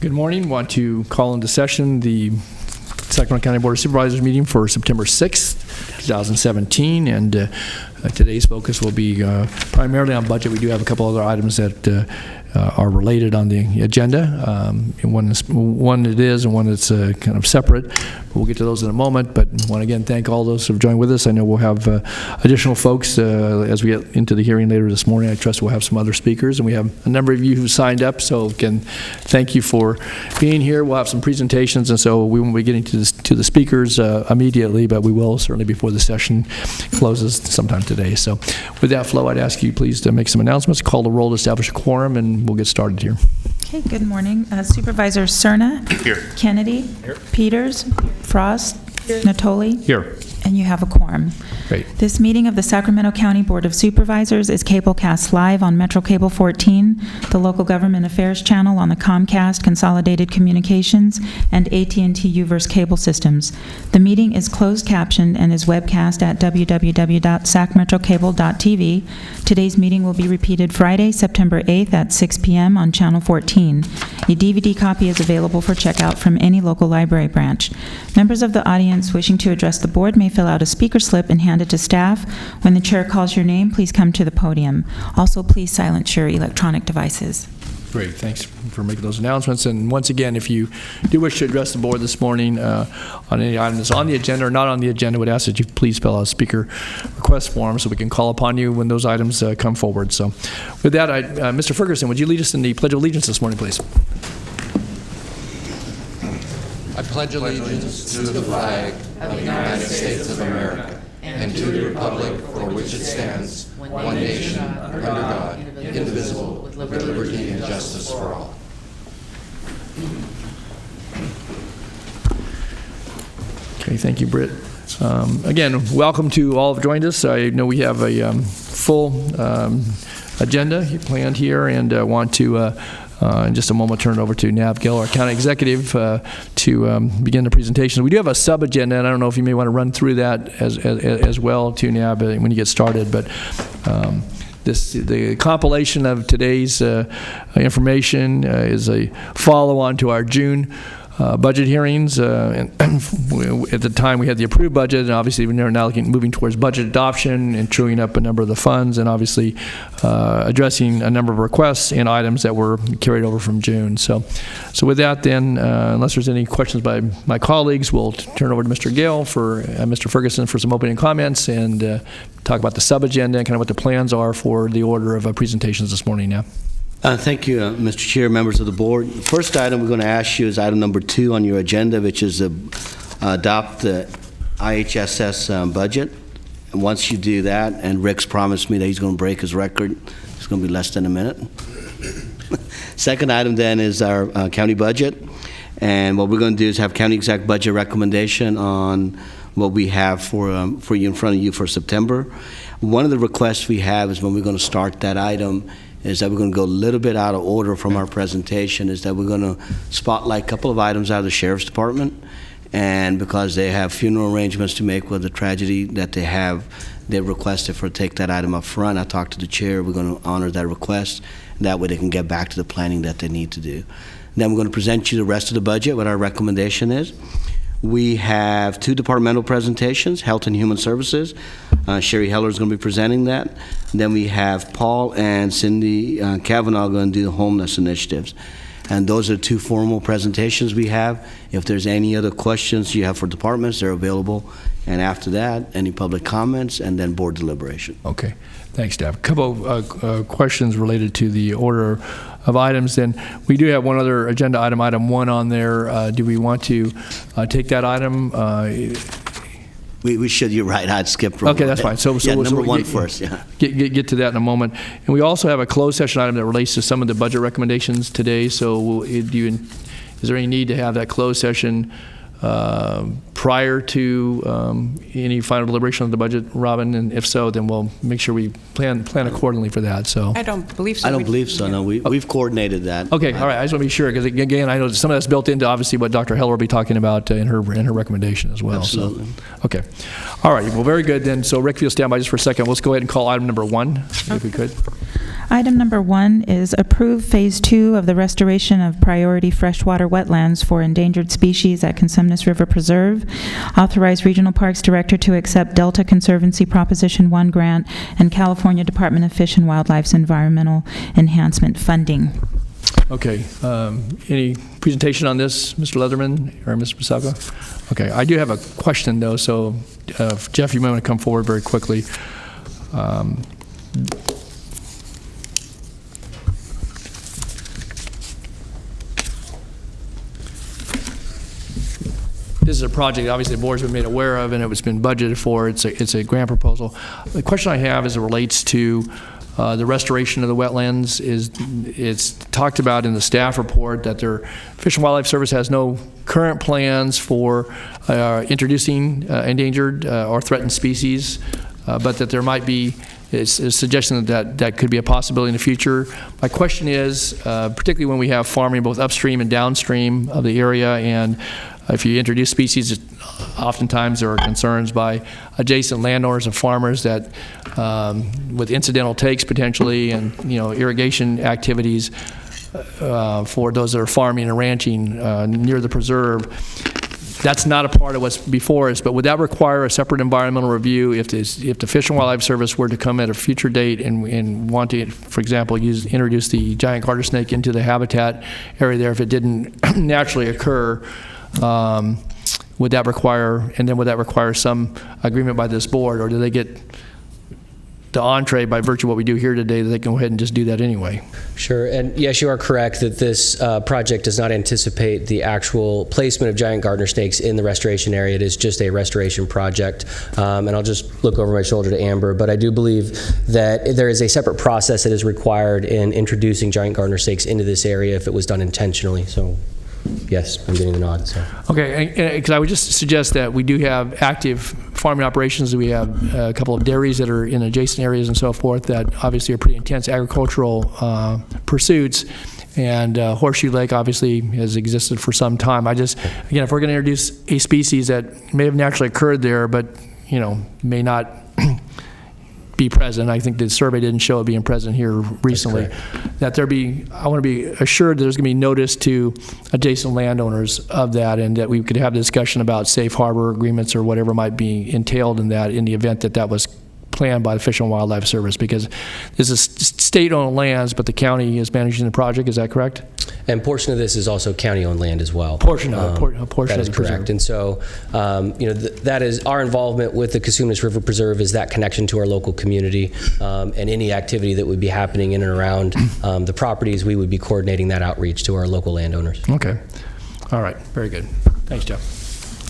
Good morning. Want to call into session the Sacramento County Board of Supervisors meeting for September 6th, 2017, and today's focus will be primarily on budget. We do have a couple other items that are related on the agenda. And one it is and one that's kind of separate. We'll get to those in a moment, but I want to again thank all those who have joined with us. I know we'll have additional folks as we get into the hearing later this morning. I trust we'll have some other speakers, and we have a number of you who signed up, so again, thank you for being here. We'll have some presentations, and so we won't be getting to the speakers immediately, but we will certainly before the session closes sometime today. So with that, Flo, I'd ask you please to make some announcements, call the roll to establish a quorum, and we'll get started here. Okay, good morning. Supervisor Cerna. Here. Kennedy. Here. Peters. Frost. Here. Natoli. Here. And you have a quorum. Great. This meeting of the Sacramento County Board of Supervisors is cablecast live on Metro Cable 14, the Local Government Affairs channel on the Comcast Consolidated Communications, and AT&T Uverse cable systems. The meeting is closed captioned and is webcast at www.sacmetrocable.tv. Today's meeting will be repeated Friday, September 8th at 6 p.m. on Channel 14. A DVD copy is available for checkout from any local library branch. Members of the audience wishing to address the board may fill out a speaker slip and hand it to staff. When the chair calls your name, please come to the podium. Also, please silence your electronic devices. Great. Thanks for making those announcements. And once again, if you do wish to address the board this morning on any item that's on the agenda or not on the agenda, I would ask that you please fill out a speaker request form so we can call upon you when those items come forward. So with that, Mr. Ferguson, would you lead us in the Pledge of Allegiance this morning, please? I pledge allegiance to the flag of the United States of America and to the republic for which it stands, one nation, under God, indivisible, with liberty and justice for all. Okay, thank you, Britt. Again, welcome to all who have joined us. I know we have a full agenda planned here, and want to in just a moment turn it over to Nav Gill, our county executive, to begin the presentation. We do have a sub-agenda, and I don't know if you may want to run through that as well to Nav when you get started, but the compilation of today's information is a follow-on to our June budget hearings. And at the time we had the approved budget, and obviously we're now moving towards budget adoption and truing up a number of the funds, and obviously addressing a number of requests and items that were carried over from June. So with that then, unless there's any questions by my colleagues, we'll turn over to Mr. Gale for Mr. Ferguson for some opening comments and talk about the sub-agenda and kind of what the plans are for the order of presentations this morning now. Thank you, Mr. Chair, members of the board. The first item we're going to ask you is item number 2 on your agenda, which is adopt the IHSS budget. And once you do that, and Rick's promised me that he's going to break his record, it's going to be less than a minute. Second item then is our county budget. And what we're going to do is have county exec budget recommendation on what we have for you in front of you for September. One of the requests we have is when we're going to start that item is that we're going to go a little bit out of order from our presentation, is that we're going to spotlight a couple of items out of the Sheriff's Department, and because they have funeral arrangements to make with the tragedy that they have, they requested for take that item up front. I talked to the chair. We're going to honor that request, and that way they can get back to the planning that they need to do. Then we're going to present you the rest of the budget, what our recommendation is. We have 2 departmental presentations, Health and Human Services. Sherry Heller is going to be presenting that. And then we have Paul and Cindy Kavanaugh going to do the homeless initiatives. And those are 2 formal presentations we have. If there's any other questions you have for departments, they're available. And after that, any public comments, and then board deliberation. Okay. Thanks, Deb. A couple of questions related to the order of items. Then we do have one other agenda item, item 1 on there. Do we want to take that item? We should. You're right. I'd skip. Okay, that's fine. So number 1 first. Yeah. Get to that in a moment. And we also have a closed session item that relates to some of the budget recommendations today. So is there any need to have that closed session prior to any final deliberation of the budget, Robin? And if so, then we'll make sure we plan accordingly for that. So I don't believe so. I don't believe so. No, we've coordinated that. Okay, all right. I just want to be sure, because again, I know some of that's built into obviously what Dr. Heller will be talking about in her recommendation as well. Absolutely. So, okay. All right. Well, very good then. So Rick, if you'll stand by just for a second, let's go ahead and call item number 1, if we could. Item number 1 is approve Phase 2 of the restoration of priority freshwater wetlands for endangered species at Consumnes River Preserve. Authorize Regional Parks Director to accept Delta Conservancy Proposition 1 grant and California Department of Fish and Wildlife's environmental enhancement funding. Okay, any presentation on this, Mr. Leatherman or Mr. Pasaka? Okay, I do have a question though, so Jeff, you might want to come forward very quickly. This is a project, obviously, the board's been made aware of, and it was been budgeted for. It's a grant proposal. The question I have as it relates to the restoration of the wetlands is it's talked about in the staff report that their Fish and Wildlife Service has no current plans for introducing endangered or threatened species, but that there might be a suggestion that could be a possibility in the future. My question is, particularly when we have farming both upstream and downstream of the area, and if you introduce species, oftentimes there are concerns by adjacent landowners and farmers that with incidental takes potentially and irrigation activities for those that are farming and ranching near the preserve. That's not a part of what's before us, but would that require a separate environmental review if the Fish and Wildlife Service were to come at a future date and want to, for example, introduce the giant garter snake into the habitat area there if it didn't naturally occur? Would that require some agreement by this board, or do they get the entree by virtue of what we do here today that they can go ahead and just do that anyway? Sure, and yes, you are correct that this project does not anticipate the actual placement of giant garter snakes in the restoration area. It is just a restoration project, and I'll just look over my shoulder to Amber, but I do believe that there is a separate process that is required in introducing giant garter snakes into this area if it was done intentionally. So yes, I'm getting the nod. So. Okay, because I would just suggest that we do have active farming operations. We have a couple of dairies that are in adjacent areas and so forth that obviously are pretty intense agricultural pursuits. And Horseshoe Lake obviously has existed for some time. Again, if we're going to introduce a species that may have naturally occurred there, but may not be present. I think the survey didn't show it being present here recently. That I want to be assured that there's going to be notice to adjacent landowners of that, and that we could have a discussion about safe harbor agreements or whatever might be entailed in that in the event that was planned by the Fish and Wildlife Service, because this is state-owned lands, but the county is managing the project. Is that correct? And portion of this is also county-owned land as well. Portion of that is correct. And so, that is our involvement with the Consumnes River Preserve is that connection to our local community, and any activity that would be happening in and around the properties, we would be coordinating that outreach to our local landowners. Okay. All right. Very good. Thanks, Jeff.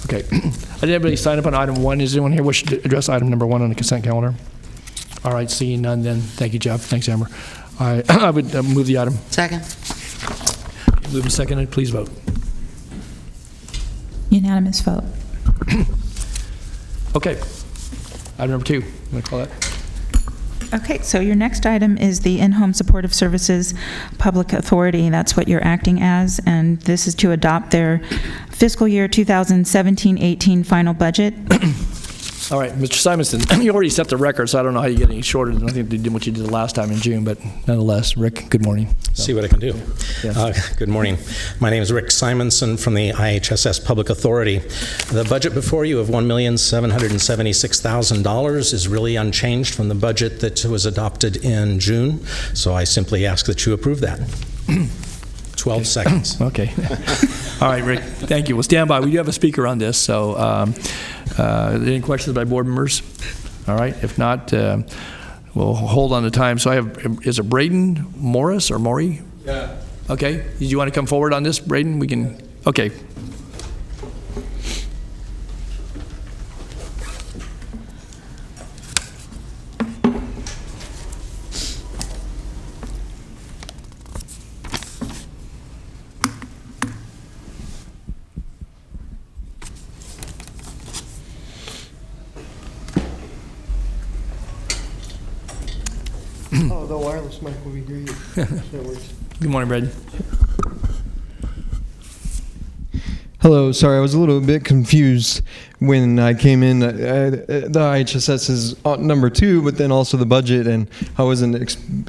Okay. Did everybody sign up on item 1? Does anyone here wish to address item number 1 on the consent calendar? All right. Seeing none, then thank you, Jeff. Thanks, Amber. I would move the item. Second. Moved and seconded. Please vote. Unanimous vote. Okay. Item number 2. You want to call that? Okay, so your next item is the In-Home Supportive Services Public Authority. That's what you're acting as, and this is to adopt their fiscal year 2017-18 final budget. All right, Mr. Simonson, you already set the record, so I don't know how you get any shorter than I think you did what you did the last time in June, but nonetheless, Rick, good morning. See what I can do. Yeah. Good morning. My name is Rick Simonson from the IHSS Public Authority. The budget before you of $1,776,000 is really unchanged from the budget that was adopted in June, so I simply ask that you approve that. 12 seconds. Okay. All right, Rick, thank you. We'll stand by. We do have a speaker on this, so any questions by board members? All right, if not, we'll hold on the time. So I have, is it Braden Morris or Maury? Yeah. Okay, did you want to come forward on this, Braden? We can, okay. Oh, the wireless mic would be great. That works. Good morning, Braden. Hello, sorry, I was a little bit confused when I came in. The IHSS is number 2, but then also the budget, and I wasn't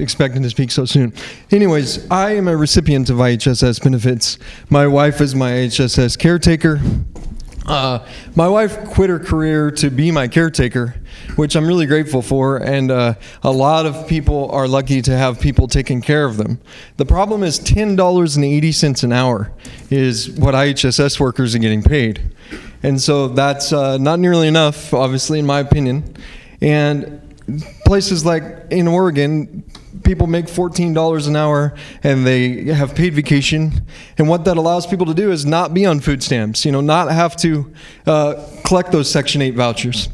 expecting to speak so soon. Anyways, I am a recipient of IHSS benefits. My wife is my IHSS caretaker. My wife quit her career to be my caretaker, which I'm really grateful for, and a lot of people are lucky to have people taking care of them. The problem is $10.80 an hour is what IHSS workers are getting paid. And so that's not nearly enough, obviously, in my opinion. And places like in Oregon, people make $14 an hour and they have paid vacation. And what that allows people to do is not be on food stamps, not have to collect those Section 8 vouchers.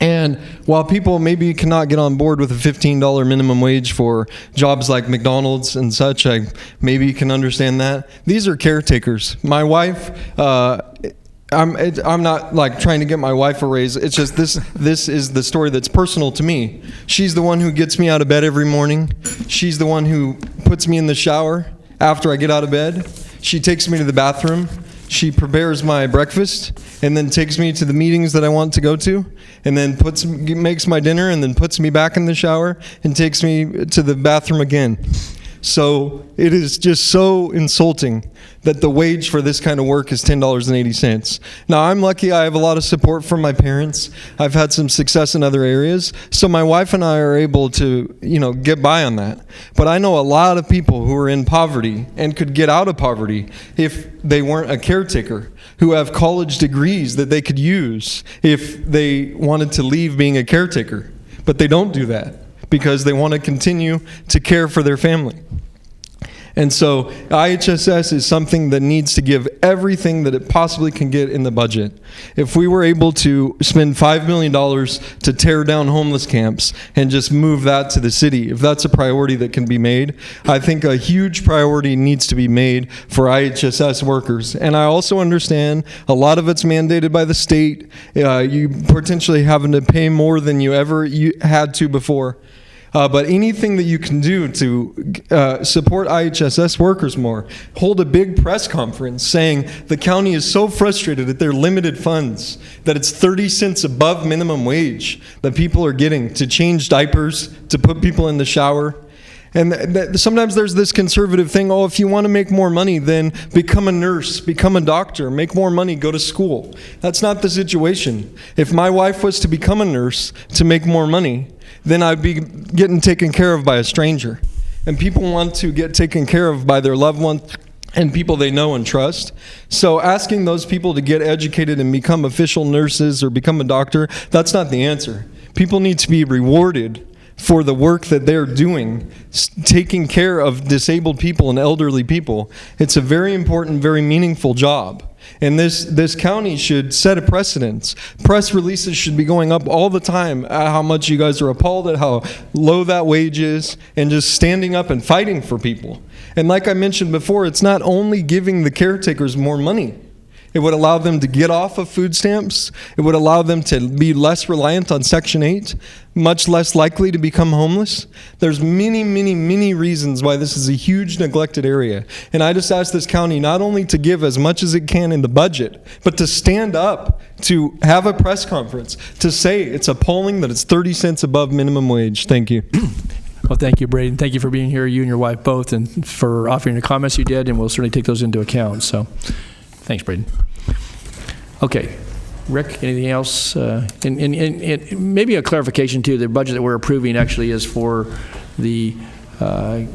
And while people maybe cannot get on board with a $15 minimum wage for jobs like McDonald's and such, I maybe can understand that. These are caretakers. My wife, I'm not like trying to get my wife a raise. It's just this is the story that's personal to me. She's the one who gets me out of bed every morning. She's the one who puts me in the shower after I get out of bed. She takes me to the bathroom. She prepares my breakfast and then takes me to the meetings that I want to go to, and then makes my dinner and then puts me back in the shower and takes me to the bathroom again. So it is just so insulting that the wage for this kind of work is $10.80. Now, I'm lucky I have a lot of support from my parents. I've had some success in other areas. So my wife and I are able to, get by on that. But I know a lot of people who are in poverty and could get out of poverty if they weren't a caretaker, who have college degrees that they could use if they wanted to leave being a caretaker. But they don't do that because they want to continue to care for their family. And so IHSS is something that needs to give everything that it possibly can get in the budget. If we were able to spend $5 million to tear down homeless camps and just move that to the city, if that's a priority that can be made, I think a huge priority needs to be made for IHSS workers. And I also understand a lot of it's mandated by the state. You potentially having to pay more than you had to before. But anything that you can do to support IHSS workers more, hold a big press conference saying the county is so frustrated at their limited funds that it's 30 cents above minimum wage that people are getting to change diapers, to put people in the shower. And sometimes there's this conservative thing, if you want to make more money, then become a nurse, become a doctor, make more money, go to school. That's not the situation. If my wife was to become a nurse to make more money, then I'd be getting taken care of by a stranger. And people want to get taken care of by their loved ones and people they know and trust. So asking those people to get educated and become official nurses or become a doctor, that's not the answer. People need to be rewarded for the work that they're doing, taking care of disabled people and elderly people. It's a very important, very meaningful job. And this county should set a precedent. Press releases should be going up all the time how much you guys are appalled at how low that wage is, and just standing up and fighting for people. And like I mentioned before, it's not only giving the caretakers more money. It would allow them to get off of food stamps. It would allow them to be less reliant on Section 8, much less likely to become homeless. There's many, many, many reasons why this is a huge neglected area. And I just ask this county not only to give as much as it can in the budget, but to stand up, to have a press conference, to say it's appalling that it's 30 cents above minimum wage. Thank you. Well, thank you, Braden. Thank you for being here, you and your wife both, and for offering the comments you did, and we'll certainly take those into account. So thanks, Braden. Okay. Rick, anything else? And maybe a clarification, too. The budget that we're approving actually is for the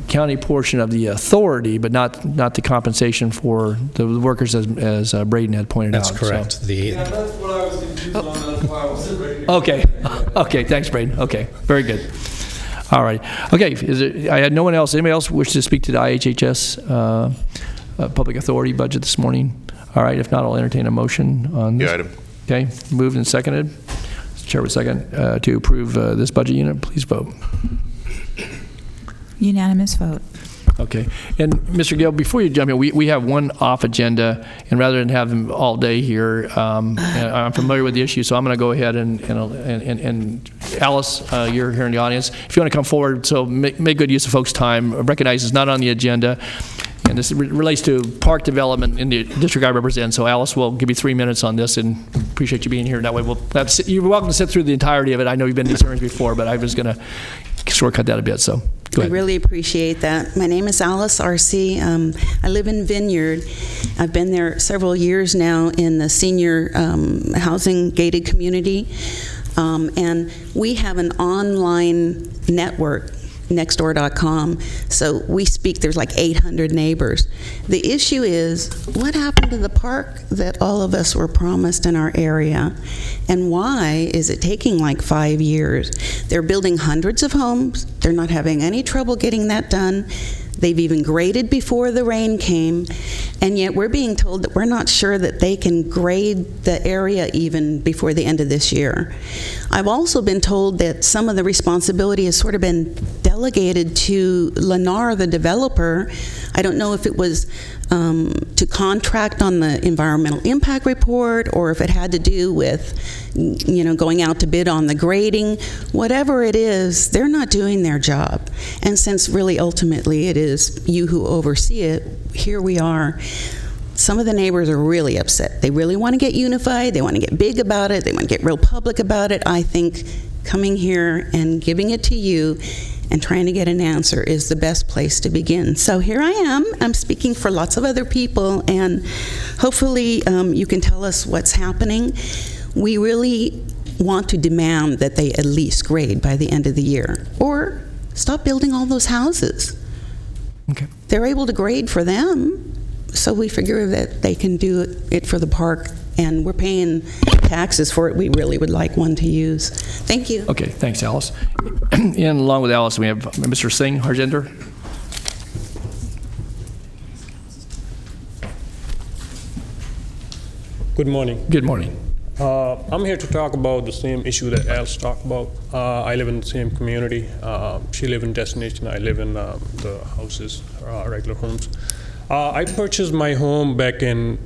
county portion of the authority, but not the compensation for the workers, as Braden had pointed out. That's correct. So. That's what I was confused on. That's why I wasn't ready to Okay, thanks, Braden. Okay, very good. All right. Okay, I had no one else. Anybody else wish to speak to the IHHS Public Authority budget this morning? All right, if not, I'll entertain a motion on this. The item. Okay, moved and seconded. Chair would second to approve this budget unit. Please vote. Unanimous vote. Okay. And Mr. Gill, before you jump in, we have one off agenda, and rather than have him all day here, and I'm familiar with the issue, so I'm going to go ahead and Alice, you're here in the audience. If you want to come forward, so make good use of folks' time. Recognize it's not on the agenda. And this relates to park development in the district I represent. So Alice will give you 3 minutes on this, and appreciate you being here. That way, you're welcome to sit through the entirety of it. I know you've been in these hearings before, but I was going to shortcut that a bit. So go I ahead. really appreciate that. My name is Alice Arce. I live in Vineyard. I've been there several years now in the senior housing gated community. And we have an online network, nextdoor.com. So we speak, there's like 800 neighbors. The issue is, what happened to the park that all of us were promised in our area? And why is it taking like 5 years? They're building hundreds of homes. They're not having any trouble getting that done. They've even graded before the rain came, and yet we're being told that we're not sure that they can grade the area even before the end of this year. I've also been told that some of the responsibility has sort of been delegated to Lennar, the developer. I don't know if it was to contract on the environmental impact report, or if it had to do with, going out to bid on the grading. Whatever it is, they're not doing their job. And since really ultimately it is you who oversee it, here we are. Some of the neighbors are really upset. They really want to get unified. They want to get big about it. They want to get real public about it. I think coming here and giving it to you and trying to get an answer is the best place to begin. So here I am. I'm speaking for lots of other people, and hopefully you can tell us what's happening. We really want to demand that they at least grade by the end of the year, or stop building all those houses. Okay. They're able to grade for them, so we figure that they can do it for the park, and we're paying taxes for it. We really would like one to use. Thank you. Okay, thanks, Alice. And along with Alice, we have Mr. Singh Harjinder. Good morning. Good morning. I'm here to talk about the same issue that Alice talked about. I live in the same community. She lives in Destination. I live in the houses, regular homes. I purchased my home back in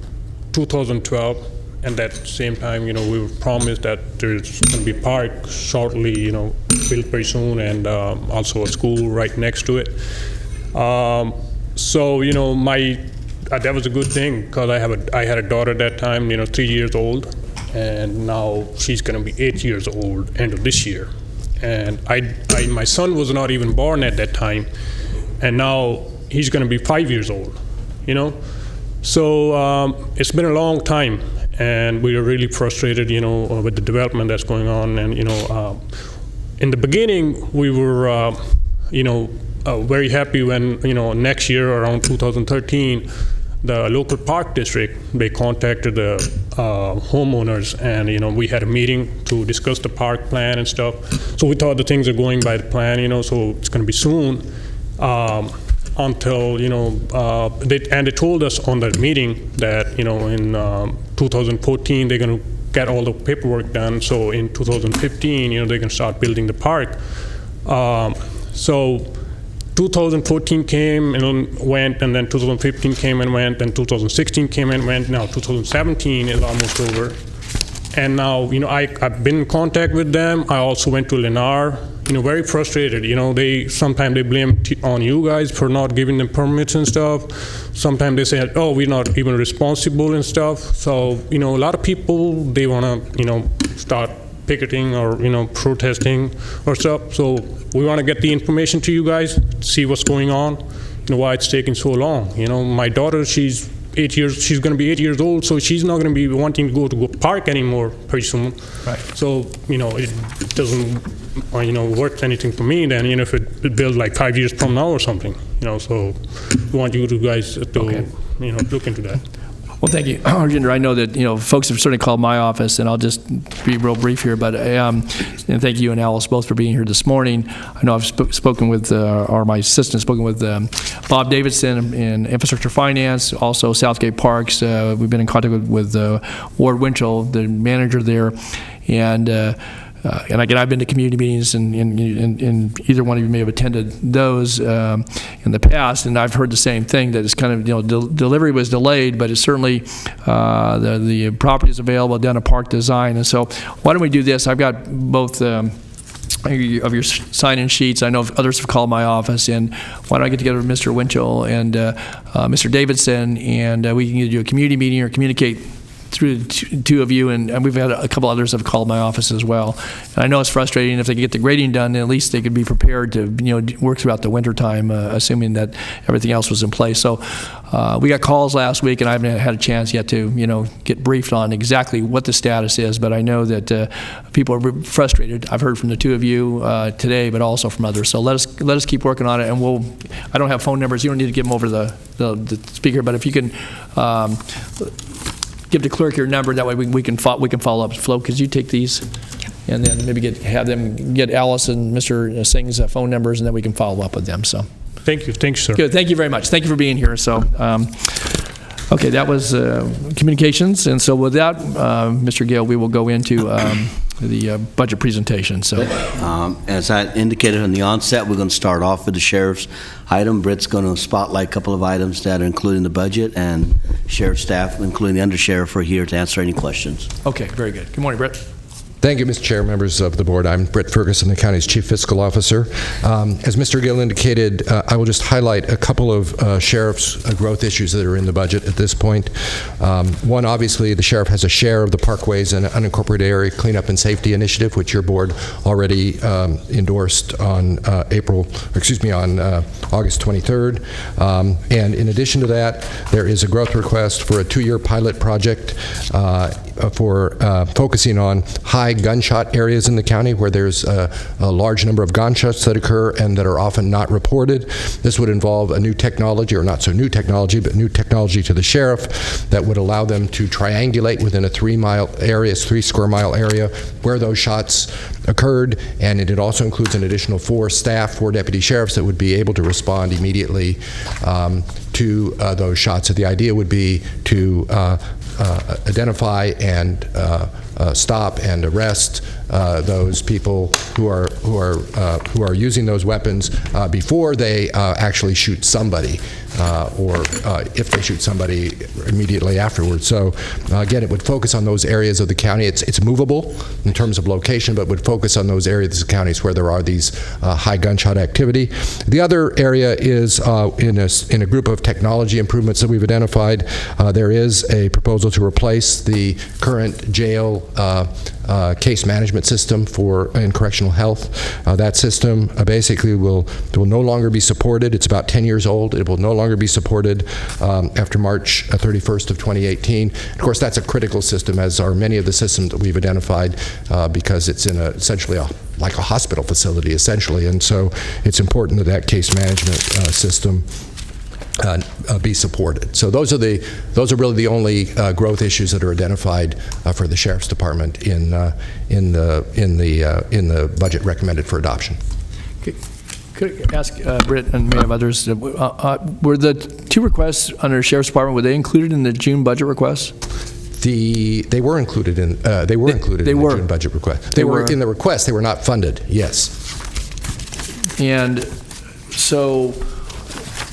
2012, and at the same time, we were promised that there's going to be a park shortly, built very soon, and also a school right next to it. So, that was a good thing, because I had a daughter at that time, 3 years old, and now she's going to be 8 years old end of this year. And my son was not even born at that time, and now he's going to be 5 years old, So it's been a long time, and we are really frustrated, with the development that's going on. And, in the beginning, we were, very happy when, next year around 2013, the local park district, they contacted the homeowners, and we had a meeting to discuss the park plan and stuff. So we thought the things are going by the plan, so it's going to be soon. Until they told us on that meeting that in 2014 they're going to get all the paperwork done. So in 2015, they can start building the park. So 2014 came and went, and then 2015 came and went, and 2016 came and went. Now 2017 is almost over, and now I've been in contact with them. I also went to Lennar, very frustrated. Sometimes they blame on you guys for not giving them permits and stuff. Sometimes they say, oh, we're not even responsible and stuff. So a lot of people, they want to start picketing or protesting or stuff. So we want to get the information to you guys, see what's going on, why it's taking so long. My daughter, she's 8 years. She's going to be 8 years old, so she's not going to be wanting to go to park anymore pretty soon. Right. So it doesn't worth anything for me then. If it built like 5 years from now or something. So we want you guys to look into that. Well, thank you, Harjinder. I know that folks have certainly called my office, and I'll just be real brief here. But and thank you and Alice both for being here this morning. I know I've spoken with, or my assistant spoken with Bob Davidson in Infrastructure Finance, also Southgate Parks. We've been in contact with Ward Winchell, the manager there, and again, I've been to community meetings, and either one of you may have attended those in the past, and I've heard the same thing, that it's kind of, delivery was delayed, but it's certainly the property is available, done a park design. And so why don't we do this? I've got both of your sign-in sheets. I know others have called my office, and why don't I get together with Mr. Winchell and Mr. Davidson, and we can either do a community meeting or communicate through the two of you, and we've had a couple others have called my office as well. And I know it's frustrating. If they could get the grading done, then at least they could be prepared to work throughout the winter time, assuming that everything else was in place. So we got calls last week, and I haven't had a chance yet to get briefed on exactly what the status is. But I know that people are frustrated. I've heard from the two of you today, but also from others. So let us keep working on it, and I don't have phone numbers. You don't need to give them over the speaker, but if you can. Give the clerk your number. That way we can follow up. Flo, could you take these, and then maybe have them get Alice and Mr. Singh's phone numbers, and then we can follow up with them. So, Thank you, sir. Good. Thank you very much. Thank you for being here. So, okay, that was communications, and so with that, Mr. Gale, we will go into the budget presentation. So, as I indicated on the onset, we're going to start off with the sheriff's item. Britt's going to spotlight a couple of items that are included in the budget, and sheriff staff, including the undersheriff, are here to answer any questions. Okay, very good. Good morning, Britt. Thank you, Mr. Chair, members of the board. I'm Britt Ferguson, the county's Chief Fiscal Officer. As Mr. Gill indicated, I will just highlight a couple of sheriff's growth issues that are in the budget at this point. One, obviously, the sheriff has a share of the Parkways and Unincorporated Area Cleanup and Safety Initiative, which your board already endorsed on August 23rd. And in addition to that, there is a growth request for a 2-year pilot project for focusing on high gunshot areas in the county where there's a large number of gunshots that occur and that are often not reported. This would involve a new technology, or not so new technology, but new technology to the sheriff that would allow them to triangulate within a 3 square mile area where those shots occurred, and it also includes an additional 4 deputy sheriffs that would be able to respond immediately to those shots. So the idea would be to identify and stop and arrest those people who are using those weapons before they actually shoot somebody, or if they shoot somebody immediately afterwards. So again, it would focus on those areas of the county. It's movable in terms of location, but would focus on those areas of the counties where there are these high gunshot activity. The other area is in a group of technology improvements that we've identified. There is a proposal to replace the current jail case management system in correctional health. That system basically will no longer be supported. It's about 10 years old. It will no longer be supported after March 31st of 2018. Of course, that's a critical system, as are many of the systems that we've identified, because it's in essentially like a hospital facility, essentially. And so it's important that case management system be supported. So those are really the only growth issues that are identified for the Sheriff's Department in the budget recommended for adoption. Could I ask Britt and many of others, were the 2 requests under the Sheriff's Department, were they included in the June budget request? They were included in the June budget request. They were in the request. They were not funded. Yes. And so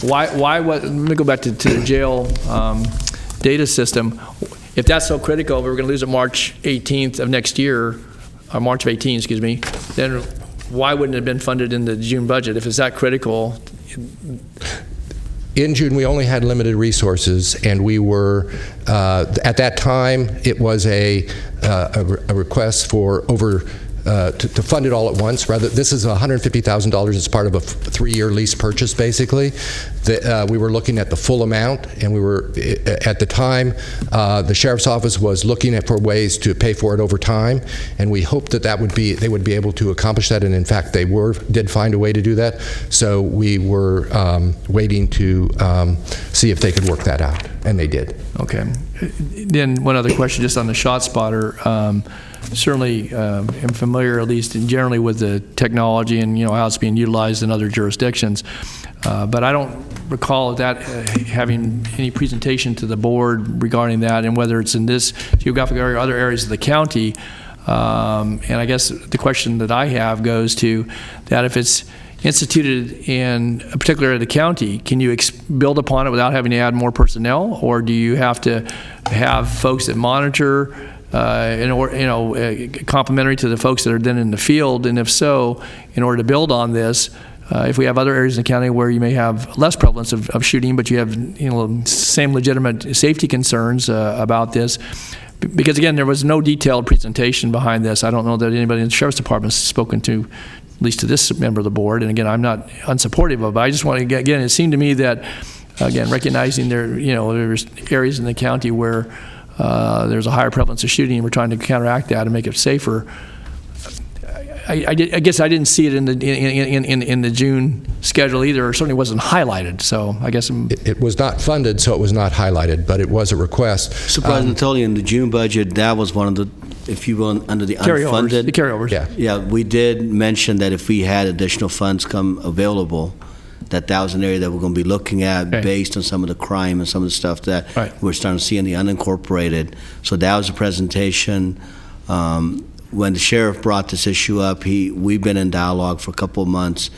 let me go back to the jail data system. If that's so critical, we're going to lose it March 18th of next year, or March of 18, excuse me, then why wouldn't it have been funded in the June budget if it's that critical? In June, we only had limited resources, and we were, at that time, it was a request for over to fund it all at once. This is $150,000 as part of a 3-year lease purchase, basically. We were looking at the full amount, and we were, at the time, the Sheriff's Office was looking for ways to pay for it over time, and we hoped that they would be able to accomplish that, and in fact, they did find a way to do that. So we were waiting to see if they could work that out, and they did. Okay. Then one other question, just on the shot spotter. Certainly am familiar, at least generally, with the technology and how it's being utilized in other jurisdictions. But I don't recall that having any presentation to the board regarding that, and whether it's in this geographic area or other areas of the county. And I guess the question that I have goes to that if it's instituted in a particular area of the county, can you build upon it without having to add more personnel, or do you have to have folks that monitor complementary to the folks that are then in the field? And if so, in order to build on this, if we have other areas in the county where you may have less prevalence of shooting, but you have same legitimate safety concerns about this, because again, there was no detailed presentation behind this. I don't know that anybody in the Sheriff's Department has spoken to, at least to this member of the board. And again, I'm not unsupportive of it. I just want to, again, it seemed to me that, again, recognizing there's areas in the county where there's a higher prevalence of shooting, and we're trying to counteract that and make it safer. I guess I didn't see it in the June schedule either, or certainly wasn't highlighted. So I guess it was not funded, so it was not highlighted, but it was a request. Supervisor Natoli, in the June budget, that was one of the, if you will, under the unfunded. The carryovers. Yeah, we did mention that if we had additional funds come available, that was an area that we're going to be looking at based on some of the crime and some of the stuff that we're starting to see in the unincorporated. So that was a presentation. When the sheriff brought this issue up, we've been in dialogue for a couple of months,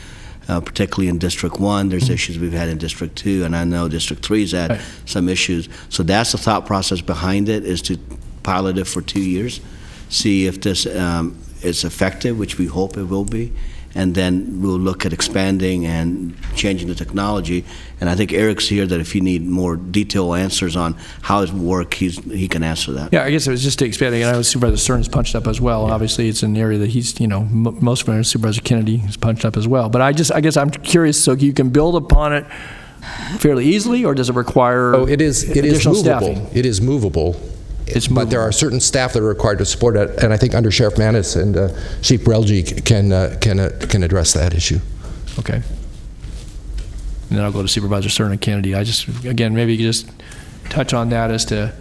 particularly in District 1. There's issues we've had in District 2, and I know District 3's had some issues. So that's the thought process behind it, is to pilot it for 2 years, see if this is effective, which we hope it will be, and then we'll look at expanding and changing the technology. And I think Eric's here, that if you need more detailed answers on how it works, he can answer that. Yeah, I guess it was just to expand. And I know Supervisor Stern is punched up as well. And obviously, it's an area that he's, most familiar. Supervisor Kennedy is punched up as well. But I guess I'm curious. So you can build upon it fairly easily, or does it require additional staffing? It is movable. But there are certain staff that are required to support it, and I think Under Sheriff Manis and Chief Brelji can address that issue. Okay. And then I'll go to Supervisor Stern and Kennedy. Again, maybe you could just touch on that as to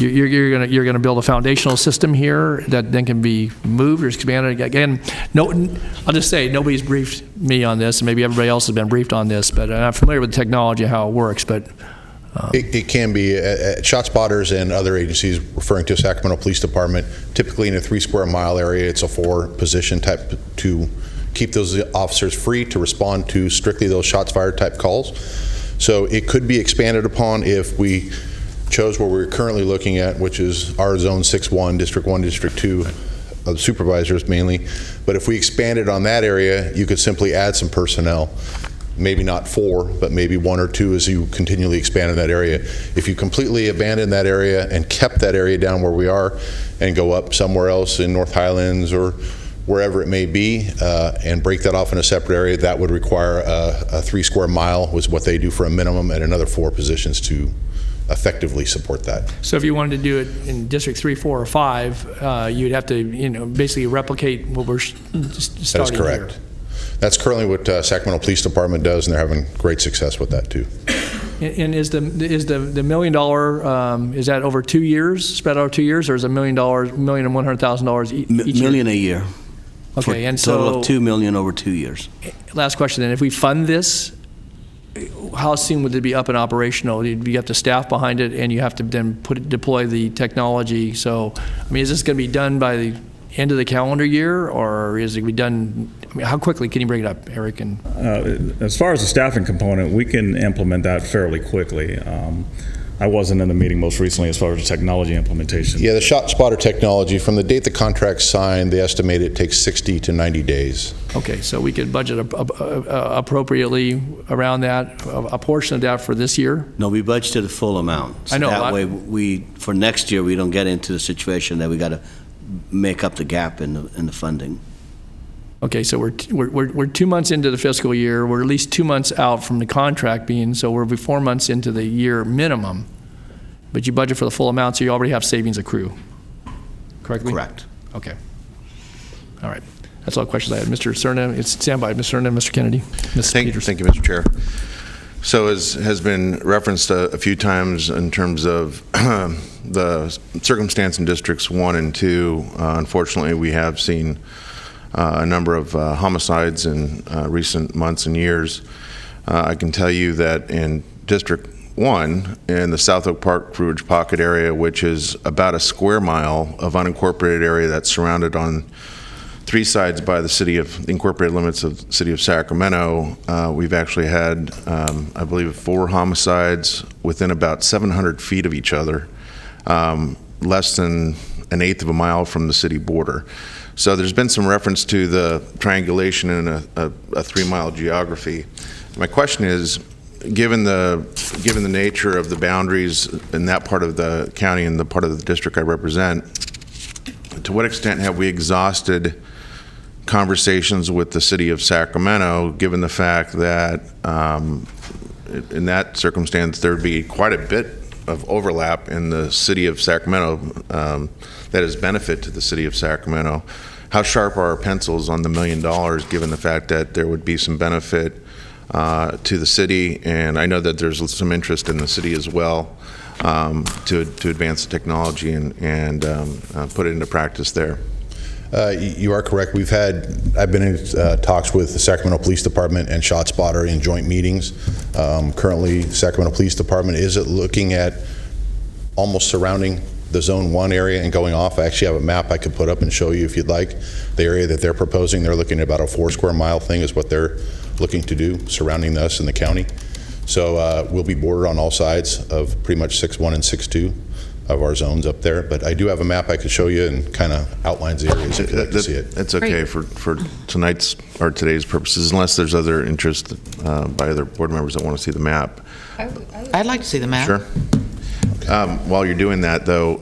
you're gonna build a foundational system here that then can be moved or expanded. Again, I'll just say nobody's briefed me on this, and maybe everybody else has been briefed on this, but I'm familiar with the technology and how it works, but. It can be. Shot spotters and other agencies, referring to Sacramento Police Department, typically in a 3 square mile area, it's a 4-position type to keep those officers free to respond to strictly those shots fired type calls. So it could be expanded upon if we chose what we're currently looking at, which is our Zone 6-1, District 1, District 2, of supervisors mainly. But if we expanded on that area, you could simply add some personnel. Maybe not 4, but maybe 1 or 2 as you continually expand in that area. If you completely abandon that area and kept that area down where we are and go up somewhere else in North Highlands or wherever it may be and break that off in a separate area, that would require a 3 square mile was what they do for a minimum, and another 4 positions to effectively support that. So if you wanted to do it in District 3, 4, or 5, you'd have to basically replicate what we're starting here. That is correct. That's currently what Sacramento Police Department does, and they're having great success with that too. And is the $1 million is that over 2 years, spread over 2 years, or is it $1,100,000 each million a year? Okay, and total of $2 million over 2 years. Last question then: if we fund this, how soon would it be up and operational? You have to staff behind it, and you have to then deploy the technology. So, I mean, is this going to be done by the end of the calendar year, or is it going to be done? I mean, how quickly can you bring it up, Eric? And as far as the staffing component, we can implement that fairly quickly. I wasn't in the meeting most recently as far as the technology implementation. Yeah, the shot spotter technology, from the date the contract's signed, they estimate it takes 60 to 90 days. Okay, so we could budget appropriately around that, a portion of that for this year? No, we budgeted the full amount. So I know. That way, for next year, we don't get into the situation that we got to make up the gap in the funding. Okay, so we're 2 months into the fiscal year. We're at least 2 months out from the contract being, so we're 4 months into the year minimum. But you budget for the full amount, so you already have savings accrue. Correctly? Correct. Okay. All right. That's all the questions I had. Mr. Cerna, it's standby. Mr. Cerna, Mr. Kennedy. Thank you, Mr. Chair. So as has been referenced a few times in terms of the circumstance in Districts 1 and 2, unfortunately we have seen a number of homicides in recent months and years. I can tell you that in District 1, in the South Oak Park Fruitage Pocket area, which is about a square mile of unincorporated area that's surrounded on 3 sides by the incorporated limits of the city of Sacramento, we've actually had, I believe, 4 homicides within about 700 feet of each other, less than an eighth of a mile from the city border. So there's been some reference to the triangulation in a 3-mile geography. My question is, given the nature of the boundaries in that part of the county and the part of the district I represent, to what extent have we exhausted conversations with the city of Sacramento, given the fact that in that circumstance there would be quite a bit of overlap in the city of Sacramento that is benefit to the city of Sacramento? How sharp are our pencils on the $1 million, given the fact that there would be some benefit to the city, and I know that there's some interest in the city as well to advance the technology and put it into practice there? You are correct. I've been in talks with the Sacramento Police Department and ShotSpotter in joint meetings. Currently, Sacramento Police Department is looking at almost surrounding the Zone 1 area and going off. I actually have a map I could put up and show you if you'd like. The area that they're proposing, they're looking at about a 4 square mile thing is what they're looking to do surrounding us in the county. So we'll be bordered on all sides of pretty much 6-1 and 6-2 of our zones up there. But I do have a map I could show you and kind of outlines the areas if you'd like to see it. It's okay for tonight's or today's purposes, unless there's other interest by other board members that want to see the map. I'd like to see the map. Sure. While you're doing that, though,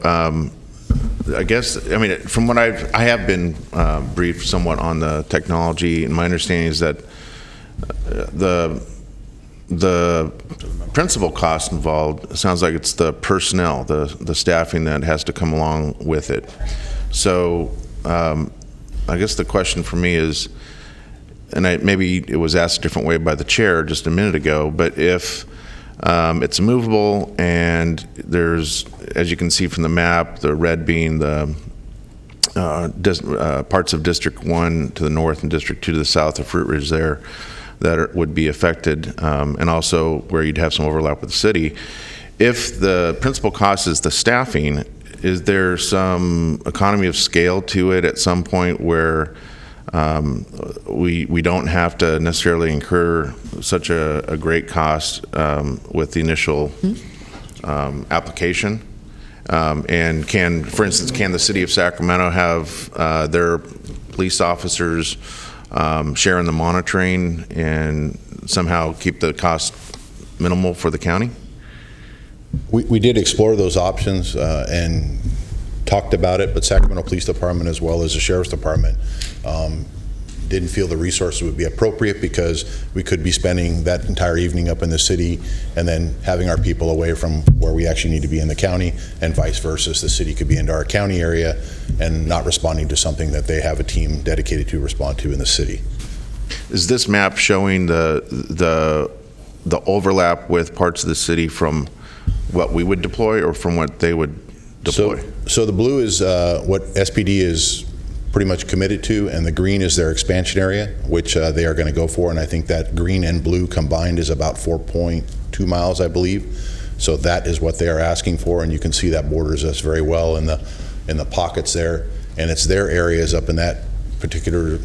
I guess, I mean, from what I have been briefed somewhat on the technology, and my understanding is that the principal cost involved sounds like it's the personnel, the staffing that has to come along with it. So I guess the question for me is, and maybe it was asked a different way by the chair just a minute ago, but if it's movable and there's, as you can see from the map, the red being the parts of District 1 to the north and District 2 to the south of Fruit Ridge there, that would be affected, and also where you'd have some overlap with the city. If the principal cost is the staffing, is there some economy of scale to it at some point where we don't have to necessarily incur such a great cost with the initial application? And for instance, can the city of Sacramento have their police officers share in the monitoring and somehow keep the cost minimal for the county? We did explore those options and talked about it, but Sacramento Police Department as well as the Sheriff's Department didn't feel the resources would be appropriate, because we could be spending that entire evening up in the city and then having our people away from where we actually need to be in the county, and vice versa. The city could be into our county area and not responding to something that they have a team dedicated to respond to in the city. Is this map showing the overlap with parts of the city from what we would deploy or from what they would deploy? So the blue is what SPD is pretty much committed to, and the green is their expansion area, which they are going to go for, and I think that green and blue combined is about 4.2 miles, I believe. So that is what they are asking for, and you can see that borders us very well in the pockets there, and it's their areas up in that particular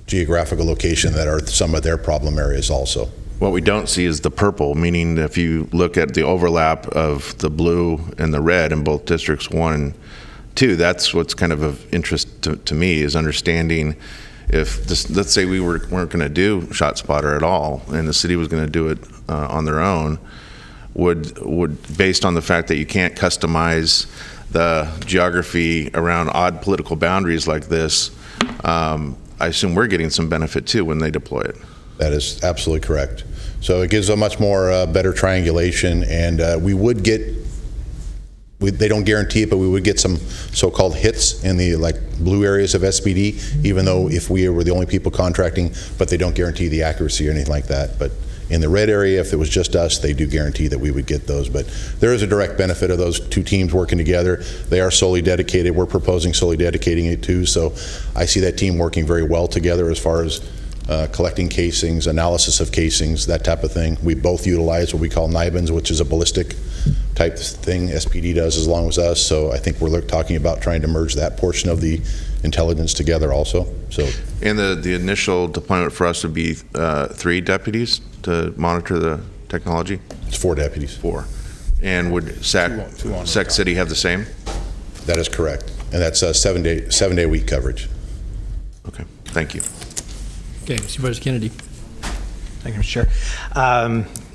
geographical location that are some of their problem areas also. What we don't see is the purple, meaning if you look at the overlap of the blue and the red in both districts 1 and 2, that's what's kind of interest to me, is understanding if this, let's say we weren't going to do ShotSpotter at all and the city was going to do it on their own, would based on the fact that you can't customize the geography around odd political boundaries like this, I assume we're getting some benefit too when they deploy it. That is absolutely correct. So it gives a much more better triangulation, and we would get, they don't guarantee it, but we would get some so-called hits in the blue areas of SPD, even though if we were the only people contracting, but they don't guarantee the accuracy or anything like that. But in the red area, if it was just us, they do guarantee that we would get those. But there is a direct benefit of those two teams working together. They are solely dedicated. We're proposing solely dedicating it too. So I see that team working very well together as far as collecting casings, analysis of casings, that type of thing. We both utilize what we call NIBINs, which is a ballistic type thing. SPD does as long as us. So I think we're talking about trying to merge that portion of the intelligence together also. So, and the initial deployment for us would be 3 deputies to monitor the technology? It's 4 deputies. 4. And would Sac City have the same? That is correct. And that's a seven-day week coverage. Okay, thank you. Okay, Supervisor Kennedy. Thank you, Mr. Chair.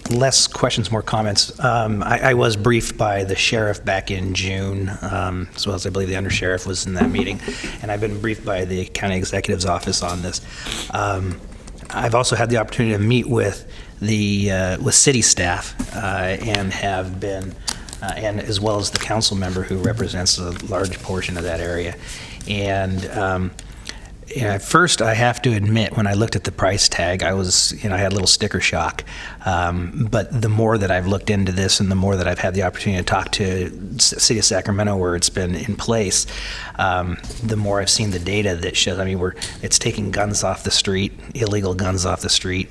Less questions, more comments. I was briefed by the sheriff back in June, as well as I believe the undersheriff was in that meeting, and I've been briefed by the county executive's office on this. I've also had the opportunity to meet with with city staff and have been, and as well as the council member who represents a large portion of that area. And first, I have to admit, when I looked at the price tag, I had a little sticker shock. But the more that I've looked into this and the more that I've had the opportunity to talk to the City of Sacramento where it's been in place, the more I've seen the data that shows, it's taking guns off the street, illegal guns off the street.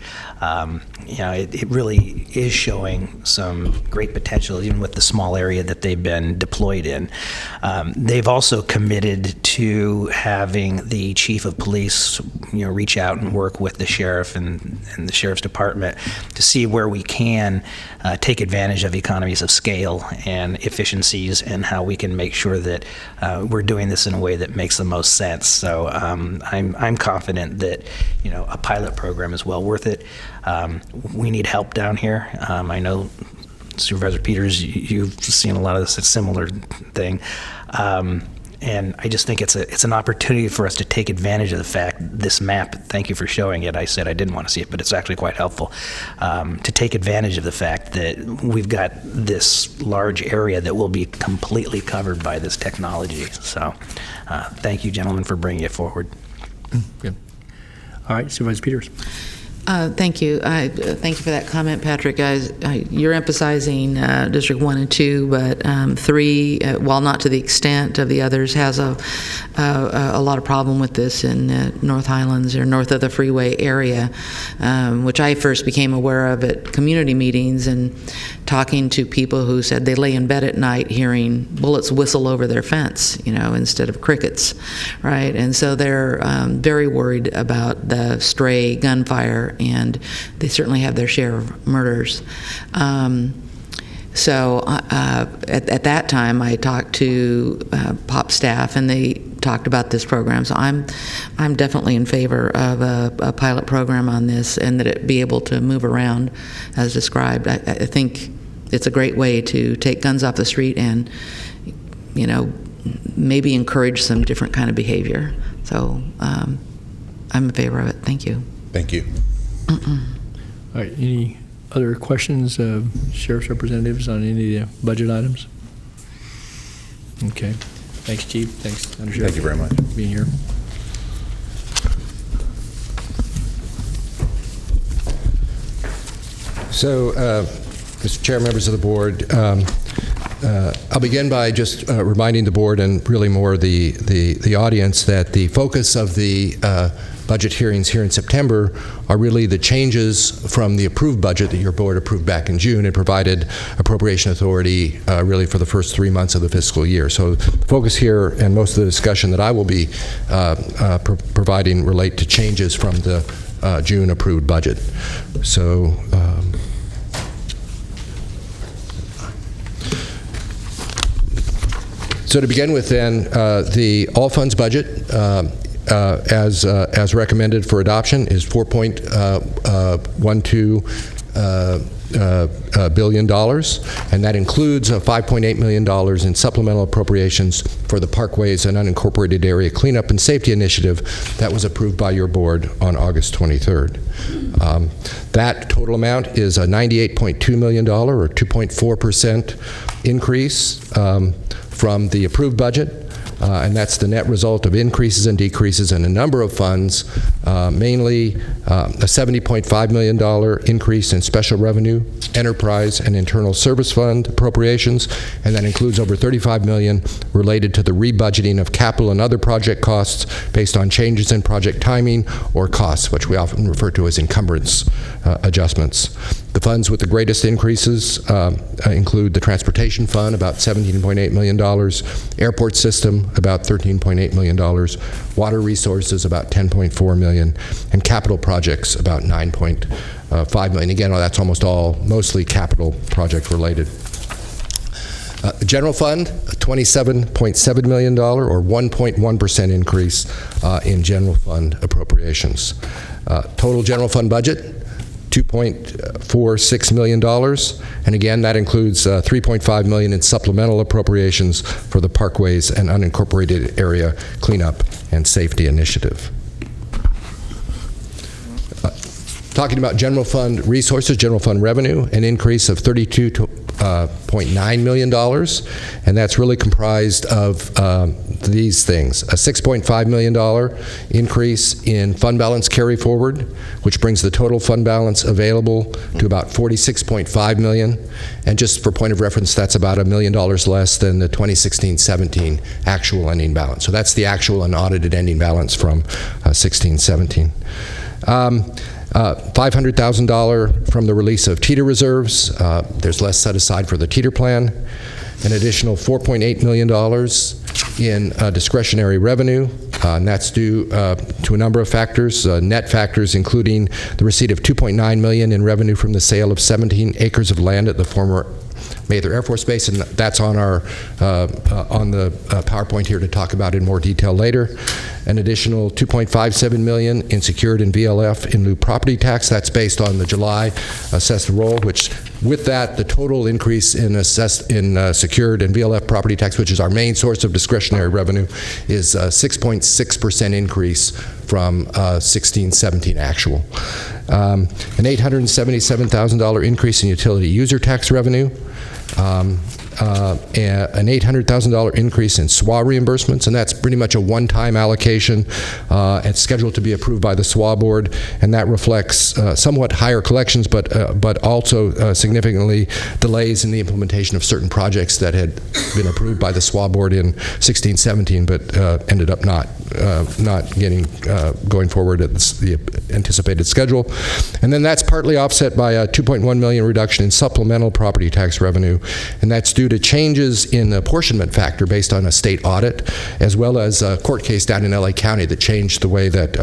It really is showing some great potential, even with the small area that they've been deployed in. They've also committed to having the chief of police, reach out and work with the sheriff and the sheriff's department to see where we can take advantage of economies of scale and efficiencies and how we can make sure that we're doing this in a way that makes the most sense. So I'm confident that a pilot program is well worth it. We need help down here. I know Supervisor Peters, you've seen a lot of this similar thing. And I just think it's an opportunity for us to take advantage of the fact, this map, thank you for showing it. I said I didn't want to see it, but it's actually quite helpful, to take advantage of the fact that we've got this large area that will be completely covered by this technology. So thank you, gentlemen, for bringing it forward. Good. All right, Supervisor Peters. Thank you. Thank you for that comment, Patrick. You're emphasizing District 1 and 2, but 3, while not to the extent of the others, has a lot of problem with this in North Highlands or north of the freeway area, which I first became aware of at community meetings and talking to people who said they lay in bed at night hearing bullets whistle over their fence, instead of crickets, right? And so they're very worried about the stray gunfire, and they certainly have their share of murders. So at that time, I talked to POP staff, and they talked about this program. So I'm definitely in favor of a pilot program on this, and that it be able to move around as described. I think it's a great way to take guns off the street and, maybe encourage some different kind of behavior. So I'm in favor of it. Thank you. Thank you. All right, any other questions of sheriff's representatives on any of the budget items? Okay. Thanks, Chief. Thanks, Undersheriff. Thank you very much for being here. So, Mr. Chair, members of the board, I'll begin by just reminding the board and really more the audience that the focus of the budget hearings here in September are really the changes from the approved budget that your board approved back in June and provided appropriation authority really for the first 3 months of the fiscal year. So the focus here and most of the discussion that I will be providing relate to changes from the June approved budget. So so to begin with then, the all funds budget as recommended for adoption is $4.12 billion, and that includes $5.8 million in supplemental appropriations for the Parkways and Unincorporated Area Cleanup and Safety Initiative that was approved by your board on August 23rd. That total amount is a $98.2 million or 2.4% increase from the approved budget. And that's the net result of increases and decreases in a number of funds, mainly a $70.5 million increase in special revenue, enterprise, and internal service fund appropriations, and that includes over $35 million related to the rebudgeting of capital and other project costs based on changes in project timing or costs, which we often refer to as encumbrance adjustments. The funds with the greatest increases include the Transportation Fund, about $17.8 million, Airport System, about $13.8 million, Water Resources, about $10.4 million, and Capital Projects, about $9.5 million. Again, that's almost all mostly capital project related. General fund, $27.7 million, or 1.1% increase in general fund appropriations. Total general fund budget, $2.46 million, and again, that includes $3.5 million in supplemental appropriations for the Parkways and Unincorporated Area Cleanup and Safety Initiative. Talking about general fund resources, general fund revenue, an increase of $32.9 million, and that's really comprised of these things. A $6.5 million increase in fund balance carry forward, which brings the total fund balance available to about $46.5 million. And just for point of reference, that's about $1 million less than the 2016-17 actual ending balance. So that's the actual unaudited ending balance from 16-17. $500,000 from the release of TETR reserves. There's less set aside for the TETR plan. An additional $4.8 million in discretionary revenue, and that's due to a number of factors, net factors including the receipt of $2.9 million in revenue from the sale of 17 acres of land at the former Mather Air Force Base, and that's on our on the PowerPoint here to talk about in more detail later. An additional $2.57 million in secured and VLF in lieu property tax. That's based on the July assessed roll, which with that, the total increase in secured and VLF property tax, which is our main source of discretionary revenue, is a 6.6% increase from 16-17 actual. An $877,000 increase in utility user tax revenue. An $800,000 increase in SWA reimbursements, and that's pretty much a one-time allocation. It's scheduled to be approved by the SWA board, and that reflects somewhat higher collections, but also significantly delays in the implementation of certain projects that had been approved by the SWA board in 16-17, but ended up not getting going forward at the anticipated schedule. And then that's partly offset by a $2.1 million reduction in supplemental property tax revenue, and that's due to changes in the apportionment factor based on a state audit, as well as a court case down in LA County that changed the way that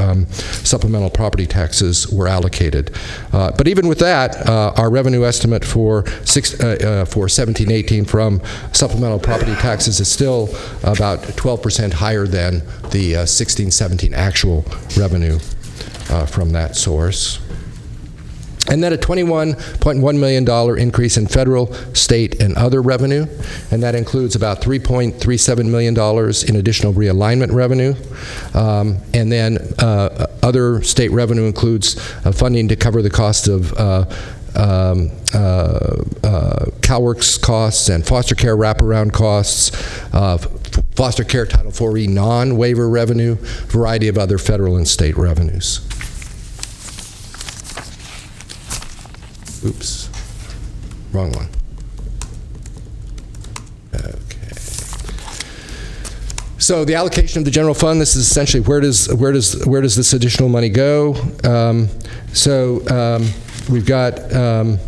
supplemental property taxes were allocated. But even with that, our revenue estimate for 17-18 from supplemental property taxes is still about 12% higher than the 16-17 actual revenue from that source. And then a $21.1 million increase in federal, state, and other revenue, and that includes about $3.37 million in additional realignment revenue. And then other state revenue includes funding to cover the cost of CalWORKs costs and foster care wraparound costs, foster care Title IV-E non-waiver revenue, variety of other federal and state revenues. Oops, wrong one. Okay. So the allocation of the general fund. This is essentially where does this additional money go? We've got a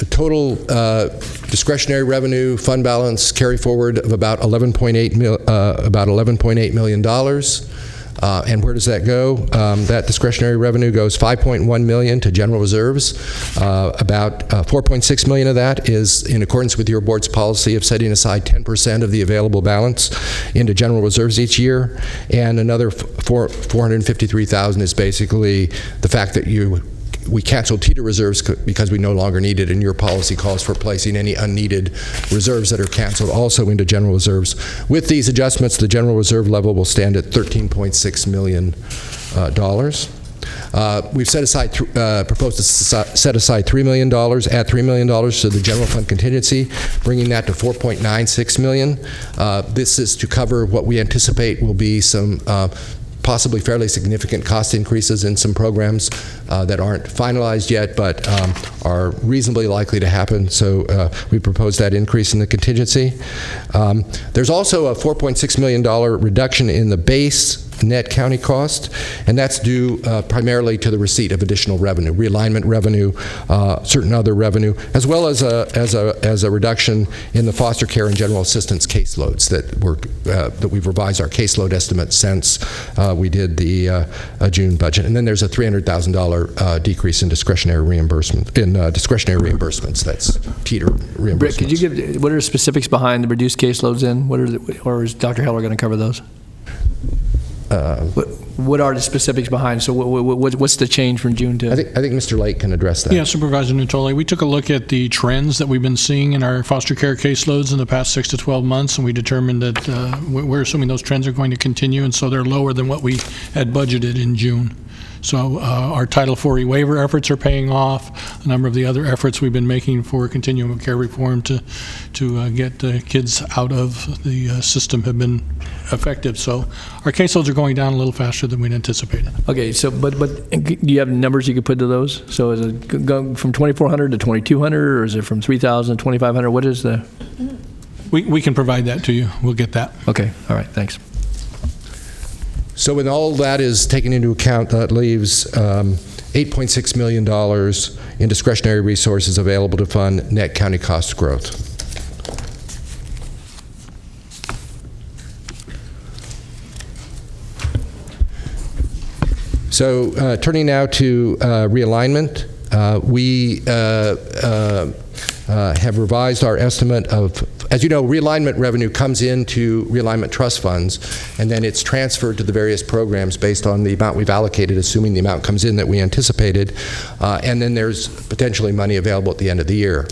total discretionary revenue fund balance carry forward of about $11.8 million. And where does that go? That discretionary revenue goes $5.1 million to general reserves. About $4.6 million of that is in accordance with your board's policy of setting aside 10% of the available balance into general reserves each year. And another $453,000 is basically the fact that we canceled TETR reserves because we no longer need it, and your policy calls for placing any unneeded reserves that are canceled also into general reserves. With these adjustments, the general reserve level will stand at $13.6 million. We've set aside, proposed to set aside $3 million, add $3 million to the general fund contingency, bringing that to $4.96 million. This is to cover what we anticipate will be some possibly fairly significant cost increases in some programs that aren't finalized yet, but are reasonably likely to happen. So we propose that increase in the contingency. There's also a $4.6 million reduction in the base net county cost, and that's due primarily to the receipt of additional revenue, realignment revenue, certain other revenue, as well as a reduction in the foster care and general assistance caseloads that we've revised our caseload estimate since we did the June budget. And then there's a $300,000 decrease in discretionary reimbursements. That's teeter reimbursements. Britt, could you give, what are the specifics behind the reduced caseloads in? Or is Dr. Heller going to cover those? What are the specifics behind? So what's the change from June to? I think Mr. Lake can address that. Yeah, Supervisor Nutoli, we took a look at the trends that we've been seeing in our foster care caseloads in the past 6 to 12 months, and we determined that we're assuming those trends are going to continue, and so they're lower than what we had budgeted in June. So our Title IV waiver efforts are paying off. A number of the other efforts we've been making for continuum of care reform to get kids out of the system have been effective. So our caseloads are going down a little faster than we'd anticipated. Okay, so but do you have numbers you could put to those? So is it going from 2,400 to 2,200, or is it from 3,000 to 2,500? What is the? We can provide that to you. We'll get that. Okay, all right, thanks. So when all that is taken into account, that leaves $8.6 million in discretionary resources available to fund net county cost growth. So turning now to realignment, we have revised our estimate of, as you know, realignment revenue comes into realignment trust funds, and then it's transferred to the various programs based on the amount we've allocated, assuming the amount comes in that we anticipated, and then there's potentially money available at the end of the year.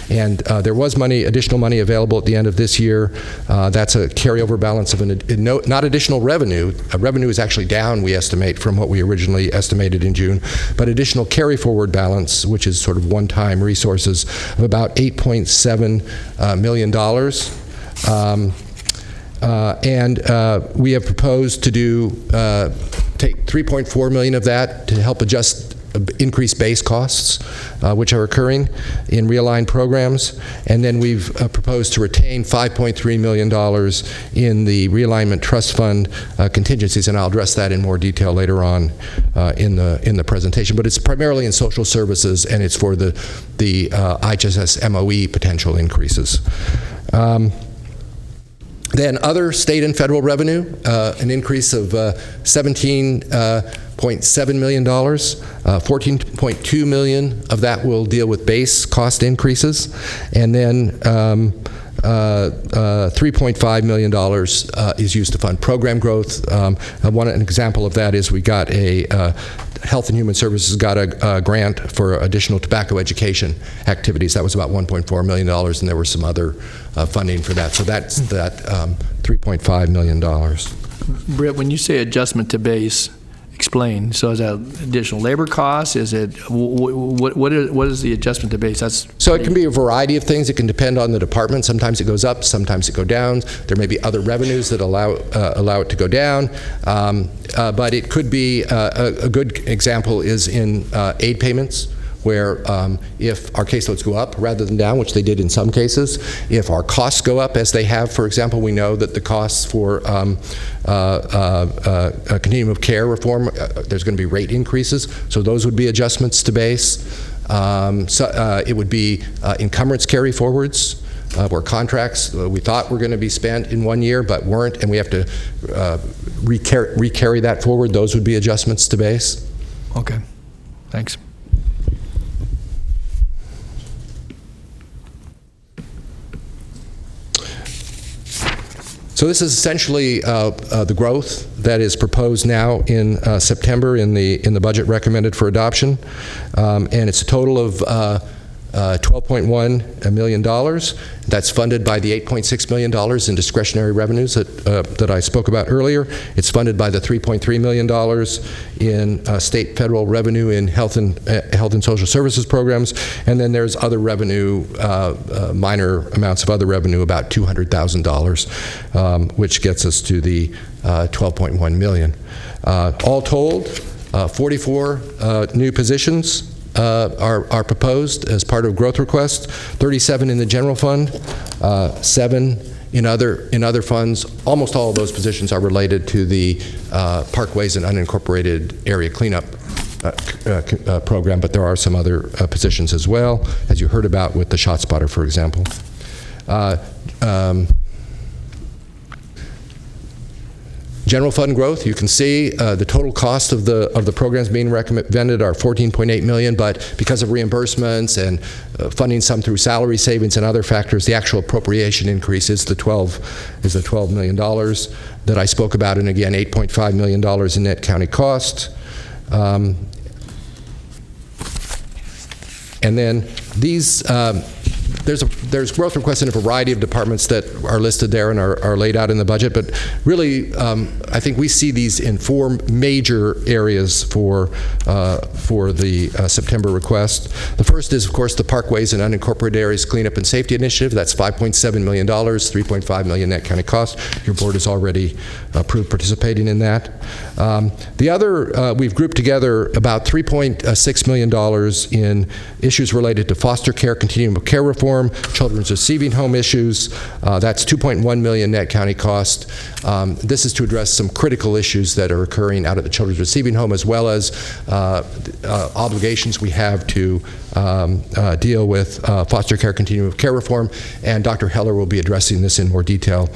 And there was additional money available at the end of this year. That's a carryover balance of not additional revenue. Revenue is actually down, we estimate, from what we originally estimated in June, but additional carry forward balance, which is sort of one-time resources, of about $8.7 million. And we have proposed to take $3.4 million of that to help adjust increased base costs, which are occurring in realigned programs. And then we've proposed to retain $5.3 million in the realignment trust fund contingencies, and I'll address that in more detail later on in the presentation. But it's primarily in social services, and it's for the IHSS MOE potential increases. Then other state and federal revenue, an increase of $17.7 million. $14.2 million of that will deal with base cost increases, and then $3.5 million is used to fund program growth. An example of that is we got Health and Human Services got a grant for additional tobacco education activities. That was about $1.4 million, and there was some other funding for that. So that's that $3.5 million. Britt, when you say adjustment to base, explain. So is that additional labor costs? Is it what is the adjustment to base? So it can be a variety of things. It can depend on the department. Sometimes it goes up, sometimes it goes down. There may be other revenues that allow it to go down. But it could be a good example is in aid payments, where if our caseloads go up rather than down, which they did in some cases, if our costs go up, as they have, for example, we know that the costs for a continuum of care reform, there's going to be rate increases, so those would be adjustments to base. It would be encumbrance carry forwards, where contracts we thought were going to be spent in 1 year but weren't, and we have to recarry that forward. Those would be adjustments to base. Okay, thanks. So this is essentially the growth that is proposed now in September in the budget recommended for adoption, and it's a total of $12.1 million. That's funded by the $8.6 million in discretionary revenues that I spoke about earlier. It's funded by the $3.3 million in state federal revenue in health and social services programs, and then there's other revenue, minor amounts of other revenue, about $200,000, which gets us to the $12.1 million. All told, 44 new positions are proposed as part of growth request, 37 in the general fund, 7 In other funds, almost all of those positions are related to the Parkways and Unincorporated Area Cleanup program, but there are some other positions as well, as you heard about with the ShotSpotter, for example. General fund growth, you can see the total cost of the programs being recommended are $14.8 million, but because of reimbursements and funding some through salary savings and other factors, the actual appropriation increase is the $12 million that I spoke about, and again, $8.5 million in net county cost. And then these, there's growth requests in a variety of departments that are listed there and are laid out in the budget, but really, I think we see these in four major areas for the September request. The first is, of course, the Parkways and Unincorporated Areas Cleanup and Safety Initiative. That's $5.7 million, $3.5 million net county cost. Your board has already approved participating in that. The other, we've grouped together about $3.6 million in issues related to foster care, continuum of care reform, children's receiving home issues. That's $2.1 million net county cost. This is to address some critical issues that are occurring out at the children's receiving home, as well as obligations we have to deal with foster care, continuum of care reform, and Dr. Heller will be addressing this in more detail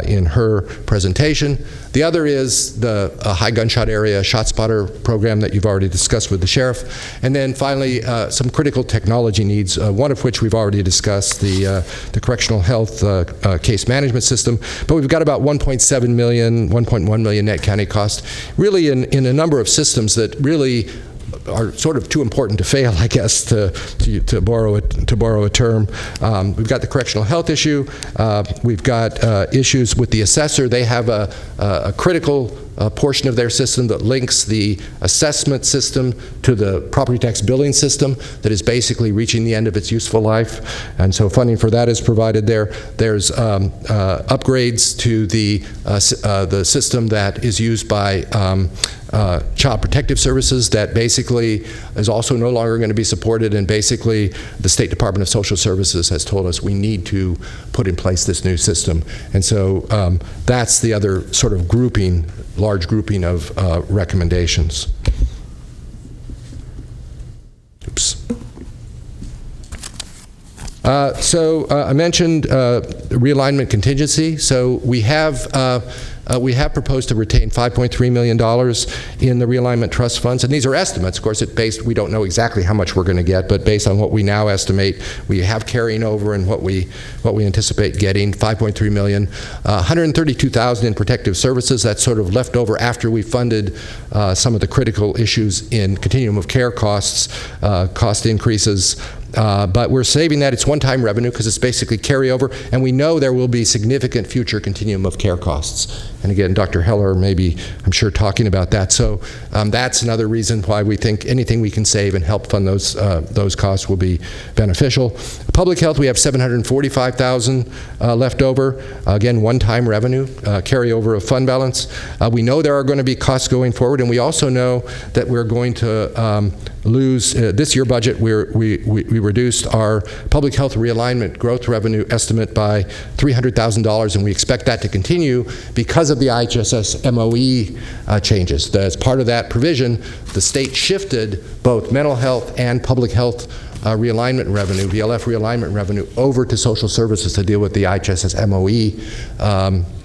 in her presentation. The other is the high gunshot area ShotSpotter program that you've already discussed with the sheriff. And then finally, some critical technology needs, one of which we've already discussed, the correctional health case management system. But we've got about $1.7 million, $1.1 million net county cost, really in a number of systems that really are sort of too important to fail, I guess, to borrow a term. We've got the correctional health issue. We've got issues with the assessor. They have a critical portion of their system that links the assessment system to the property tax billing system that is basically reaching the end of its useful life. And so funding for that is provided there. There's upgrades to the system that is used by Child Protective Services that basically is also no longer going to be supported, and basically the State Department of Social Services has told us we need to put in place this new system. And so that's the other sort of grouping, large grouping of recommendations. Oops. I mentioned realignment contingency. So we have proposed to retain $5.3 million in the realignment trust funds, and these are estimates. Of course, we don't know exactly how much we're going to get, but based on what we now estimate, we have carrying over and what we anticipate getting, $5.3 million, $132,000 in protective services. That's sort of left over after we funded some of the critical issues in continuum of care costs, cost increases. But we're saving that. It's one-time revenue because it's basically carryover, and we know there will be significant future continuum of care costs. And again, Dr. Heller may be, I'm sure, talking about that. So that's another reason why we think anything we can save and help fund those costs will be beneficial. Public health, we have $745,000 left over. Again, one-time revenue, carryover of fund balance. We know there are going to be costs going forward, and we also know that we're going to lose, this year budget, we reduced our public health realignment growth revenue estimate by $300,000, and we expect that to continue because of the IHSS MOE changes. As part of that provision, the state shifted both mental health and public health realignment revenue, VLF realignment revenue, over to social services to deal with the IHSS MOE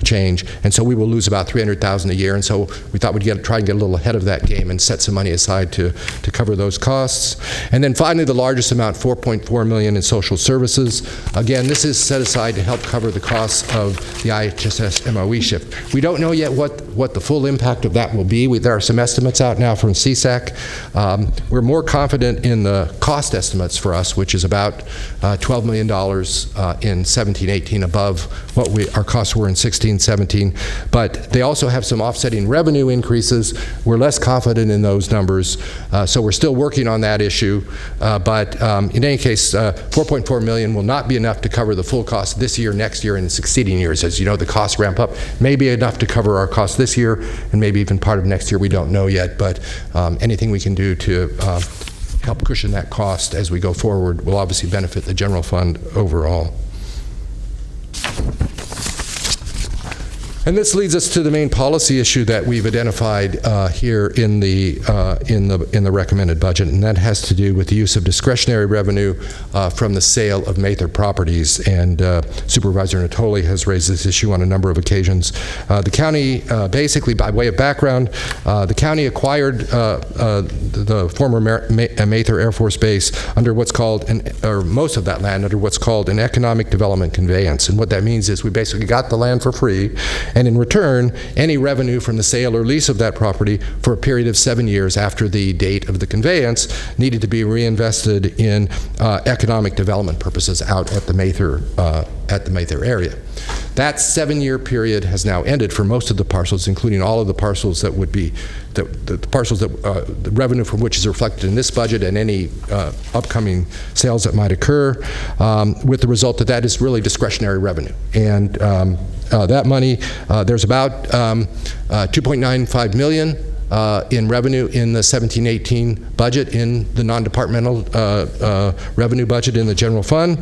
change. And so we will lose about $300,000 a year. And so we thought we'd try and get a little ahead of that game and set some money aside to cover those costs. And then finally, the largest amount, $4.4 million in social services. Again, this is set aside to help cover the costs of the IHSS MOE shift. We don't know yet what the full impact of that will be. There are some estimates out now from CSAC. We're more confident in the cost estimates for us, which is about $12 million in 17-18 above what our costs were in 16-17. But they also have some offsetting revenue increases. We're less confident in those numbers, so we're still working on that issue. But in any case, $4.4 million will not be enough to cover the full cost this year, next year, and succeeding years. As you know, the costs ramp up. Maybe enough to cover our costs this year, and maybe even part of next year. We don't know yet, but anything we can do to help cushion that cost as we go forward will obviously benefit the general fund overall. And this leads us to the main policy issue that we've identified here in the recommended budget, and that has to do with the use of discretionary revenue from the sale of Mather properties. And Supervisor Natoli has raised this issue on a number of occasions. The county, basically, by way of background, the county acquired the former Mather Air Force Base under what's called, or most of that land under what's called an economic development conveyance. And what that means is we basically got the land for free, and in return, any revenue from the sale or lease of that property for a period of 7 years after the date of the conveyance needed to be reinvested in economic development purposes out at the Mather area. That 7-year period has now ended for most of the parcels, including all of the parcels that would be the parcels that the revenue from which is reflected in this budget and any upcoming sales that might occur, with the result that that is really discretionary revenue. And that money, there's about $2.95 million in revenue in the 17-18 budget in the non-departmental revenue budget in the general fund.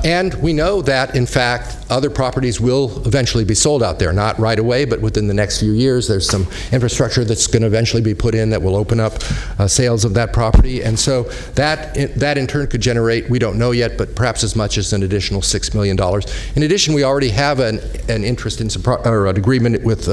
And we know that, in fact, other properties will eventually be sold out there, not right away, but within the next few years. There's some infrastructure that's going to eventually be put in that will open up sales of that property. And so that in turn could generate, we don't know yet, but perhaps as much as an additional $6 million. In addition, we already have an interest in or an agreement with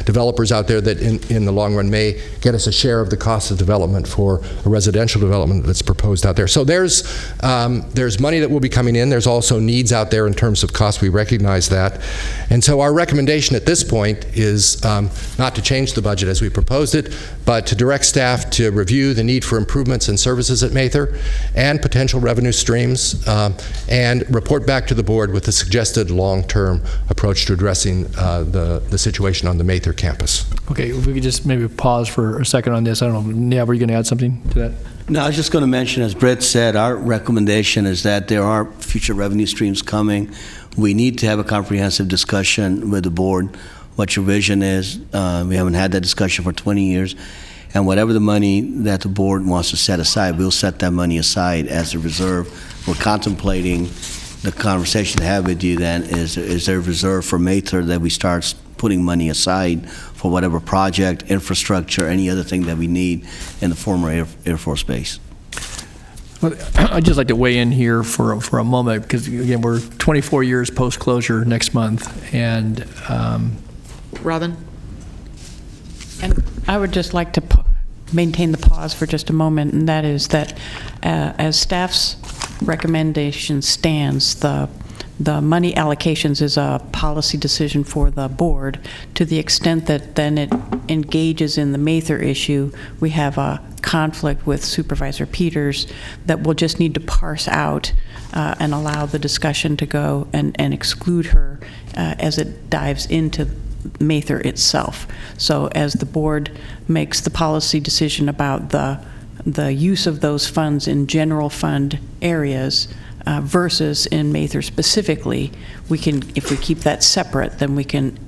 developers out there that in the long run may get us a share of the cost of development for a residential development that's proposed out there. So there's money that will be coming in. There's also needs out there in terms of cost. We recognize that. And so our recommendation at this point is not to change the budget as we proposed it, but to direct staff to review the need for improvements and services at Mather and potential revenue streams, and report back to the board with a suggested long-term approach to addressing the situation on the Mather campus. Okay, if we could just maybe pause for a second on this. I don't know, Nav, were you going to add something to that? No, I was just going to mention, as Brett said, our recommendation is that there are future revenue streams coming. We need to have a comprehensive discussion with the board, what your vision is. We haven't had that discussion for 20 years. And whatever the money that the board wants to set aside, we'll set that money aside as a reserve. We're contemplating the conversation to have with you then is there a reserve for Mather that we start putting money aside for whatever project, infrastructure, any other thing that we need in the former Air Force Base. Well, I'd just like to weigh in here for a moment, because again, we're 24 years post-closure next month, and Robin? And I would just like to maintain the pause for just a moment, and that is that as staff's recommendation stands, the money allocations is a policy decision for the board. To the extent that then it engages in the Mather issue, we have a conflict with Supervisor Peters that we'll just need to parse out and allow the discussion to go and exclude her as it dives into Mather itself. So as the board makes the policy decision about the use of those funds in general fund areas versus in Mather specifically, we can, if we keep that separate, then we can,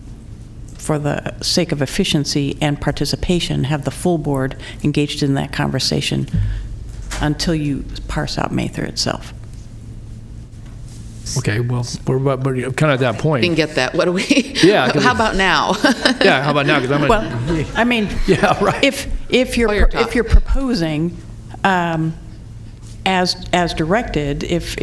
for the sake of efficiency and participation, have the full board engaged in that conversation until you parse out Mather itself. Okay, well, we're kind of at that point. Didn't get that. What do we? Yeah. How about now? Yeah. How about now? Because I'm. Well, I mean, yeah, right. If you're proposing, as directed, if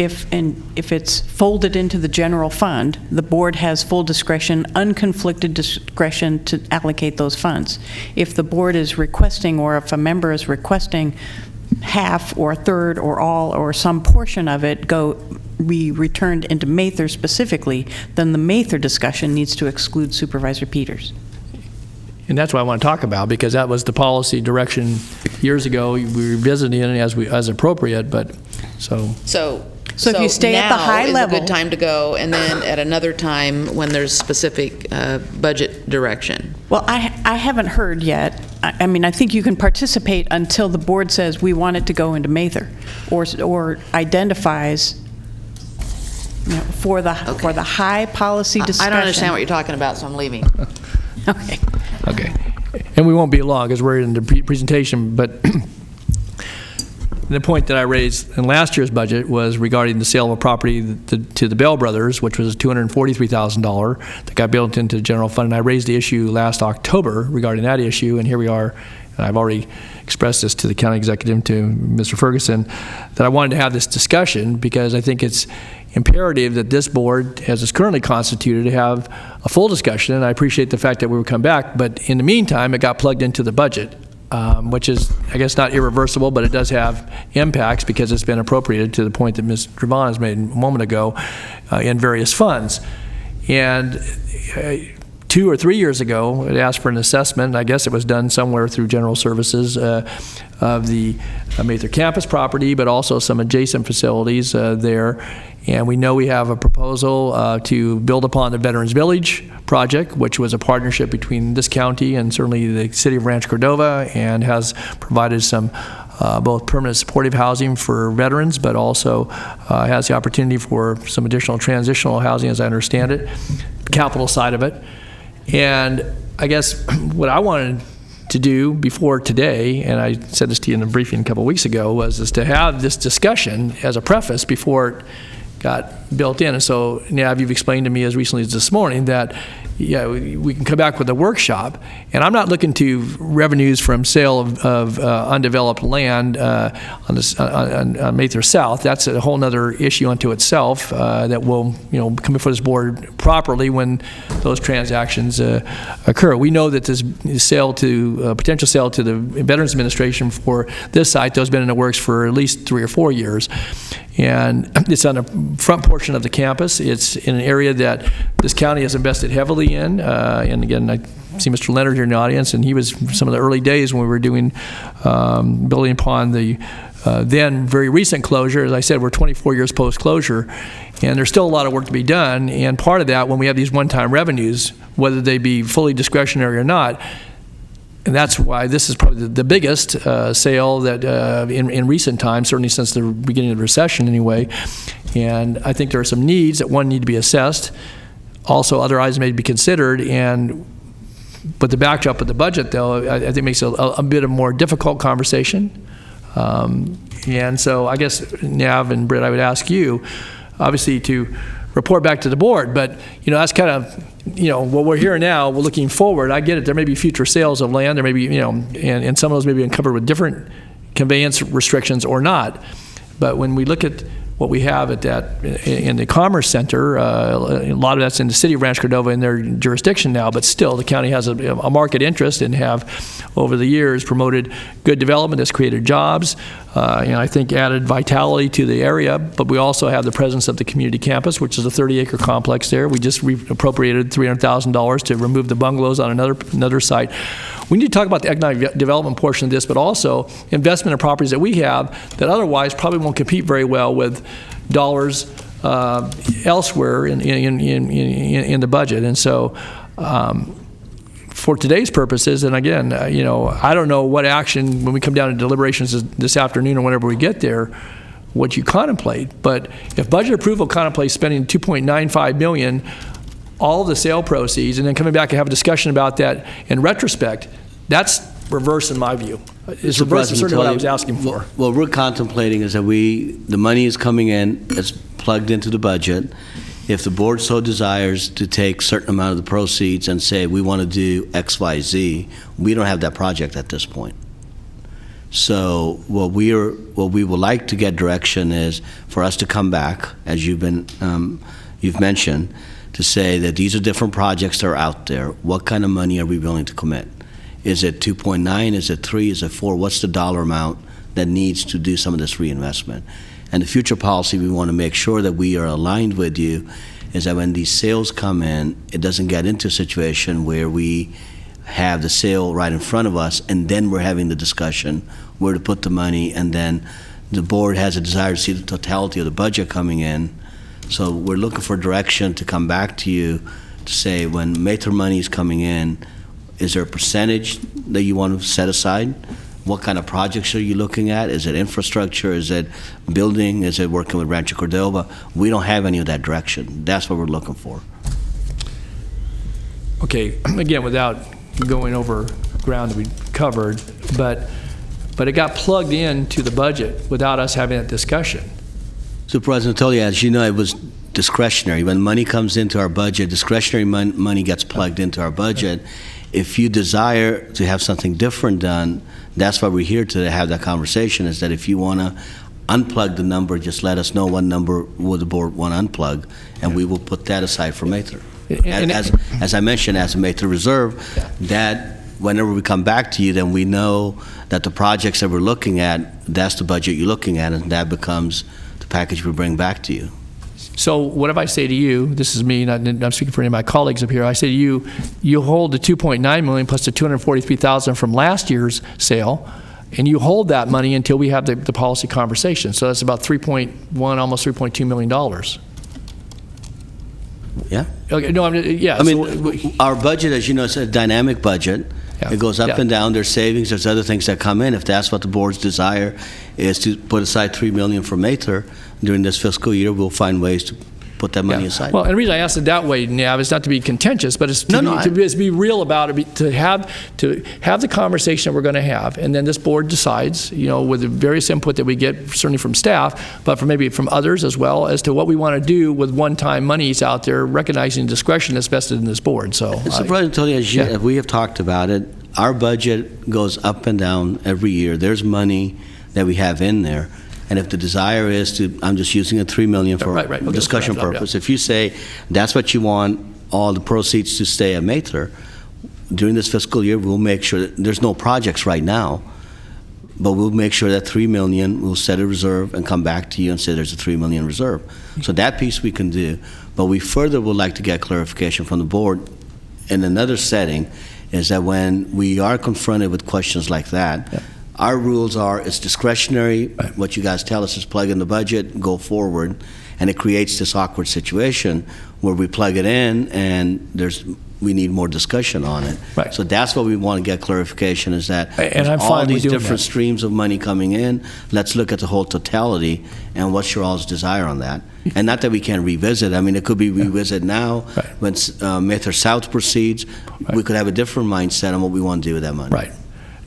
it's folded into the general fund, the board has full discretion, unconflicted discretion to allocate those funds. If the board is requesting, or if a member is requesting half or a third or all or some portion of it be returned into Mather specifically, then the Mather discussion needs to exclude Supervisor Peters. And that's what I want to talk about, because that was the policy direction years ago. We revisited it as appropriate, but so if you stay at the high level, now is a good time to go, and then at another time when there's specific budget direction. Well, I haven't heard yet. I mean, I think you can participate until the board says we want it to go into Mather, or identifies, you know, for the high policy discussion. I don't understand what you're talking about, so I'm leaving. Okay. Okay. And we won't be long because we're in the presentation, but the point that I raised in last year's budget was regarding the sale of a property to the Bell Brothers, which was $243,000 that got built into the general fund. And I raised the issue last October regarding that issue, and here we are. And I've already expressed this to the county executive, to Mr. Ferguson, that I wanted to have this discussion because I think it's imperative that this board, as it's currently constituted, to have a full discussion. And I appreciate the fact that we would come back, but in the meantime, it got plugged into the budget, which is, I guess, not irreversible, but it does have impacts because it's been appropriated to the point that Ms. Dravon has made a moment ago in various funds. And 2 or 3 years ago, it asked for an assessment. I guess it was done somewhere through General Services of the Mather campus property, but also some adjacent facilities there. And we know we have a proposal to build upon the Veterans Village project, which was a partnership between this county and certainly the city of Rancho Cordova, and has provided some both permanent supportive housing for veterans, but also has the opportunity for some additional transitional housing, as I understand it, capital side of it. And I guess what I wanted to do before today, and I said this to you in a briefing a couple of weeks ago, was to have this discussion as a preface before it got built in. And so now you've explained to me as recently as this morning that we can come back with a workshop, and I'm not looking to revenues from sale of undeveloped land on Mather South. That's a whole other issue unto itself that will come before this board properly when those transactions occur. We know that this potential sale to the Veterans Administration for this site, those have been in the works for at least 3 or 4 years. And it's on the front portion of the campus. It's in an area that this county has invested heavily in. And again, I see Mr. Leonard here in the audience, and he was some of the early days when we were doing building upon the then very recent closure. As I said, we're 24 years post-closure, and there's still a lot of work to be done. And part of that, when we have these one-time revenues, whether they be fully discretionary or not, and that's why this is probably the biggest sale that in recent times, certainly since the beginning of the recession anyway. And I think there are some needs that need to be assessed. Also, other items may be considered. But the backdrop of the budget, though, I think makes it a bit of a more difficult conversation. And so I guess, Nav and Britt, I would ask you, obviously, to report back to the board. But, that's kind of, what we're here now, we're looking forward. I get it. There may be future sales of land. There may be, and some of those may be covered with different conveyance restrictions or not. But when we look at what we have at that in the Commerce Center, a lot of that's in the city of Rancho Cordova in their jurisdiction now, but still the county has a market interest and have over the years promoted good development that's created jobs, and I think added vitality to the area. But we also have the presence of the community campus, which is a 30-acre complex there. We just appropriated $300,000 to remove the bungalows on another site. We need to talk about the economic development portion of this, but also investment in properties that we have that otherwise probably won't compete very well with dollars elsewhere in the budget. And so for today's purposes, and again, I don't know what action, when we come down to deliberations this afternoon or whenever we get there, what you contemplate. But if budget approval contemplates spending $2.95 million, all of the sale proceeds, and then coming back and have a discussion about that in retrospect, that's reverse in my view. It's reverse is certainly what I was asking for. What we're contemplating is that the money is coming in, it's plugged into the budget. If the board so desires to take a certain amount of the proceeds and say we want to do X, Y, Z, we don't have that project at this point. So what we would like to get direction is for us to come back, as you've mentioned, to say that these are different projects that are out there. What kind of money are we willing to commit? Is it 2.9? Is it 3? Is it 4? What's the dollar amount that needs to do some of this reinvestment? And the future policy we want to make sure that we are aligned with you is that when these sales come in, it doesn't get into a situation where we have the sale right in front of us and then we're having the discussion where to put the money, and then the board has a desire to see the totality of the budget coming in. So we're looking for direction to come back to you to say when Mather money is coming in, is there a percentage that you want to set aside? What kind of projects are you looking at? Is it infrastructure? Is it building? Is it working with Rancho Cordova? We don't have any of that direction. That's what we're looking for. Okay, again, without going over ground that we covered, but but it got plugged into the budget without us having that discussion. Supervisor Natoli, as you know, it was discretionary. When money comes into our budget, discretionary money gets plugged into our budget. If you desire to have something different done, that's why we're here to have that conversation, is that if you want to unplug the number, just let us know what number would the board want to unplug, and we will put that aside for Mather. As I mentioned, as a Mather reserve, that whenever we come back to you, then we know that the projects that we're looking at, that's the budget you're looking at, and that becomes the package we bring back to you. So what if I say to you, this is me, not, I'm speaking for any of my colleagues up here, I say to you, you hold the $2.9 million plus the $243,000 from last year's sale, and you hold that money until we have the policy conversation. So that's about $3.1, almost $3.2 million. Yeah. Okay, no, yeah. I mean, our budget, as you know, is a dynamic budget. It goes up and down. There's savings. There's other things that come in. If that's what the board's desire is, to put aside $3 million for Mather during this fiscal year, we'll find ways to put that money aside. Well, and the reason I asked it that way, Nav, is not to be contentious, but it's to be real about it, to have the conversation that we're going to have, and then this board decides, with the various input that we get, certainly from staff, but maybe from others as well, as to what we want to do with one-time monies out there, recognizing discretion that's vested in this board. So, President Tony, as we have talked about it, our budget goes up and down every year. There's money that we have in there. And if the desire is to, I'm just using a $3 million for discussion purpose. If you say that's what you want, all the proceeds to stay at Mather, during this fiscal year, we'll make sure that there's no projects right now, but we'll make sure that $3 million, we'll set a reserve and come back to you and say there's a $3 million reserve. So that piece we can do. But we further would like to get clarification from the board in another setting, is that when we are confronted with questions like that, our rules are, it's discretionary. What you guys tell us is plug in the budget, go forward, and it creates this awkward situation where we plug it in and we need more discussion on it. Right. So that's what we want to get clarification, is that all these different streams of money coming in, let's look at the whole totality and what's your all's desire on that. And not that we can't revisit. I mean, it could be revisit now when Mather South proceeds. We could have a different mindset on what we want to do with that money. Right.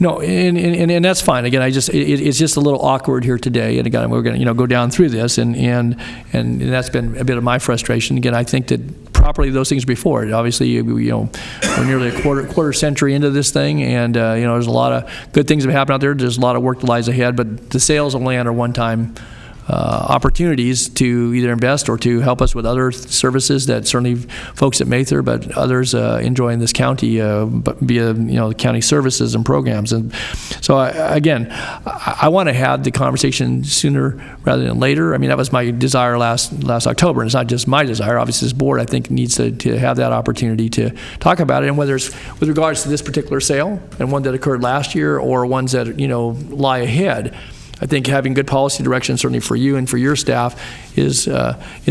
No, and that's fine. Again, it's just a little awkward here today. And again, we're going to go down through this, and that's been a bit of my frustration. Again, I think that properly those things before. Obviously, we're nearly a quarter century into this thing, and there's a lot of good things that have happened out there. There's a lot of work that lies ahead, but the sales of land are one-time opportunities to either invest or to help us with other services that certainly folks at Mather, but others enjoy in this county via county services and programs. And so I want to have the conversation sooner rather than later. I mean, that was my desire last October, and it's not just my desire. Obviously, this board, I think, needs to have that opportunity to talk about it, and whether it's with regards to this particular sale and one that occurred last year or ones that lie ahead. I think having good policy direction, certainly for you and for your staff, is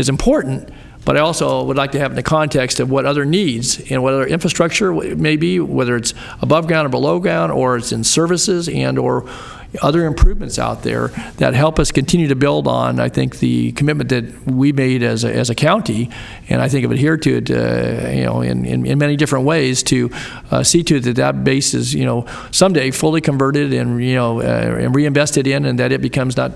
important. But I also would like to have in the context of what other needs and what other infrastructure may be, whether it's above ground or below ground, or it's in services and or other improvements out there that help us continue to build on, I think, the commitment that we made as a county, and I think have adhered to it, in many different ways, to see to it that base is, someday fully converted and and reinvested in, and that it becomes not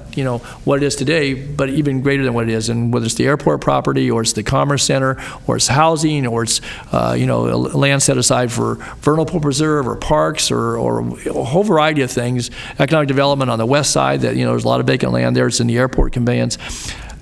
what it is today, but even greater than what it is. And whether it's the airport property, or it's the commerce center, or it's housing, or it's land set aside for vernal pool preserve or parks or a whole variety of things, economic development on the west side, that there's a lot of vacant land there. It's in the airport conveyance.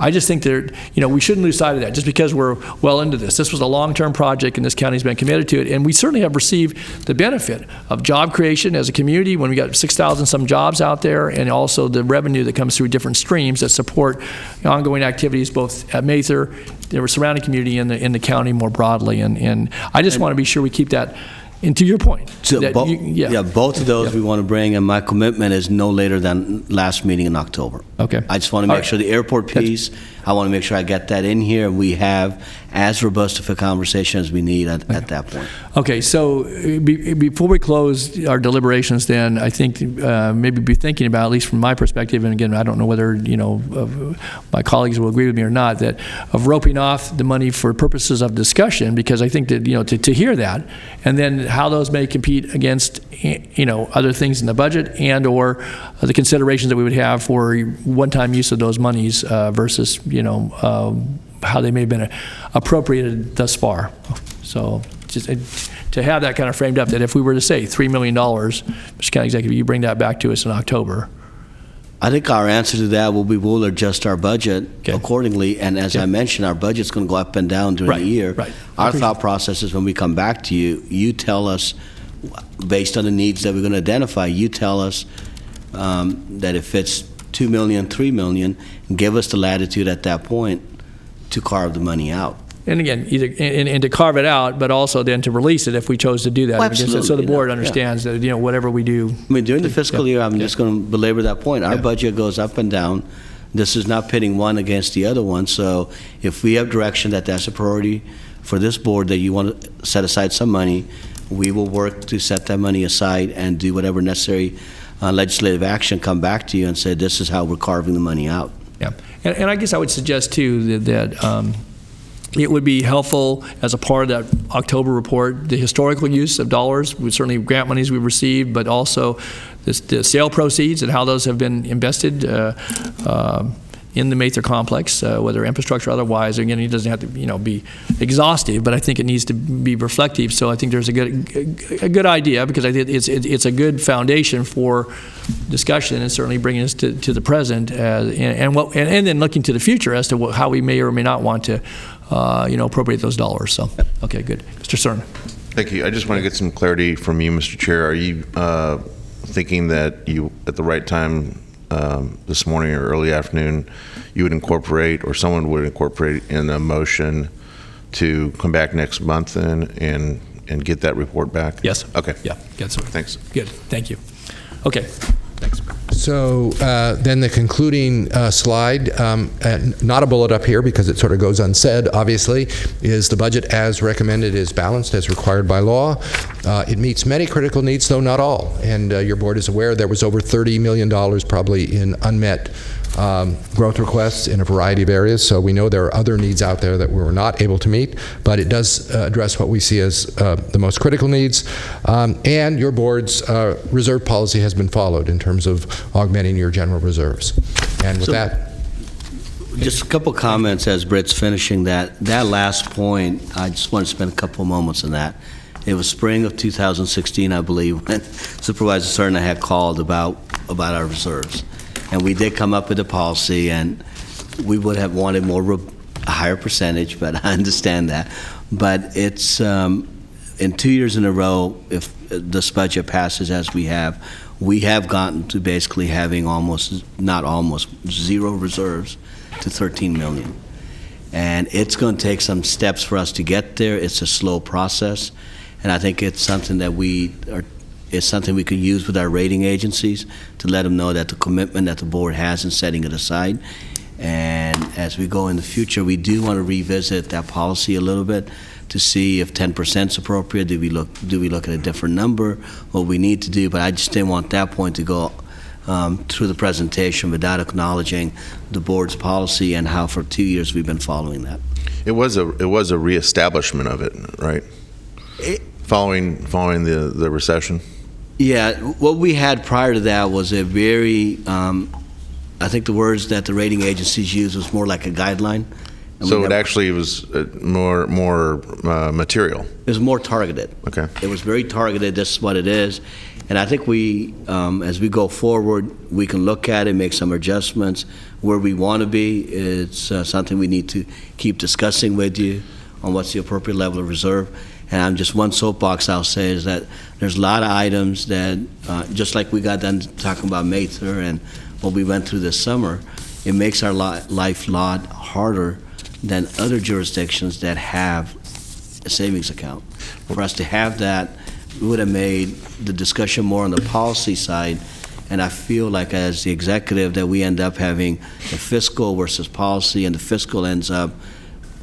I just think that we shouldn't lose sight of that just because we're well into this. This was a long-term project, and this county's been committed to it, and we certainly have received the benefit of job creation as a community when we got 6,000 some jobs out there, and also the revenue that comes through different streams that support ongoing activities both at Mather, the surrounding community, and in the county more broadly. And I just want to be sure we keep that. And to your point, so both of those we want to bring, and my commitment is no later than last meeting in October. Okay. I just want to make sure the airport piece, I want to make sure I get that in here, and we have as robust of a conversation as we need at that point. Okay, so before we close our deliberations, then I think maybe be thinking about, at least from my perspective, and again, I don't know whether my colleagues will agree with me or not, that of roping off the money for purposes of discussion, because I think that to hear that, and then how those may compete against, other things in the budget and/or the considerations that we would have for one-time use of those monies versus, how they may have been appropriated thus far. So just to have that kind of framed up, that if we were to say $3 million, Mr. County Executive, you bring that back to us in October. I think our answer to that will be we'll adjust our budget accordingly. And as I mentioned, our budget's going to go up and down during the year. Right. Our thought process is when we come back to you, you tell us, based on the needs that we're going to identify, you tell us that if it's $2 million, $3 million, give us the latitude at that point to carve the money out. And again, either and to carve it out, but also then to release it if we chose to do that. Well, absolutely. So the board understands that whatever we do. I mean, during the fiscal year, I'm just going to belabor that point. Our budget goes up and down. This is not pitting one against the other one. So if we have direction that that's a priority for this board, that you want to set aside some money, we will work to set that money aside and do whatever necessary legislative action. Come back to you and say this is how we're carving the money out. Yeah, and I guess I would suggest too that. It would be helpful as a part of that October report, the historical use of dollars, certainly grant monies we've received, but also the sale proceeds and how those have been invested in the Mather complex, whether infrastructure or otherwise. Again, it doesn't have to be exhaustive, but I think it needs to be reflective. So I think there's a good idea, because I think it's a good foundation for discussion, and certainly bringing us to the present, and then looking to the future as to how we may or may not want to appropriate those dollars. So, okay, good. Mr. Cern. Thank you. I just want to get some clarity from you, Mr. Chair. Are you thinking that you, at the right time this morning or early afternoon, you would incorporate, or someone would incorporate in a motion to come back next month and get that report back? Yes. Okay. Yeah. Good. So, thanks. Good. Thank you. Okay. Thanks. So then the concluding slide, not a bullet up here because it sort of goes unsaid, obviously, is the budget as recommended is balanced as required by law. It meets many critical needs, though not all. And your board is aware there was over $30 million probably in unmet growth requests in a variety of areas. So we know there are other needs out there that we were not able to meet, but it does address what we see as the most critical needs. And your board's reserve policy has been followed in terms of augmenting your general reserves. And with that, just a couple comments as Britt's finishing that last point. I just want to spend a couple moments on that. It was spring of 2016, I believe, when Supervisor Serna had called about our reserves. And we did come up with a policy, and we would have wanted a higher percentage, but I understand that. But it's in 2 years in a row, if this budget passes as we have gotten to basically having zero reserves to 13 million. And it's going to take some steps for us to get there. It's a slow process, and I think it's something that it's something we could use with our rating agencies to let them know that the commitment that the board has in setting it aside. And as we go in the future, we do want to revisit that policy a little bit to see if 10% is appropriate. Do we look at a different number? What we need to do, but I just didn't want that point to go through the presentation without acknowledging the board's policy and how for 2 years we've been following that. It was a reestablishment of it, right? Following the recession. Yeah, what we had prior to that was a very, I think the words that the rating agencies used was more like a guideline. So it actually was more material. It was more targeted. Okay. It was very targeted. This is what it is. And I think we, as we go forward, we can look at it, make some adjustments. Where we want to be, it's something we need to keep discussing with you on what's the appropriate level of reserve. And just one soapbox I'll say is that there's a lot of items that, just like we got done talking about Mather and what we went through this summer, it makes our life a lot harder than other jurisdictions that have a savings account. For us to have that, we would have made the discussion more on the policy side, and I feel like as the executive that we end up having the fiscal versus policy, and the fiscal ends up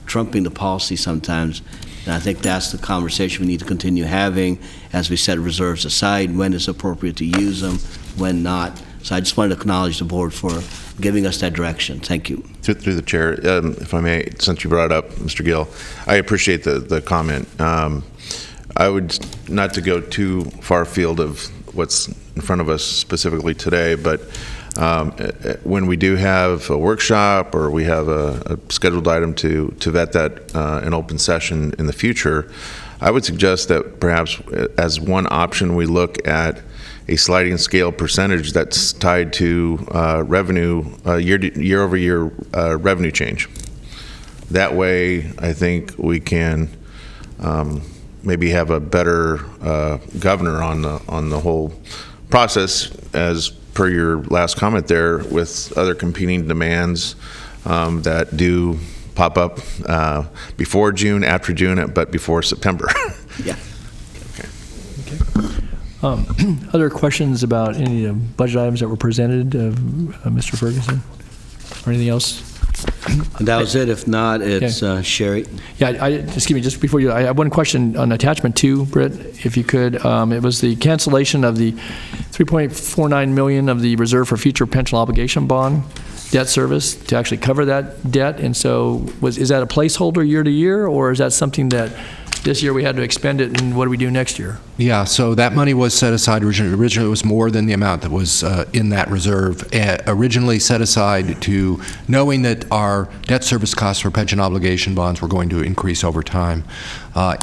trumping the policy sometimes. And I think that's the conversation we need to continue having as we set reserves aside, when it's appropriate to use them, when not. So I just wanted to acknowledge the board for giving us that direction. Thank you. Through the chair, if I may, since you brought it up, Mr. Gill, I appreciate the comment. I would, not to go too far afield of what's in front of us specifically today, but when we do have a workshop or we have a scheduled item to vet that in open session in the future, I would suggest that perhaps as one option we look at a sliding scale percentage that's tied to revenue, year-over-year revenue change. That way, I think we can maybe have a better governor on the whole process, as per your last comment there, with other competing demands that do pop up before June, after June, but before September. Yeah. Other questions about any of the budget items that were presented, Mr. Ferguson? Or anything else? That was it. If not, it's Sherry. Yeah, just before you, I have one question on attachment 2, Britt, if you could. It was the cancellation of the $3.49 million of the reserve for future pension obligation bond debt service to actually cover that debt. And so is that a placeholder year to year, or is that something that this year we had to expend it, and what do we do next year? Yeah, so that money was set aside originally. Originally, it was more than the amount that was in that reserve. Originally set aside to knowing that our debt service costs for pension obligation bonds were going to increase over time.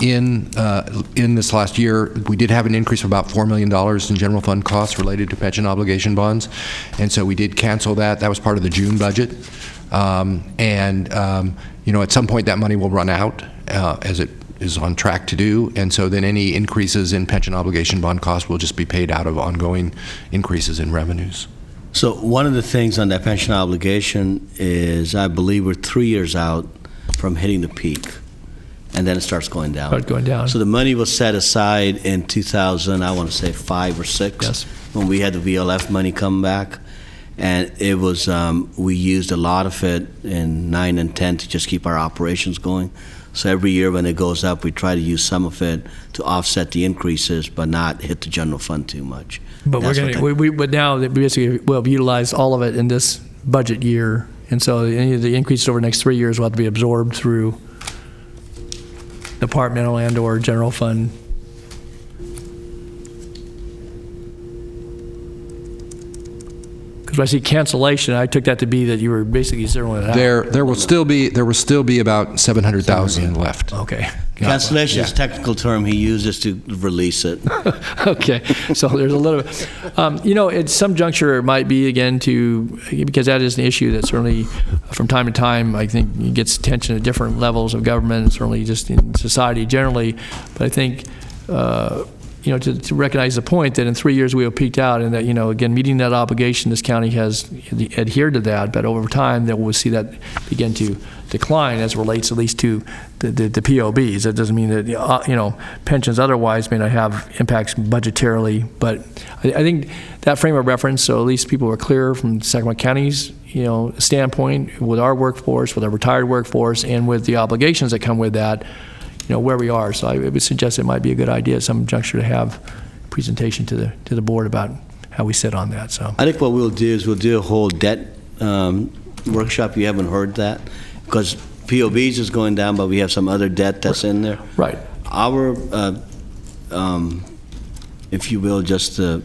In this last year, we did have an increase of about $4 million in general fund costs related to pension obligation bonds, and so we did cancel that. That was part of the June budget. At some point that money will run out, as it is on track to do, and so then any increases in pension obligation bond costs will just be paid out of ongoing increases in revenues. So one of the things on that pension obligation is, I believe we're 3 years out from hitting the peak, and then it starts going down. So the money was set aside in 2000, I want to say 5 or 6, when we had the VLF money come back, and it was we used a lot of it in 9 and 10 to just keep our operations going. So every year when it goes up, we try to use some of it to offset the increases, but not hit the general fund too much. But but now that basically we'll have utilized all of it in this budget year, and so any of the increases over the next 3 years will have to be absorbed through departmental and/or general fund. Because when I see cancellation, I took that to be that you were basically zeroing it out. There will still be about $700,000 left. Okay. Cancellation is a technical term he uses to release it. Okay, so there's a little bit. At some juncture, it might be, again, because that is an issue that certainly, from time to time, I think gets attention at different levels of government, and certainly just in society generally. But I think, to recognize the point that in 3 years we have peaked out, and that, again, meeting that obligation, this county has adhered to that, but over time that we'll see that begin to decline as it relates at least to the POBs. That doesn't mean that, pensions otherwise may not have impacts budgetarily, but I think that frame of reference, so at least people are clear from Sacramento County's, standpoint, with our workforce, with our retired workforce, and with the obligations that come with that, where we are. So I would suggest it might be a good idea at some juncture to have a presentation to the board about how we sit on that. So I think what we'll do is we'll do a whole debt workshop. You haven't heard that, because POBs is going down, but we have some other debt that's in there. Right. Our, if you will, just the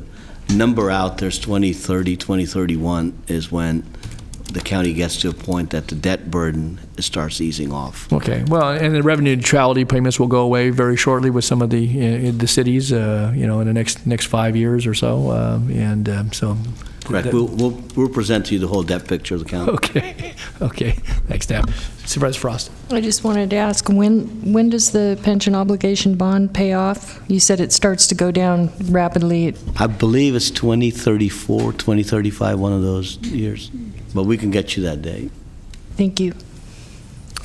number out there's 2030, 2031 is when the county gets to a point that the debt burden starts easing off. Okay. Well, and the revenue neutrality payments will go away very shortly with some of the cities, in the next 5 years or so, so. Correct. We'll present to you the whole debt picture of the county. Okay. Thanks, Dan. Supervisor Frost. I just wanted to ask, when does the pension obligation bond pay off? You said it starts to go down rapidly. I believe it's 2034, 2035, one of those years. But we can get you that date. Thank you.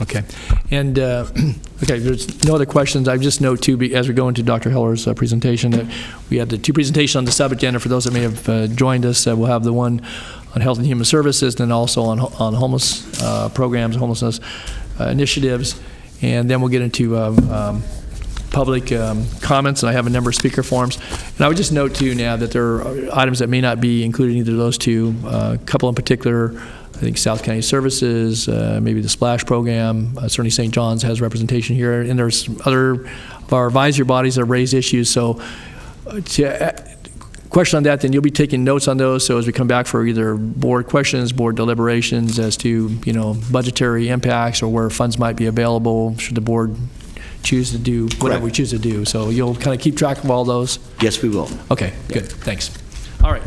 Okay. And, there's no other questions. I just note, too, as we go into Dr. Heller's presentation, that we had the 2 presentations on the sub-agenda. For those that may have joined us, we'll have the one on Health and Human Services, and also on homeless programs, homelessness initiatives. And then we'll get into public comments, and I have a number of speaker forms. And I would just note, too, now that there are items that may not be included in either of those two. A couple in particular, think South County Services, maybe the Splash Program, certainly St. John's has representation here, and there's some other of our advisory bodies that raised issues. So question on that, then you'll be taking notes on those, so as we come back for either board questions, board deliberations as to, budgetary impacts or where funds might be available, should the board choose to do whatever we choose to do. So you'll kind of keep track of all those? Yes, we will. Okay, good, thanks. All right.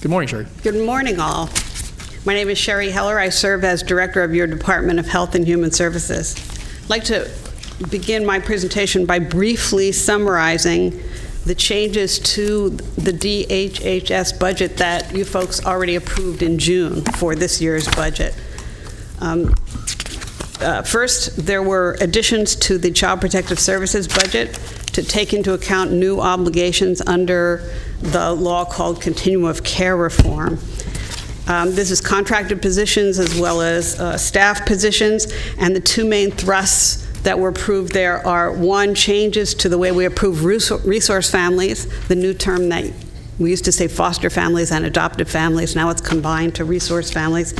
Good morning, Sherry. Good morning, all. My name is Sherry Heller. I serve as Director of your Department of Health and Human Services. I'd like to begin my presentation by briefly summarizing the changes to the DHHS budget that you folks already approved in June for this year's budget. First, there were additions to the Child Protective Services budget to take into account new obligations under the law called Continuum of Care Reform. This is contracted positions as well as staff positions, and the two main thrusts that were approved there are, one, changes to the way we approve resource families, the new term that we used to say foster families and adoptive families, now it's combined to resource families.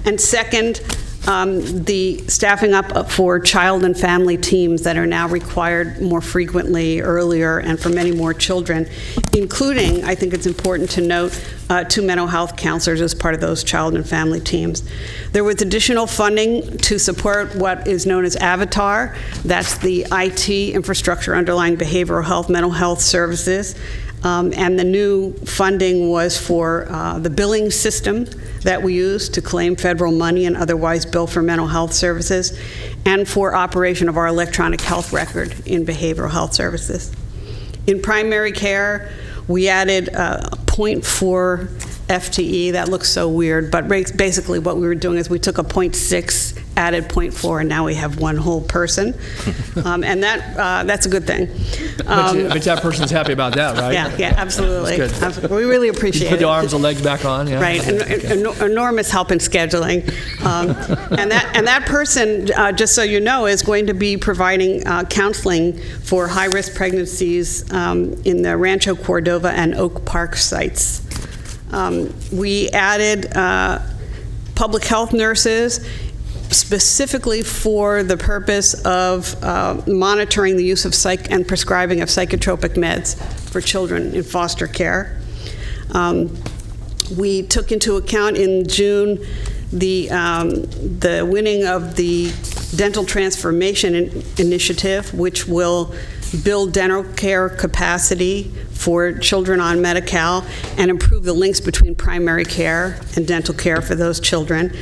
And second, the staffing up for child and family teams that are now required more frequently, earlier, and for many more children, including, I think it's important to note, 2 mental health counselors as part of those child and family teams. There was additional funding to support what is known as AVATAR. That's the IT infrastructure underlying behavioral health, mental health services. And the new funding was for the billing system that we use to claim federal money and otherwise bill for mental health services, and for operation of our electronic health record in behavioral health services. In primary care, we added 0.4 FTE. That looks so weird, but basically what we were doing is we took a 0.6, added 0.4, and now we have one whole person. And that's a good thing. But that person's happy about that, right? Yeah, absolutely. That's good. We really appreciate it. Put the arms and legs back on, yeah. Right, enormous help in scheduling. And that person, just so you know, is going to be providing counseling for high-risk pregnancies in the Rancho Cordova and Oak Park sites. We added public health nurses specifically for the purpose of monitoring the use of and prescribing of psychotropic meds for children in foster care. We took into account in June the winning of the Dental Transformation Initiative, which will build dental care capacity for children on Medi-Cal and improve the links between primary care and dental care for those children.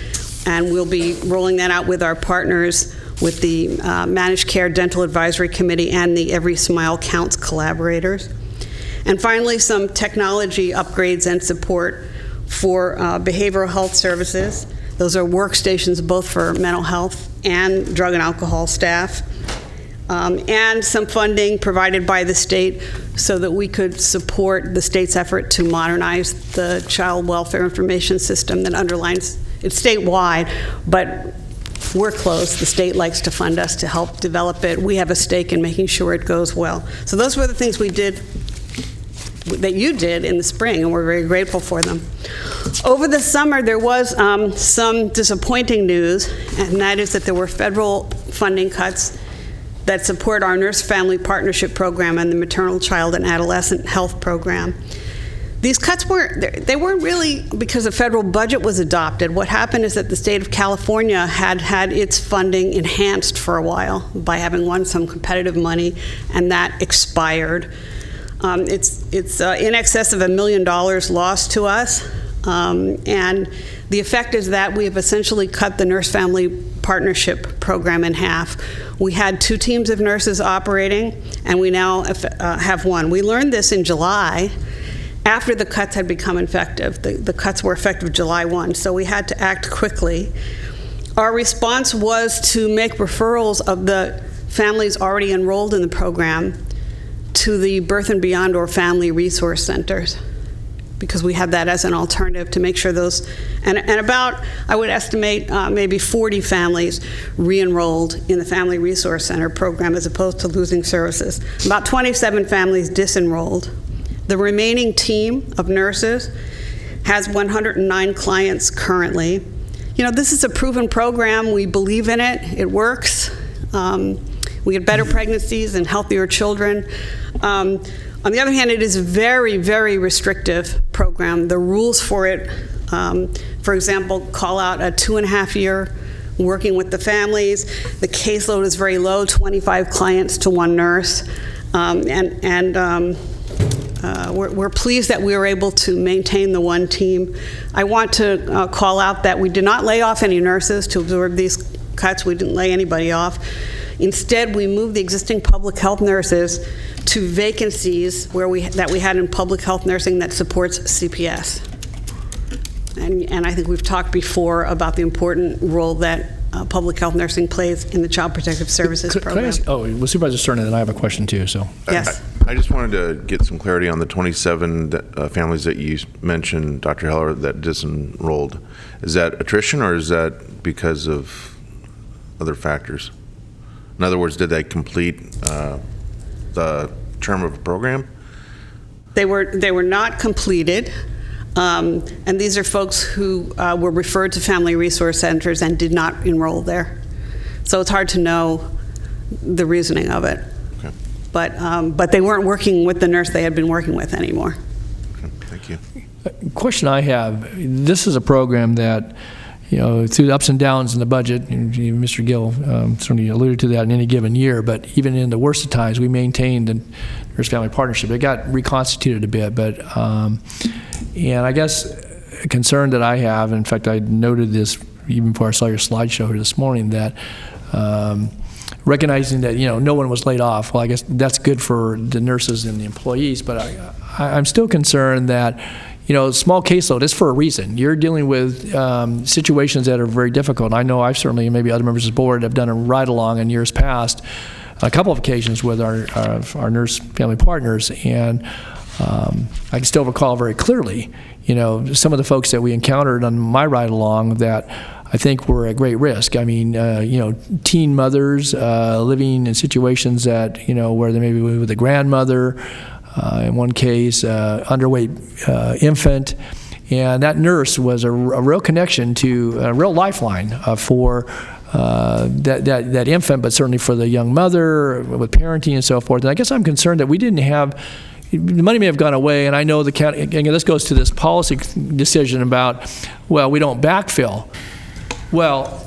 And we'll be rolling that out with our partners with the Managed Care Dental Advisory Committee and the Every Smile Counts collaborators. And finally, some technology upgrades and support for behavioral health services. Those are workstations both for mental health and drug and alcohol staff. And some funding provided by the state so that we could support the state's effort to modernize the child welfare information system that underlines, it's statewide, but we're close. The state likes to fund us to help develop it. We have a stake in making sure it goes well. So those were the things we did, that you did in the spring, and we're very grateful for them. Over the summer, there was some disappointing news, and that is that there were federal funding cuts that support our Nurse-Family Partnership Program and the Maternal, Child, and Adolescent Health Program. These cuts weren't really because the federal budget was adopted. What happened is that the state of California had its funding enhanced for a while by having won some competitive money, and that expired. It's in excess of $1 million lost to us, and the effect is that we have essentially cut the Nurse-Family Partnership Program in half. We had 2 teams of nurses operating, and we now have 1. We learned this in July after the cuts had become effective. The cuts were effective July 1, so we had to act quickly. Our response was to make referrals of the families already enrolled in the program to the Birth and Beyond or Family Resource Centers, because we had that as an alternative to make sure those, and about, I would estimate, maybe 40 families re-enrolled in the Family Resource Center program as opposed to losing services. About 27 families disenrolled. The remaining team of nurses has 109 clients currently. You know, this is a proven program. We believe in it. It works. We get better pregnancies and healthier children. On the other hand, it is a very, very restrictive program. The rules for it, for example, call out a 2.5-year working with the families. The caseload is very low, 25 clients to one nurse. We're pleased that we were able to maintain the one team. I want to call out that we did not lay off any nurses to absorb these cuts. We didn't lay anybody off. Instead, we moved the existing public health nurses to vacancies that we had in public health nursing that supports CPS. And I think we've talked before about the important role that public health nursing plays in the Child Protective Services program. Could I ask, well, Supervisor Stern, and I have a question too, so. Yes. I just wanted to get some clarity on the 27 families that you mentioned, Dr. Heller, that disenrolled. Is that attrition, or is that because of other factors? In other words, did they complete the term of a program? They were not completed, and these are folks who were referred to family resource centers and did not enroll there. So it's hard to know the reasoning of it. Okay. But they weren't working with the nurse they had been working with anymore. Okay. Thank you. Question I have, this is a program that, you know, through the ups and downs in the budget, and Mr. Gill certainly alluded to that in any given year, but even in the worst of times, we maintained the nurse-family partnership. It got reconstituted a bit, but, and I guess a concern that I have, in fact, I noted this even before I saw your slideshow here this morning, that recognizing that, you know, no one was laid off, well, I guess that's good for the nurses and the employees, but I'm still concerned that, you know, small caseload is for a reason. You're dealing with situations that are very difficult. I know I've certainly, and maybe other members of the board, have done a ride-along in years past, a couple of occasions with our nurse family partners, and I can still recall very clearly, you know, some of the folks that we encountered on my ride-along that I think were at great risk. I mean, you know, teen mothers living in situations that, you know, where they may be with a grandmother, in one case, underweight infant, and that nurse was a real connection to, a real lifeline for that infant, but certainly for the young mother with parenting and so forth. And I guess I'm concerned that we didn't have, the money may have gone away, and I know the county, and this goes to this policy decision about, well, we don't backfill. Well,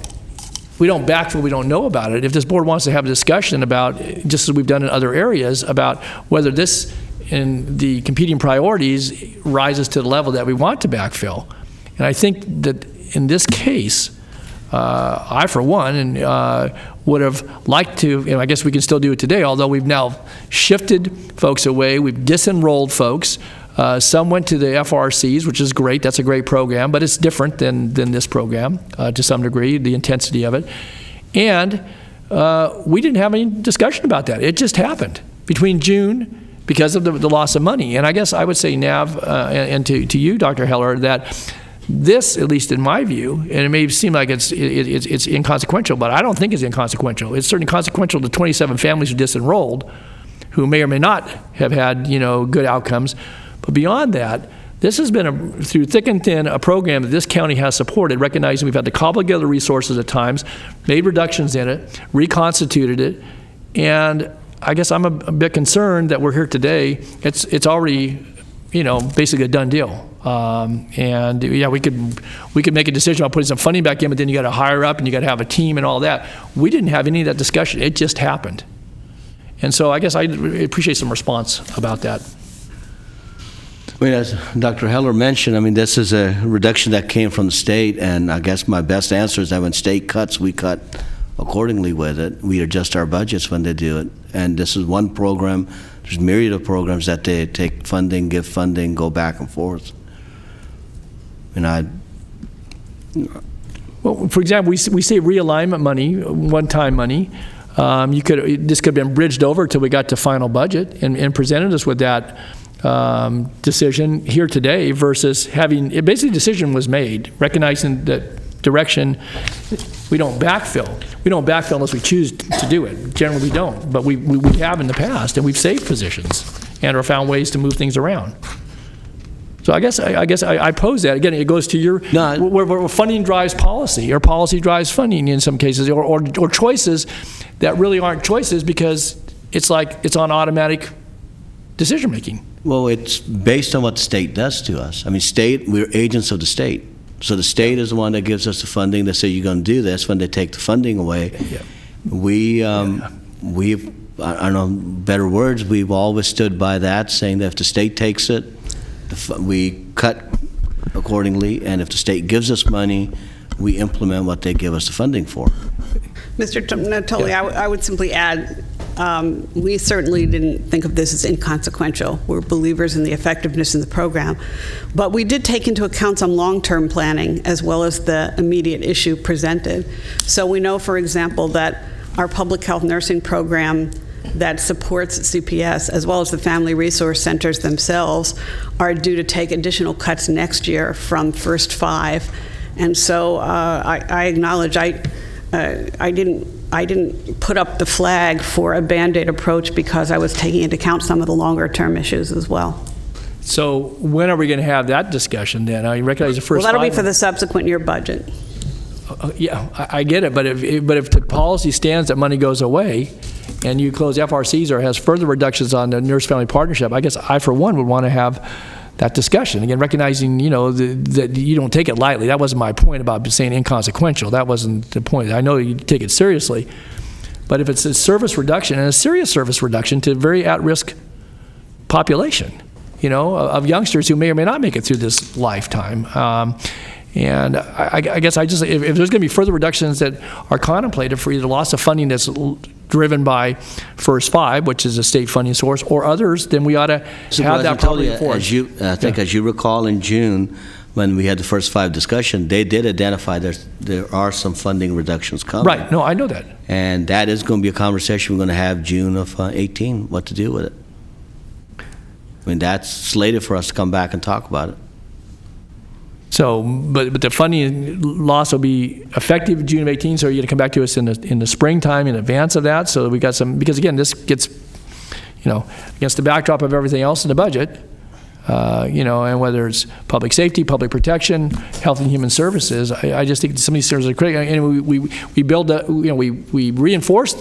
we don't backfill, we don't know about it. If this board wants to have a discussion about, just as we've done in other areas, about whether this and the competing priorities rises to the level that we want to backfill. And I think that in this case, I, for one, would have liked to, and I guess we can still do it today, although we've now shifted folks away, we've disenrolled folks. Some went to the FRCs, which is great. That's a great program, but it's different than this program to some degree, the intensity of it. And we didn't have any discussion about that. It just happened between June because of the loss of money. And I guess I would say, Nav, and to you, Dr. Heller, that this, at least in my view, and it may seem like it's inconsequential, but I don't think it's inconsequential. It's certainly consequential to 27 families who disenrolled, who may or may not have had, you know, good outcomes. But beyond that, this has been, through thick and thin, a program that this county has supported, recognizing we've had to cobble together resources at times, made reductions in it, reconstituted it, and I guess I'm a bit concerned that we're here today. It's already, you know, basically a done deal. And yeah, we could make a decision about putting some funding back in, but then you got to hire up and you got to have a team and all that. We didn't have any of that discussion. It just happened. And so I guess I appreciate some response about that. I mean, as Dr. Heller mentioned, I mean, this is a reduction that came from the state, and I guess my best answer is that when state cuts, we cut accordingly with it. We adjust our budgets when they do it. And this is one program. There's a myriad of programs that they take funding, give funding, go back and forth. And well, for example, we say realignment money, one-time money. This could have been bridged over till we got to final budget and presented us with that decision here today versus having, basically a decision was made, recognizing that direction, we don't backfill. We don't backfill unless we choose to do it. Generally, we don't, but we have in the past, and we've saved positions and or found ways to move things around. So I guess I pose that again. It goes to your where funding drives policy, or policy drives funding in some cases, or choices that really aren't choices because it's like it's on automatic decision making. Well, it's based on what the state does to us. I mean, we're agents of the state. So the state is the one that gives us the funding. They say you're going to do this. When they take the funding away, we've, I don't know better words, we've always stood by that, saying that if the state takes it, we cut accordingly, and if the state gives us money, we implement what they give us the funding for. Mr. Natoli, I would simply add, we certainly didn't think of this as inconsequential. We're believers in the effectiveness of the program. But we did take into account some long-term planning as well as the immediate issue presented. So we know, for example, that our public health nursing program that supports CPS, as well as the family resource centers themselves, are due to take additional cuts next year from first 5. And so I acknowledge I didn't put up the flag for a Band-Aid approach because I was taking into account some of the longer-term issues as well. So when are we going to have that discussion then? I recognize the first. Well, that'll be for the subsequent year budget. Yeah, I get it, but if the policy stands that money goes away, and you close FRCs or has further reductions on the nurse-family partnership, I guess I, for one, would want to have that discussion. Again, recognizing, that you don't take it lightly. That wasn't my point about saying inconsequential. That wasn't the point. I know you take it seriously. But if it's a service reduction, and a serious service reduction to a very at-risk population, of youngsters who may or may not make it through this lifetime. And I guess if there's going to be further reductions that are contemplated for either loss of funding that's driven by First 5, which is a state funding source, or others, then we ought to have that probably enforced. As you recall, in June, when we had the First 5 discussion, they did identify there are some funding reductions coming. Right. No, I know that. And that is going to be a conversation we're going to have June of 18, what to do with it. I mean, that's slated for us to come back and talk about it. So, but the funding loss will be effective June of 18, so you're going to come back to us in the springtime in advance of that, so that we got some, because again, this gets, against the backdrop of everything else in the budget, and whether it's public safety, public protection, health and human services, I just think some of these services are critical, and we build, we reinforced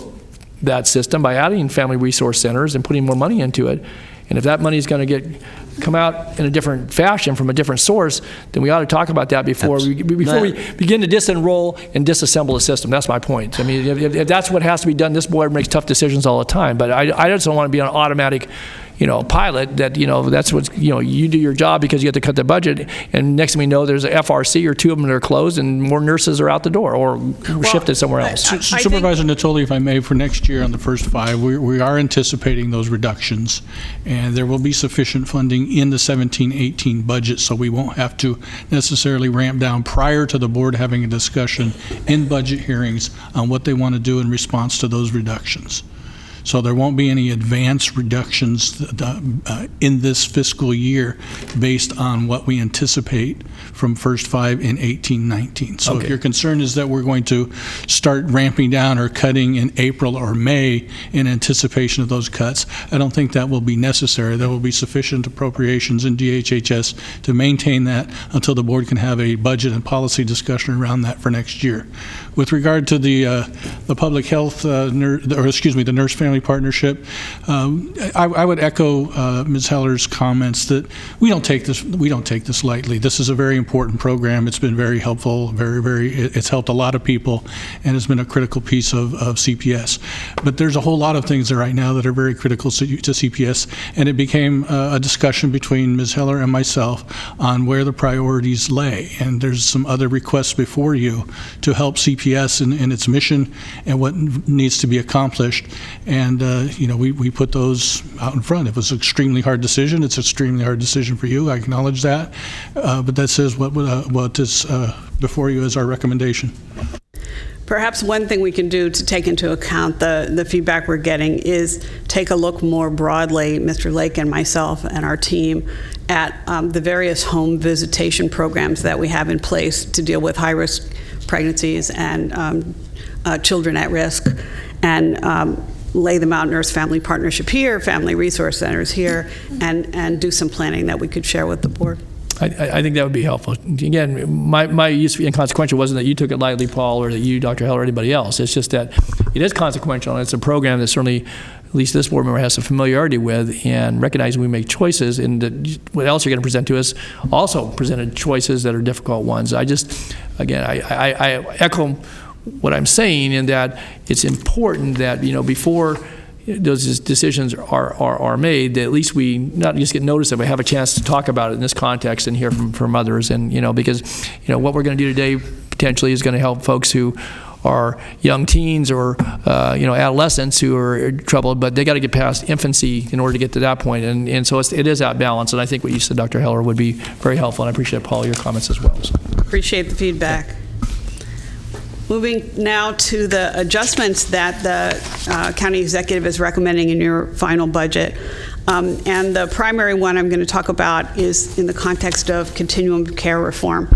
that system by adding family resource centers and putting more money into it. And if that money is going to come out in a different fashion from a different source, then we ought to talk about that before we begin to disenroll and disassemble the system. That's my point. I mean, if that's what has to be done, this board makes tough decisions all the time. But I just don't want to be an automatic, pilot that, that's what, you do your job because you have to cut the budget, and next thing we know, there's a FRC or 2 of them that are closed, and more nurses are out the door or shifted somewhere else. Supervisor Natoli, if I may, for next year on the First 5, we are anticipating those reductions, and there will be sufficient funding in the 17-18 budget, so we won't have to necessarily ramp down prior to the board having a discussion in budget hearings on what they want to do in response to those reductions. So there won't be any advance reductions in this fiscal year based on what we anticipate from First 5 in 18-19. So if your concern is that we're going to start ramping down or cutting in April or May in anticipation of those cuts, I don't think that will be necessary. There will be sufficient appropriations in DHHS to maintain that until the board can have a budget and policy discussion around that for next year. With regard to the public health, the nurse family partnership, I would echo Ms. Heller's comments that we don't take this lightly. This is a very important program. It's been very helpful. It's helped a lot of people, and it's been a critical piece of CPS. But there's a whole lot of things right now that are very critical to CPS, and it became a discussion between Ms. Heller and myself on where the priorities lay. And there's some other requests before you to help CPS in its mission and what needs to be accomplished. And we put those out in front. It was an extremely hard decision. It's an extremely hard decision for you. I acknowledge that. But that says what is before you as our recommendation. Perhaps one thing we can do to take into account the feedback we're getting is take a look more broadly, Mr. Lake and myself and our team, at the various home visitation programs that we have in place to deal with high-risk pregnancies and children at risk, and lay them out, nurse family partnership here, family resource centers here, and do some planning that we could share with the board. I think that would be helpful. Again, my use of inconsequential wasn't that you took it lightly, Paul, or that you, Dr. Heller, or anybody else. It's just that it is consequential, and it's a program that certainly at least this board member has some familiarity with, and recognizing we make choices, and that what else you're going to present to us also presented choices that are difficult ones. I just, again, I echo what I'm saying in that it's important that, before those decisions are made, that at least we not just get notice of it, have a chance to talk about it in this context and hear from others. And, because, what we're going to do today potentially is going to help folks who are young teens or, adolescents who are troubled, but they got to get past infancy in order to get to that point. And so it is that balance. And I think what you said, Dr. Heller, would be very helpful. And I appreciate, Paul, your comments as well. So. Appreciate the feedback. Moving now to the adjustments that the county executive is recommending in your final budget. And the primary one I'm going to talk about is in the context of continuum of care reform.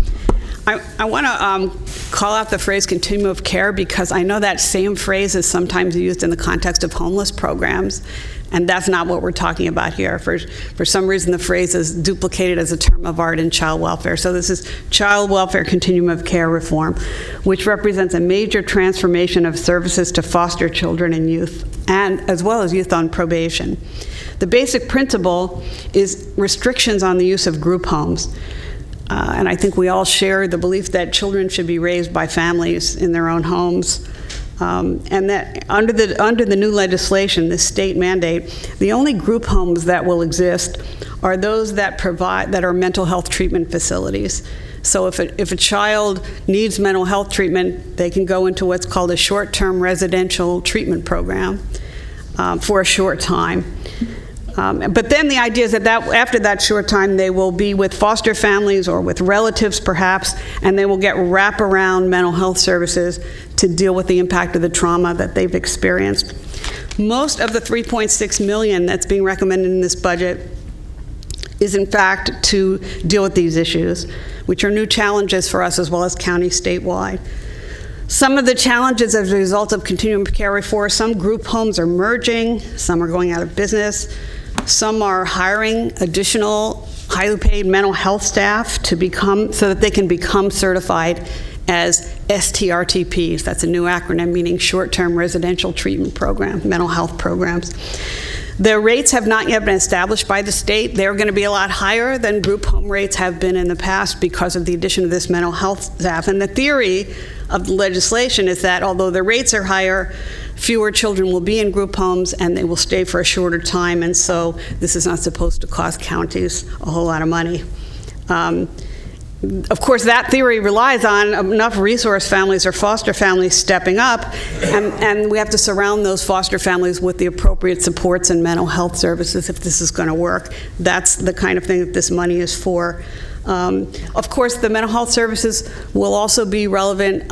I want to call out the phrase continuum of care because I know that same phrase is sometimes used in the context of homeless programs, and that's not what we're talking about here. For some reason, the phrase is duplicated as a term of art in child welfare. So this is child welfare continuum of care reform, which represents a major transformation of services to foster children and youth, and as well as youth on probation. The basic principle is restrictions on the use of group homes. And I think we all share the belief that children should be raised by families in their own homes. And that under the new legislation, this state mandate, the only group homes that will exist are those that are mental health treatment facilities. So if a child needs mental health treatment, they can go into what's called a short-term residential treatment program for a short time. But then the idea is that after that short time, they will be with foster families or with relatives perhaps, and they will get wraparound mental health services to deal with the impact of the trauma that they've experienced. Most of the $3.6 million that's being recommended in this budget is in fact to deal with these issues, which are new challenges for us as well as county statewide. Some of the challenges as a result of continuum of care reform, some group homes are merging, some are going out of business. Some are hiring additional highly paid mental health staff so that they can become certified as STRTPs. That's a new acronym meaning short-term residential treatment program, mental health programs. The rates have not yet been established by the state. They're going to be a lot higher than group home rates have been in the past because of the addition of this mental health staff. And the theory of the legislation is that although the rates are higher, fewer children will be in group homes and they will stay for a shorter time, and so this is not supposed to cost counties a whole lot of money. Of course, that theory relies on enough resource families or foster families stepping up, and we have to surround those foster families with the appropriate supports and mental health services if this is going to work. That's the kind of thing that this money is for. Of course, the mental health services will also be relevant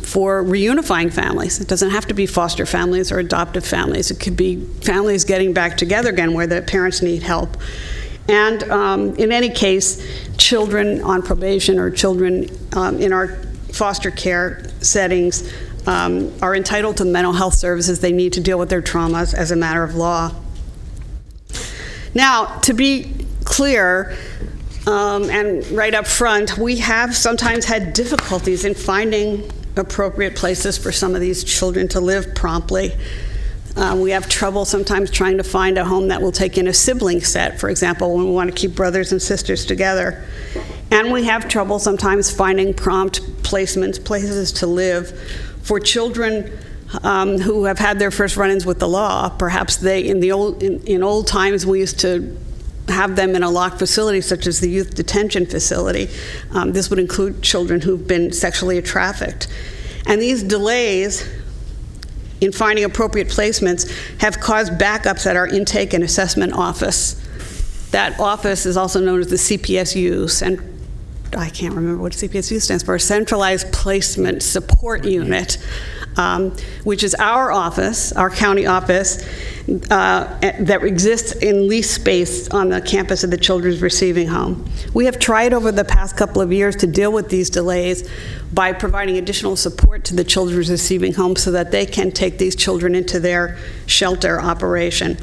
for reunifying families. It doesn't have to be foster families or adoptive families. It could be families getting back together again where the parents need help. And in any case, children on probation or children in our foster care settings are entitled to mental health services. They need to deal with their traumas as a matter of law. Now, to be clear, and right up front, we have sometimes had difficulties in finding appropriate places for some of these children to live promptly. We have trouble sometimes trying to find a home that will take in a sibling set, for example, when we want to keep brothers and sisters together. And we have trouble sometimes finding prompt placements, places to live for children who have had their first run-ins with the law. Perhaps in old times we used to have them in a locked facility such as the youth detention facility. This would include children who've been sexually trafficked. And these delays in finding appropriate placements have caused backups at our intake and assessment office. That office is also known as the CPSU, and I can't remember what CPSU stands for, Centralized Placement Support Unit, which is our office, our county office, that exists in leased space on the campus of the Children's Receiving Home. We have tried over the past couple of years to deal with these delays by providing additional support to the Children's Receiving Home so that they can take these children into their shelter operation.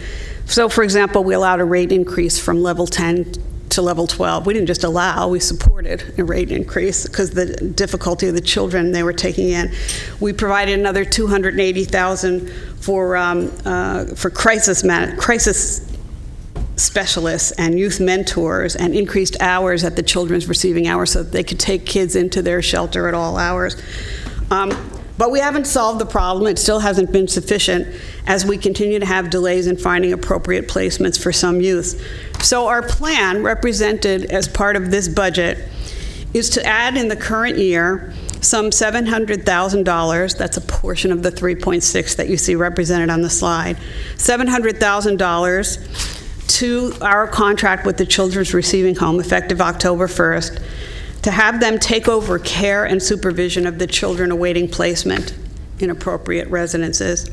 So, for example, we allowed a rate increase from level 10 to level 12. We didn't just allow, we supported a rate increase because the difficulty of the children they were taking in. We provided another $280,000 for crisis specialists and youth mentors and increased hours at the children's receiving hours so that they could take kids into their shelter at all hours. But we haven't solved the problem. It still hasn't been sufficient as we continue to have delays in finding appropriate placements for some youth. So our plan, represented as part of this budget, is to add in the current year some $700,000, that's a portion of the 3.6 that you see represented on the slide, $700,000 to our contract with the Children's Receiving Home effective October 1st, to have them take over care and supervision of the children awaiting placement in appropriate residences.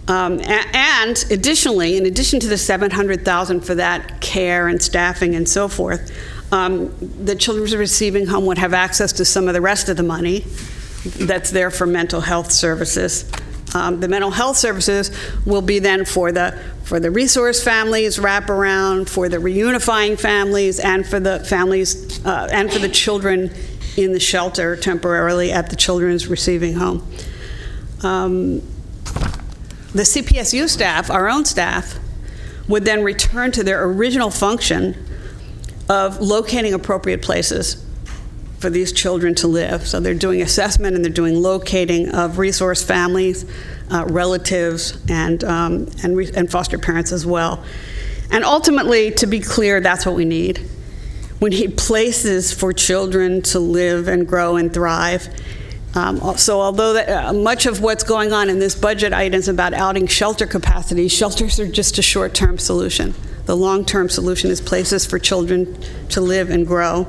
And additionally, in addition to the $700,000 for that care and staffing and so forth, the Children's Receiving Home would have access to some of the rest of the money that's there for mental health services. The mental health services will be then for the resource families wraparound, for the reunifying families, and for the families and for the children in the shelter temporarily at the Children's Receiving Home. The CPSU staff, our own staff, would then return to their original function of locating appropriate places for these children to live. So they're doing assessment and they're doing locating of resource families, relatives, and foster parents as well. And ultimately, to be clear, that's what we need. We need places for children to live and grow and thrive. So although much of what's going on in this budget item is about outing shelter capacity, shelters are just a short-term solution. The long-term solution is places for children to live and grow.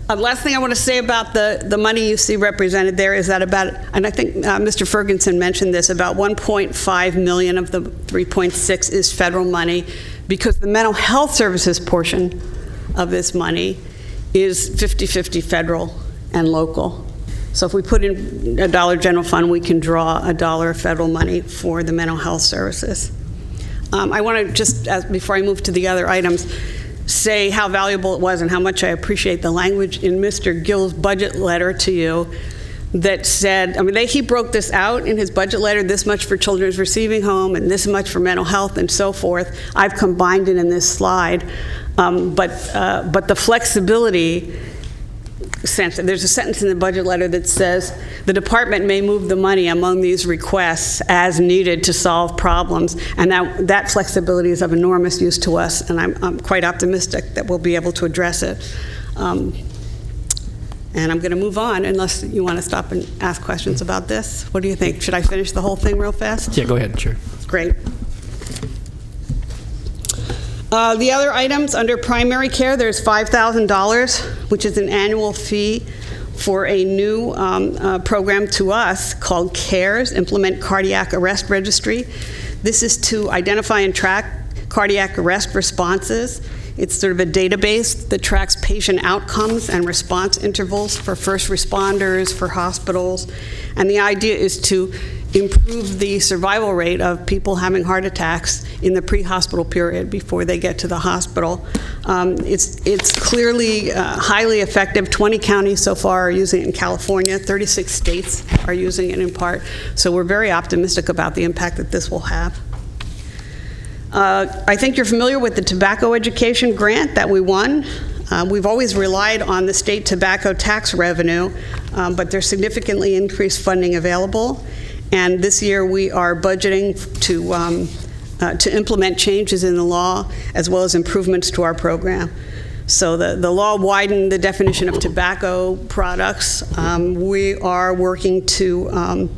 Last thing I want to say about the money you see represented there is that and I think Mr. Ferguson mentioned this, about $1.5 million of the 3.6 is federal money, because the mental health services portion of this money is 50-50 federal and local. So if we put in $1 general fund, we can draw $1 federal money for the mental health services. I want to just, before I move to the other items, say how valuable it was and how much I appreciate the language in Mr. Gill's budget letter to you that said, he broke this out in his budget letter, this much for Children's Receiving Home and this much for mental health and so forth. I've combined it in this slide. But the flexibility, there's a sentence in the budget letter that says the department may move the money among these requests as needed to solve problems, and that flexibility is of enormous use to us, and I'm quite optimistic that we'll be able to address it. And I'm going to move on unless you want to stop and ask questions about this. What do you think? Should I finish the whole thing real fast? Yeah, go ahead, sure. Great. The other items under primary care, there's $5,000, which is an annual fee for a new program to us called CARES, Implement Cardiac Arrest Registry. This is to identify and track cardiac arrest responses. It's sort of a database that tracks patient outcomes and response intervals for first responders, for hospitals. And the idea is to improve the survival rate of people having heart attacks in the pre-hospital period before they get to the hospital. It's clearly highly effective. 20 counties so far are using it in California. 36 states are using it in part. So we're very optimistic about the impact that this will have. I think you're familiar with the tobacco education grant that we won. We've always relied on the state tobacco tax revenue, but there's significantly increased funding available. And this year we are budgeting to implement changes in the law as well as improvements to our program. So the law widened the definition of tobacco products. We are working to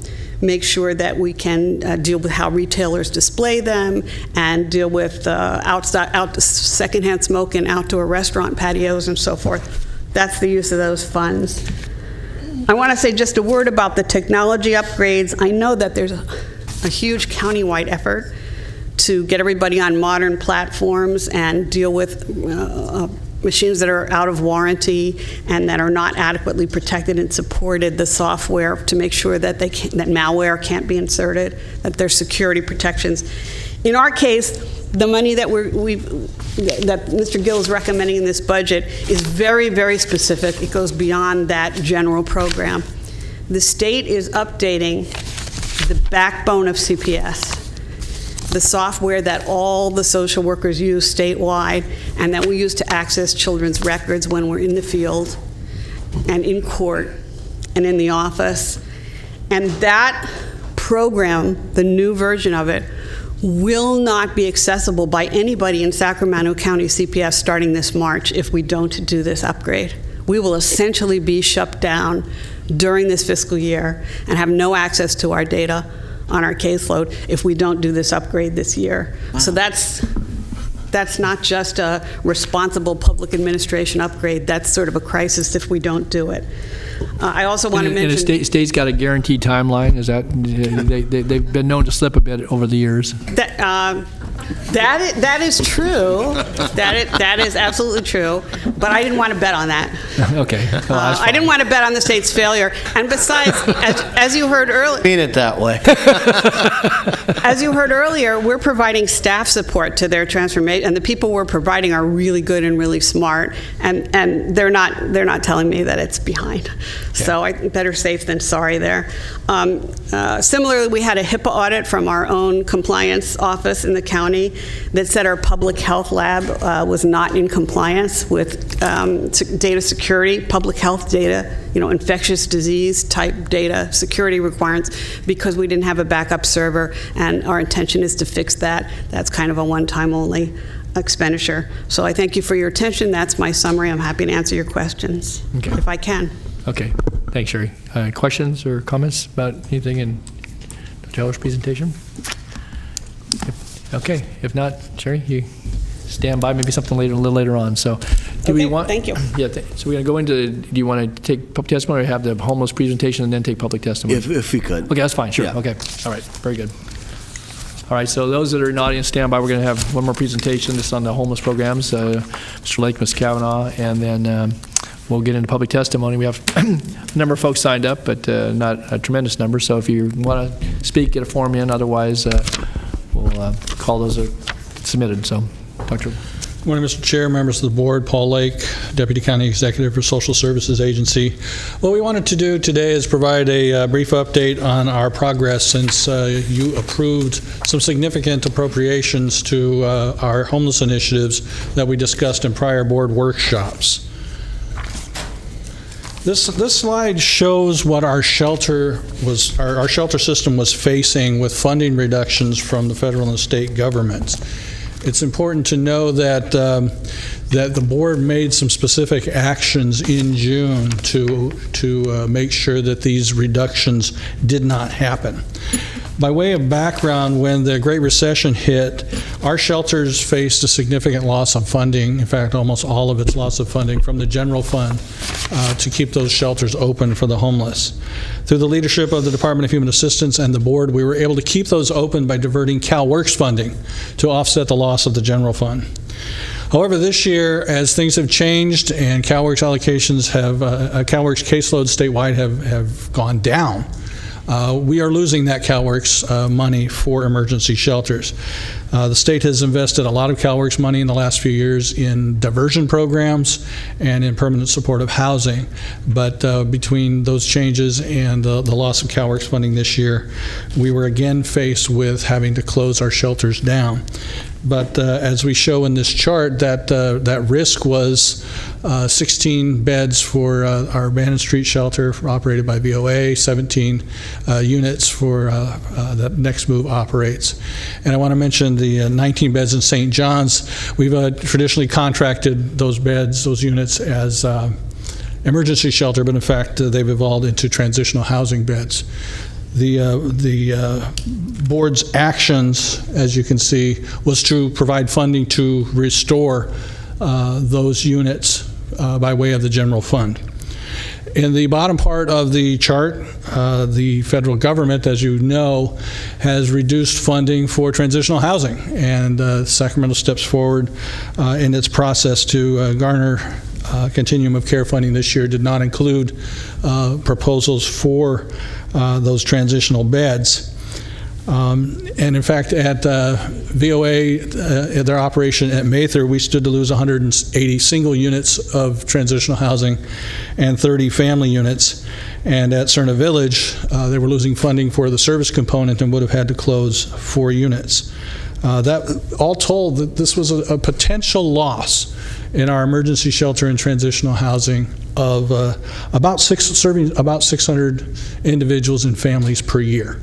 make sure that we can deal with how retailers display them and deal with secondhand smoke in outdoor restaurant patios and so forth. That's the use of those funds. I want to say just a word about the technology upgrades. I know that there's a huge countywide effort to get everybody on modern platforms and deal with machines that are out of warranty and that are not adequately protected and supported, the software to make sure that that malware can't be inserted, that there's security protections In our case, the money that that Mr. Gill is recommending in this budget is very, very specific. It goes beyond that general program. The state is updating the backbone of CPS, the software that all the social workers use statewide and that we use to access children's records when we're in the field and in court and in the office. And that program, the new version of it, will not be accessible by anybody in Sacramento County CPS starting this March if we don't do this upgrade. We will essentially be shut down during this fiscal year and have no access to our data on our caseload if we don't do this upgrade this year. Wow. So that's not just a responsible public administration upgrade. That's sort of a crisis if we don't do it. I also want to mention... And the state's got a guaranteed timeline? Is that... they've been known to slip a bit over the years. That is true. That is absolutely true. But I didn't want to bet on that. Okay. Well, I didn't want to bet on the state's failure. And besides, as you heard earlier... Mean it that way. As you heard earlier, we're providing staff support to their transformation, and the people we're providing are really good and really smart, and they're not telling me that it's behind. Okay. So I better safe than sorry there. Similarly, we had a HIPAA audit from our own compliance office in the county that said our public health lab was not in compliance with data security, public health data, infectious disease type data security requirements, because we didn't have a backup server, and our intention is to fix that. That's kind of a one-time only expenditure. So I thank you for your attention. That's my summary. I'm happy to answer your questions if I can. Okay. Thanks, Sherry. Questions or comments about anything in Dr. Heller's presentation? Okay. If not, Sherry, you stand by. Maybe something later, a little later on. So, we want? Thank you. Yeah. So we're going to go into. Do you want to take public testimony, or have the homeless presentation and then take public testimony? If we could. Okay, that's fine. Sure. Yeah. Okay. All right. Very good. All right. So those that are in the audience, stand by. We're going to have one more presentation. This is on the homeless programs. Mr. Lake, Ms. Kavanaugh, and then. We'll get into public testimony. We have a number of folks signed up, but not a tremendous number. So if you want to speak, get a form in. Otherwise, we'll call those submitted. So, Dr. Good morning, Mr. Chair, members of the board. Paul Lake, Deputy County Executive for Social Services Agency. What we wanted to do today is provide a brief update on our progress since you approved some significant appropriations to our homeless initiatives that we discussed in prior board workshops. This slide shows what our shelter system was facing with funding reductions from the federal and state governments. It's important to know that that the board made some specific actions in June to make sure that these reductions did not happen. By way of background, when the Great Recession hit, our shelters faced a significant loss of funding, in fact, almost all of its loss of funding from the general fund to keep those shelters open for the homeless. Through the leadership of the Department of Human Assistance and the board, we were able to keep those open by diverting CalWORKS funding to offset the loss of the general fund. However, this year, as things have changed and CalWORKS allocations have, CalWORKS caseloads statewide have gone down, we are losing that CalWORKS money for emergency shelters. The state has invested a lot of CalWORKS money in the last few years in diversion programs and in permanent supportive housing. But between those changes and the loss of CalWORKS funding this year, we were again faced with having to close our shelters down. But as we show in this chart, that risk was 16 beds for our Bannon Street shelter operated by VOA, 17 units for that Next Move operates. And I want to mention the 19 beds in St. John's. We've traditionally contracted those beds, those units, as emergency shelter, but in fact they've evolved into transitional housing beds. The board's actions, as you can see, was to provide funding to restore those units by way of the general fund. In the bottom part of the chart, the federal government, as you know, has reduced funding for transitional housing, and Sacramento steps forward in its process to garner continuum of care funding this year. Did not include proposals for those transitional beds. And in fact, at VOA, at their operation at Mather, we stood to lose 180 single units of transitional housing and 30 family units. And at Cerna Village, they were losing funding for the service component and would have had to close 4 units. That all told, that this was a potential loss in our emergency shelter and transitional housing of serving about 600 individuals and families per year.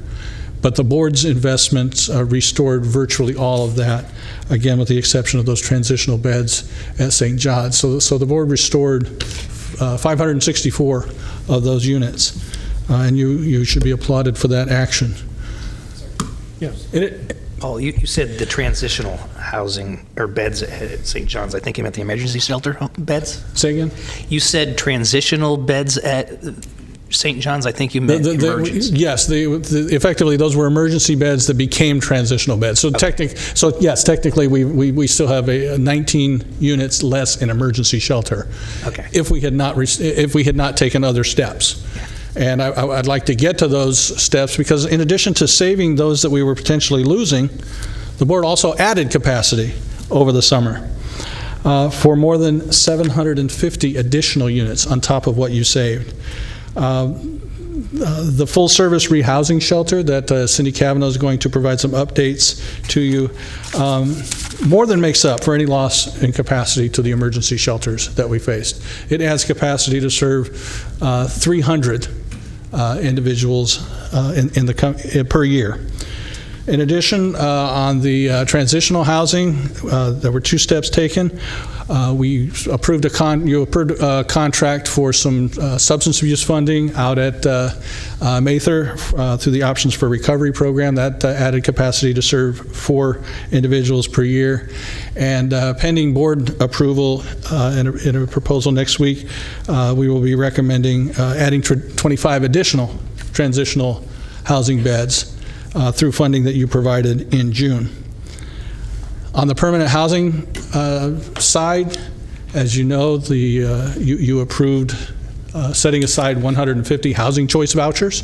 But the board's investments restored virtually all of that, again, with the exception of those transitional beds at St. John's. So the board restored 564 of those units, and you should be applauded for that action. Yes. Paul, you said the transitional housing or beds at St. John's. I think you meant the emergency shelter beds. Say again? You said transitional beds at St. John's. I think you meant emergency. Yes, effectively those were emergency beds that became transitional beds. So technically we still have 19 units less in emergency shelter. Okay. If we had not taken other steps. And I'd like to get to those steps because in addition to saving those that we were potentially losing, the board also added capacity over the summer for more than 750 additional units on top of what you saved. The full-service rehousing shelter that Cindy Cavanaugh is going to provide some updates to you more than makes up for any loss in capacity to the emergency shelters that we faced. It adds capacity to serve 300 individuals per year. In addition, on the transitional housing, there were 2 steps taken. We approved a contract for some substance abuse funding out at Mather through the Options for Recovery program. That added capacity to serve 4 individuals per year. And pending board approval in a proposal next week, we will be recommending adding 25 additional transitional housing beds through funding that you provided in June. On the permanent housing side, as you know, you approved setting aside 150 housing choice vouchers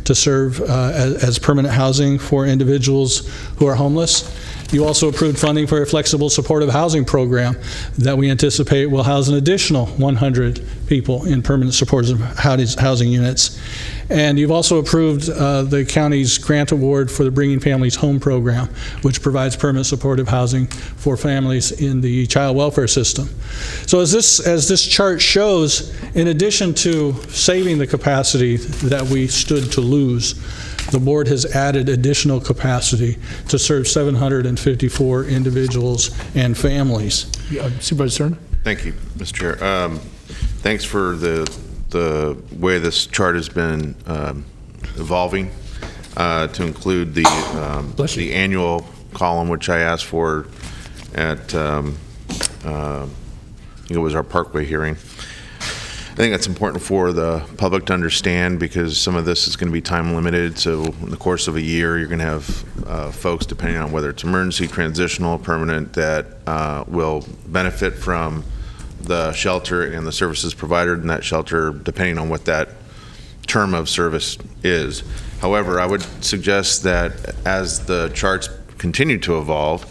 to serve as permanent housing for individuals who are homeless. You also approved funding for a flexible supportive housing program that we anticipate will house an additional 100 people in permanent supportive housing units. And you've also approved the county's grant award for the Bringing Families Home program, which provides permanent supportive housing for families in the child welfare system. So as this chart shows, in addition to saving the capacity that we stood to lose, the board has added additional capacity to serve 754 individuals and families. Supervisor Cerna? Thank you, Mr. Chair. Thanks for the way this chart has been evolving to include the annual column, which I asked for at it was our Parkway hearing. I think that's important for the public to understand because some of this is going to be time limited. So in the course of a year, you're going to have folks, depending on whether it's emergency, transitional, permanent, that will benefit from the shelter and the services provided in that shelter, depending on what that term of service is. However, I would suggest that as the charts continue to evolve,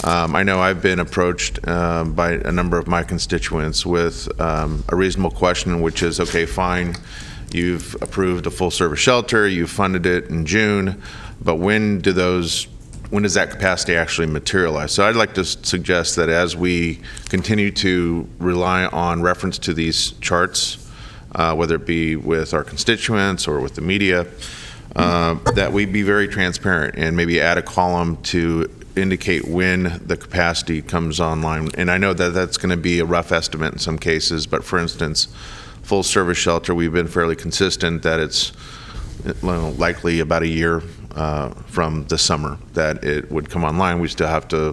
I know I've been approached by a number of my constituents with a reasonable question, which is, okay, fine, you've approved a full-service shelter, you've funded it in June, but when does that capacity actually materialize? So I'd like to suggest that as we continue to rely on reference to these charts, whether it be with our constituents or with the media, that we be very transparent and maybe add a column to indicate when the capacity comes online. And I know that that's going to be a rough estimate in some cases, but for instance, full service shelter, we've been fairly consistent that it's likely about a year from the summer that it would come online. We still have to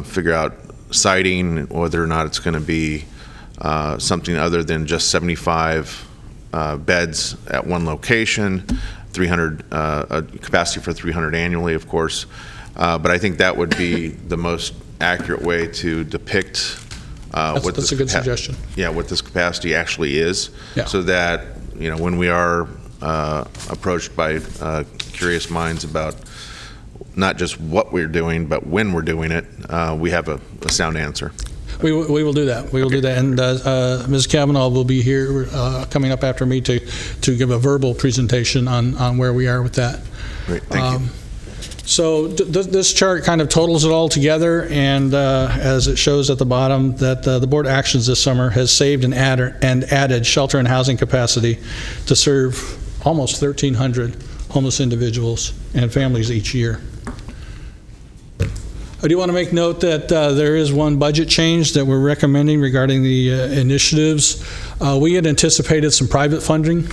figure out siting, whether or not it's going to be something other than just 75 beds at one location, 300 capacity for 300 annually, of course. But I think that would be the most accurate way to depict that's a good suggestion. Yeah, what this capacity actually is, so that when we are approached by curious minds about not just what we're doing, but when we're doing it, we have a sound answer. We will do that. We will do that. And Ms. Kavanaugh will be here coming up after me to give a verbal presentation on where we are with that. Great, thank you. So this chart kind of totals it all together, and as it shows at the bottom, that the board actions this summer has saved and added shelter and housing capacity to serve almost 1,300 homeless individuals and families each year. I do want to make note that there is one budget change that we're recommending regarding the initiatives. We had anticipated some private funding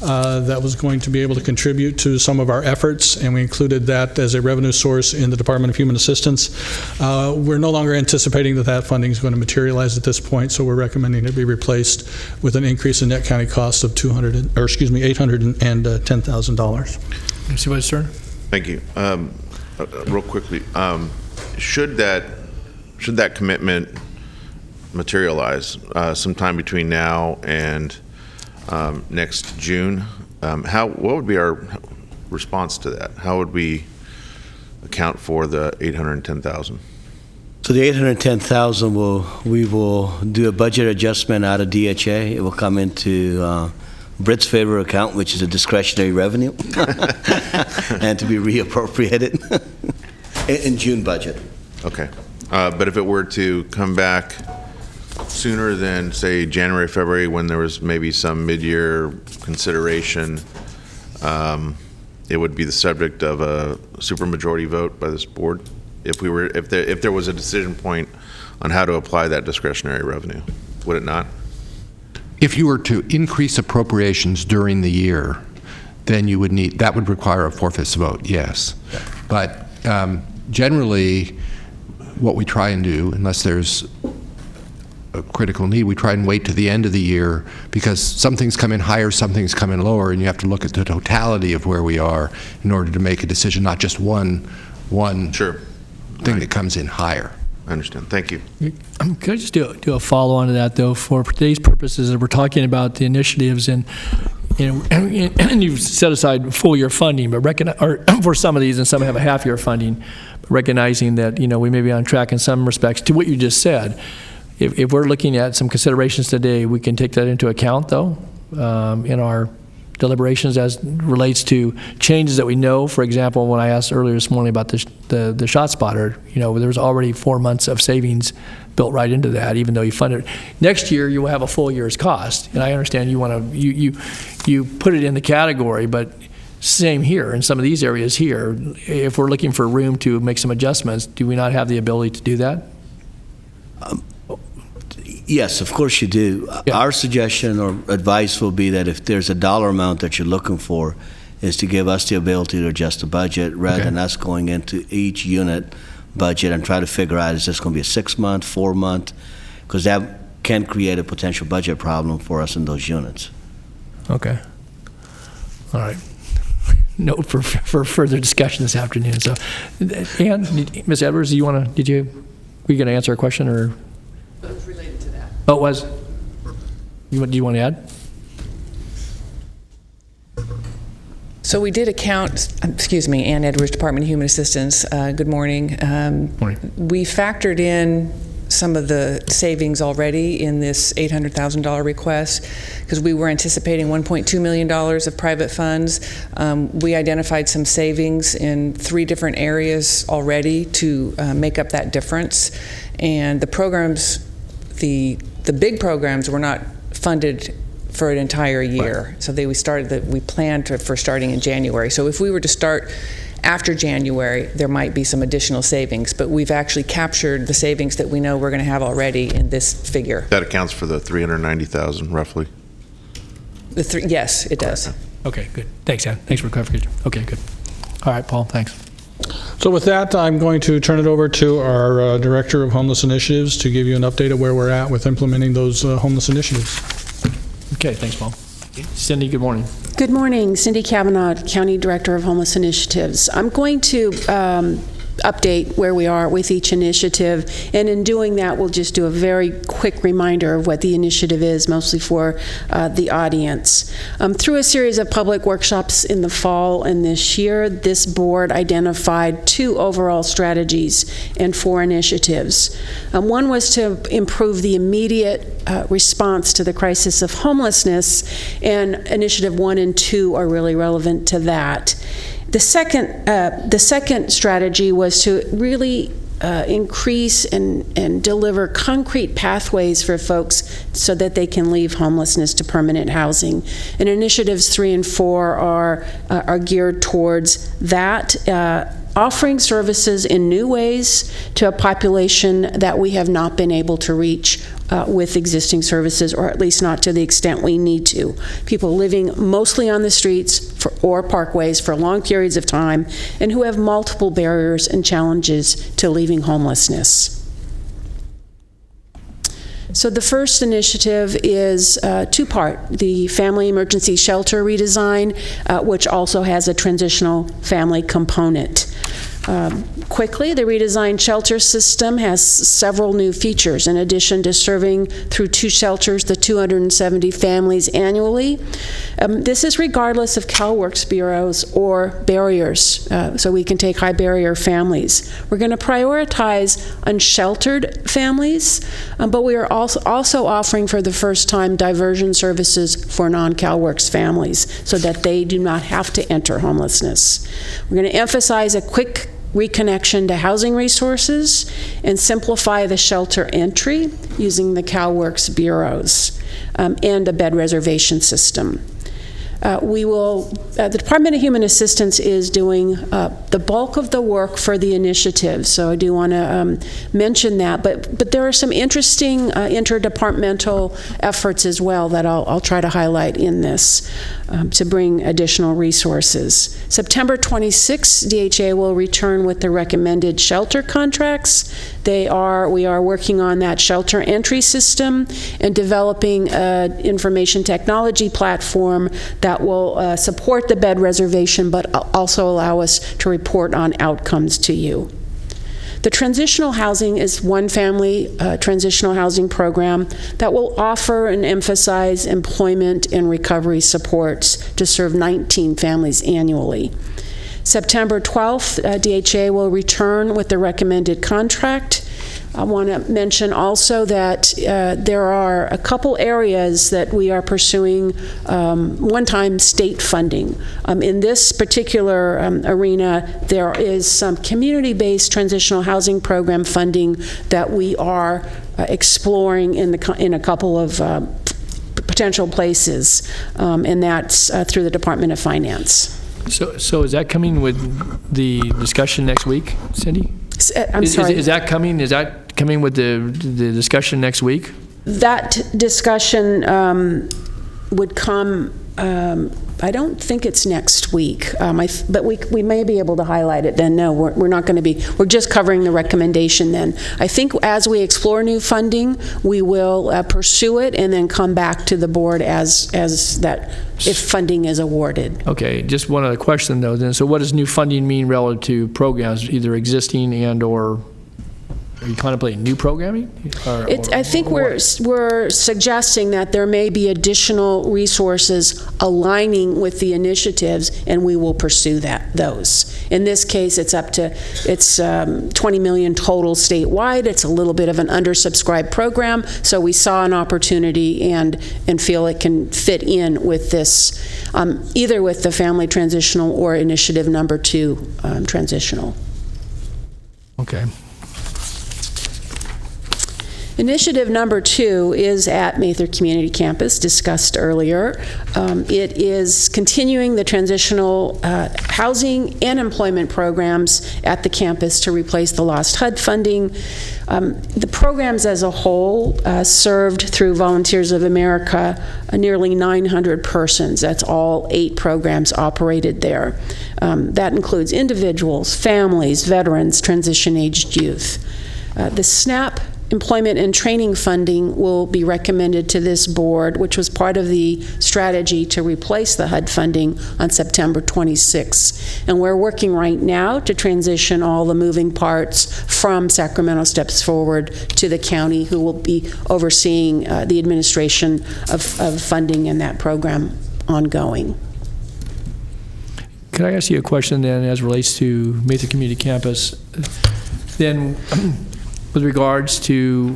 that was going to be able to contribute to some of our efforts, and we included that as a revenue source in the Department of Human Assistance. We're no longer anticipating that funding is going to materialize at this point, so we're recommending it be replaced with an increase in net county costs of $810,000. Supervisor Stern? Thank you. Real quickly, should that commitment materialize sometime between now and next June, what would be our response to that? How would we account for the $810,000? So the $810,000 we will do a budget adjustment out of DHA. It will come into Britt's favor account, which is a discretionary revenue, and to be reappropriated in June budget. Okay, but if it were to come back sooner than, say, January, February, when there was maybe some mid-year consideration, it would be the subject of a supermajority vote by this board if there was a decision point on how to apply that discretionary revenue, would it not? If you were to increase appropriations during the year, then you would that would require a 4/5 vote, yes. But generally, what we try and do, unless there's a critical need, we try and wait to the end of the year, because some things come in higher, some things come in lower, and you have to look at the totality of where we are in order to make a decision, not just one Sure. thing that comes in higher. I understand. Thank you. Could I just do a follow-on to that, though, for today's purposes? We're talking about the initiatives, and and you've set aside full-year funding, but for some of these, and some have a half-year funding, but recognizing that we may be on track in some respects to what you just said. If we're looking at some considerations today, we can take that into account, though, in our deliberations as relates to changes that we know. For example, when I asked earlier this morning about the shot spotter, there was already 4 months of savings built right into that, even though you funded it. Next year, you will have a full year's cost, and I understand you want to you put it in the category, but same here in some of these areas here. If we're looking for room to make some adjustments, do we not have the ability to do that? Yes, of course you do. Yeah. Our suggestion or advice will be that if there's a dollar amount that you're looking for, is to give us the ability to adjust the budget rather than us going into each unit budget and try to figure out, is this going to be a 6-month, 4-month? Because that can create a potential budget problem for us in those units. Okay. All right. Note for further discussion this afternoon. So, Ann, Ms. Edwards, were you going to answer a question, or? It was related to that. Oh, it was. Do you want to add? So we did account, Ann Edwards, Department of Human Assistance. Good morning. Morning. We factored in some of the savings already in this $800,000 request because we were anticipating $1.2 million of private funds. We identified some savings in 3 different areas already to make up that difference. And the programs, the big programs were not funded for an entire year. Right. So we planned for starting in January. So if we were to start after January, there might be some additional savings, but we've actually captured the savings that we know we're going to have already in this figure. That accounts for the $390,000 roughly? Yes, it does. Okay, good. Thanks, Ann. Thanks for clarification. Okay, good. All right, Paul, thanks. So with that, I'm going to turn it over to our Director of Homeless Initiatives to give you an update of where we're at with implementing those homeless initiatives. Okay, thanks, Paul. Cindy, good morning. Good morning. Cindy Kavanaugh, County Director of Homeless Initiatives. I'm going to update where we are with each initiative. And in doing that, we'll just do a very quick reminder of what the initiative is, mostly for the audience. Through a series of public workshops in the fall and this year, this board identified 2 overall strategies and 4 initiatives. One was to improve the immediate response to the crisis of homelessness, and Initiative 1 and 2 are really relevant to that. The second strategy was to really increase and deliver concrete pathways for folks so that they can leave homelessness to permanent housing. And Initiatives 3 and 4 are geared towards that, offering services in new ways to a population that we have not been able to reach with existing services, or at least not to the extent we need to. People living mostly on the streets or parkways for long periods of time, and who have multiple barriers and challenges to leaving homelessness. So the first initiative is 2-part, the Family Emergency Shelter redesign, which also has a transitional family component. Quickly, the redesigned shelter system has several new features. In addition to serving through 2 shelters the 270 families annually, this is regardless of CalWORKs bureaus or barriers, so we can take high barrier families. We're going to prioritize unsheltered families, but we are also offering for the first time diversion services for non-CalWORKs families so that they do not have to enter homelessness. We're going to emphasize a quick reconnection to housing resources and simplify the shelter entry using the CalWORKs bureaus and a bed reservation system. The Department of Human Assistance is doing the bulk of the work for the initiative, so I do want to mention that. But there are some interesting interdepartmental efforts as well that I'll try to highlight in this to bring additional resources. September 26, DHA will return with the recommended shelter contracts. We are working on that shelter entry system and developing an information technology platform that will support the bed reservation, but also allow us to report on outcomes to you. The transitional housing is one family transitional housing program that will offer and emphasize employment and recovery supports to serve 19 families annually. September 12th, DHA will return with the recommended contract. I want to mention also that there are a couple areas that we are pursuing one-time state funding. In this particular arena, there is some community-based transitional housing program funding that we are exploring in a couple of potential places, and that's through the Department of Finance. So is that coming with the discussion next week, Cindy? I'm sorry. Is that coming? Is that coming with the discussion next week? That discussion would come. I don't think it's next week, but we may be able to highlight it then. No, we're not going to be. We're just covering the recommendation then. I think as we explore new funding, we will pursue it and then come back to the board as that, if funding is awarded. Okay, just one other question though then. So what does new funding mean relative to programs, either existing and or are you contemplating new programming? I think we're suggesting that there may be additional resources aligning with the initiatives, and we will pursue those. In this case, it's 20 million total statewide. It's a little bit of an undersubscribed program, so we saw an opportunity and feel it can fit in with this, either with the family transitional or initiative number 2 transitional. Okay. Initiative number 2 is at Mather Community Campus, discussed earlier. It is continuing the transitional housing and employment programs at the campus to replace the lost HUD funding. The programs as a whole served through Volunteers of America nearly 900 persons. That's all 8 programs operated there. That includes individuals, families, veterans, transition-aged youth. The SNAP employment and training funding will be recommended to this board, which was part of the strategy to replace the HUD funding on September 26th. And we're working right now to transition all the moving parts from Sacramento Steps Forward to the county, who will be overseeing the administration of funding in that program ongoing. Could I ask you a question then as relates to Mesa Community Campus? Then with regards to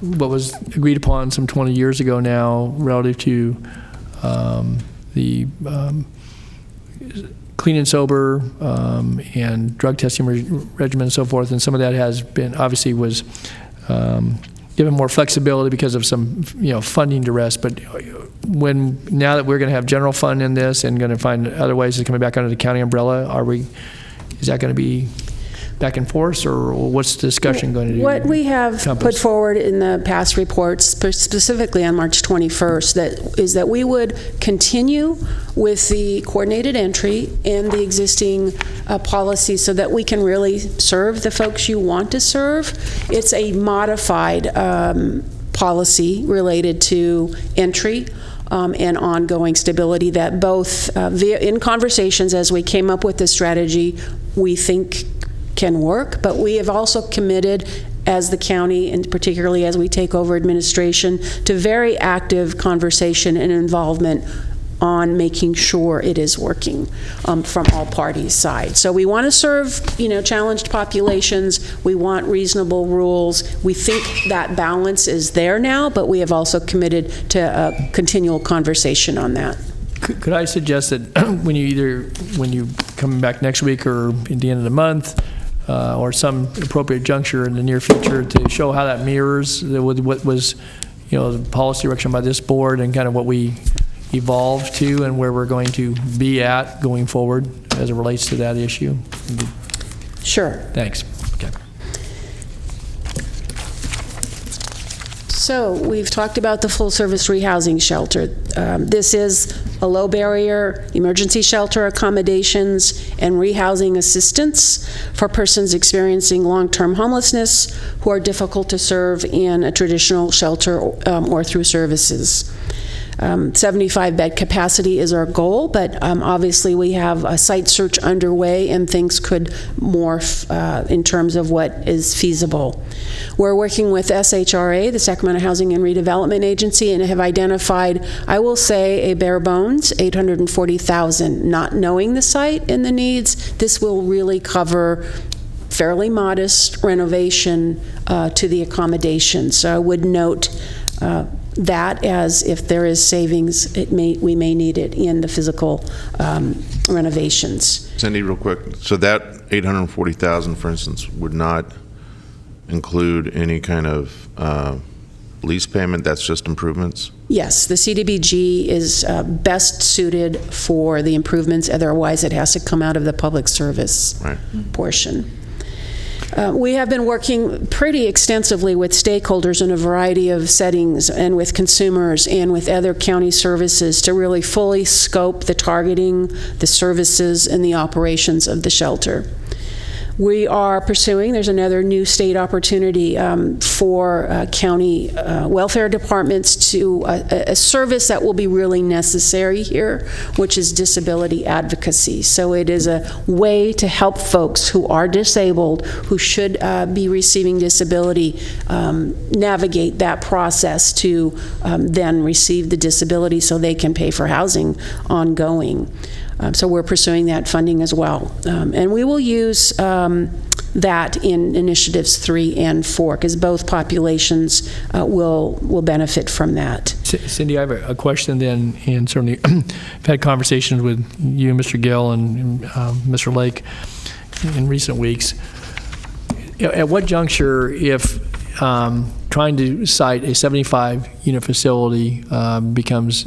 what was agreed upon some 20 years ago now relative to the clean and sober and drug testing regimen and so forth, and some of that has been, obviously was given more flexibility because of some funding duress, but now that we're going to have general fund in this and going to find other ways of coming back under the county umbrella, is that going to be back and forth, or what's the discussion going to do? What we have put forward in the past reports, specifically on March 21st, is that we would continue with the coordinated entry and the existing policy so that we can really serve the folks you want to serve. It's a modified policy related to entry and ongoing stability that both in conversations as we came up with this strategy we think can work, but we have also committed as the county, and particularly as we take over administration, to very active conversation and involvement on making sure it is working from all parties' side. So we want to serve, challenged populations. We want reasonable rules. We think that balance is there now, but we have also committed to a continual conversation on that. Could I suggest that when you come back next week or at the end of the month, or some appropriate juncture in the near future, to show how that mirrors what was, the policy direction by this board and kind of what we evolved to and where we're going to be at going forward as it relates to that issue? Sure. Thanks. Okay. So we've talked about the full-service rehousing shelter. This is a low-barrier emergency shelter accommodations and rehousing assistance for persons experiencing long-term homelessness who are difficult to serve in a traditional shelter or through services. 75-bed capacity is our goal, but obviously we have a site search underway and things could morph in terms of what is feasible. We're working with SHRA, the Sacramento Housing and Redevelopment Agency, and have identified, I will say, a bare bones, $840,000. Not knowing the site and the needs, this will really cover fairly modest renovation to the accommodation. So I would note that as if there is savings, we may need it in the physical renovations. Cindy, real quick, so that $840,000, for instance, would not include any kind of lease payment? That's just improvements? Yes, the CDBG is best suited for the improvements, otherwise it has to come out of the public service portion. We have been working pretty extensively with stakeholders in a variety of settings and with consumers and with other county services to really fully scope the targeting, the services, and the operations of the shelter. We are pursuing, there's another new state opportunity for county welfare departments to a service that will be really necessary here, which is disability advocacy. So it is a way to help folks who are disabled, who should be receiving disability, navigate that process to then receive the disability so they can pay for housing ongoing. So we're pursuing that funding as well. And we will use that in initiatives 3 and 4, because both populations will benefit from that. Cindy, I have a question then, and certainly I've had conversations with you, Mr. Gill, and Mr. Lake in recent weeks. At what juncture, if trying to site a 75-unit facility becomes,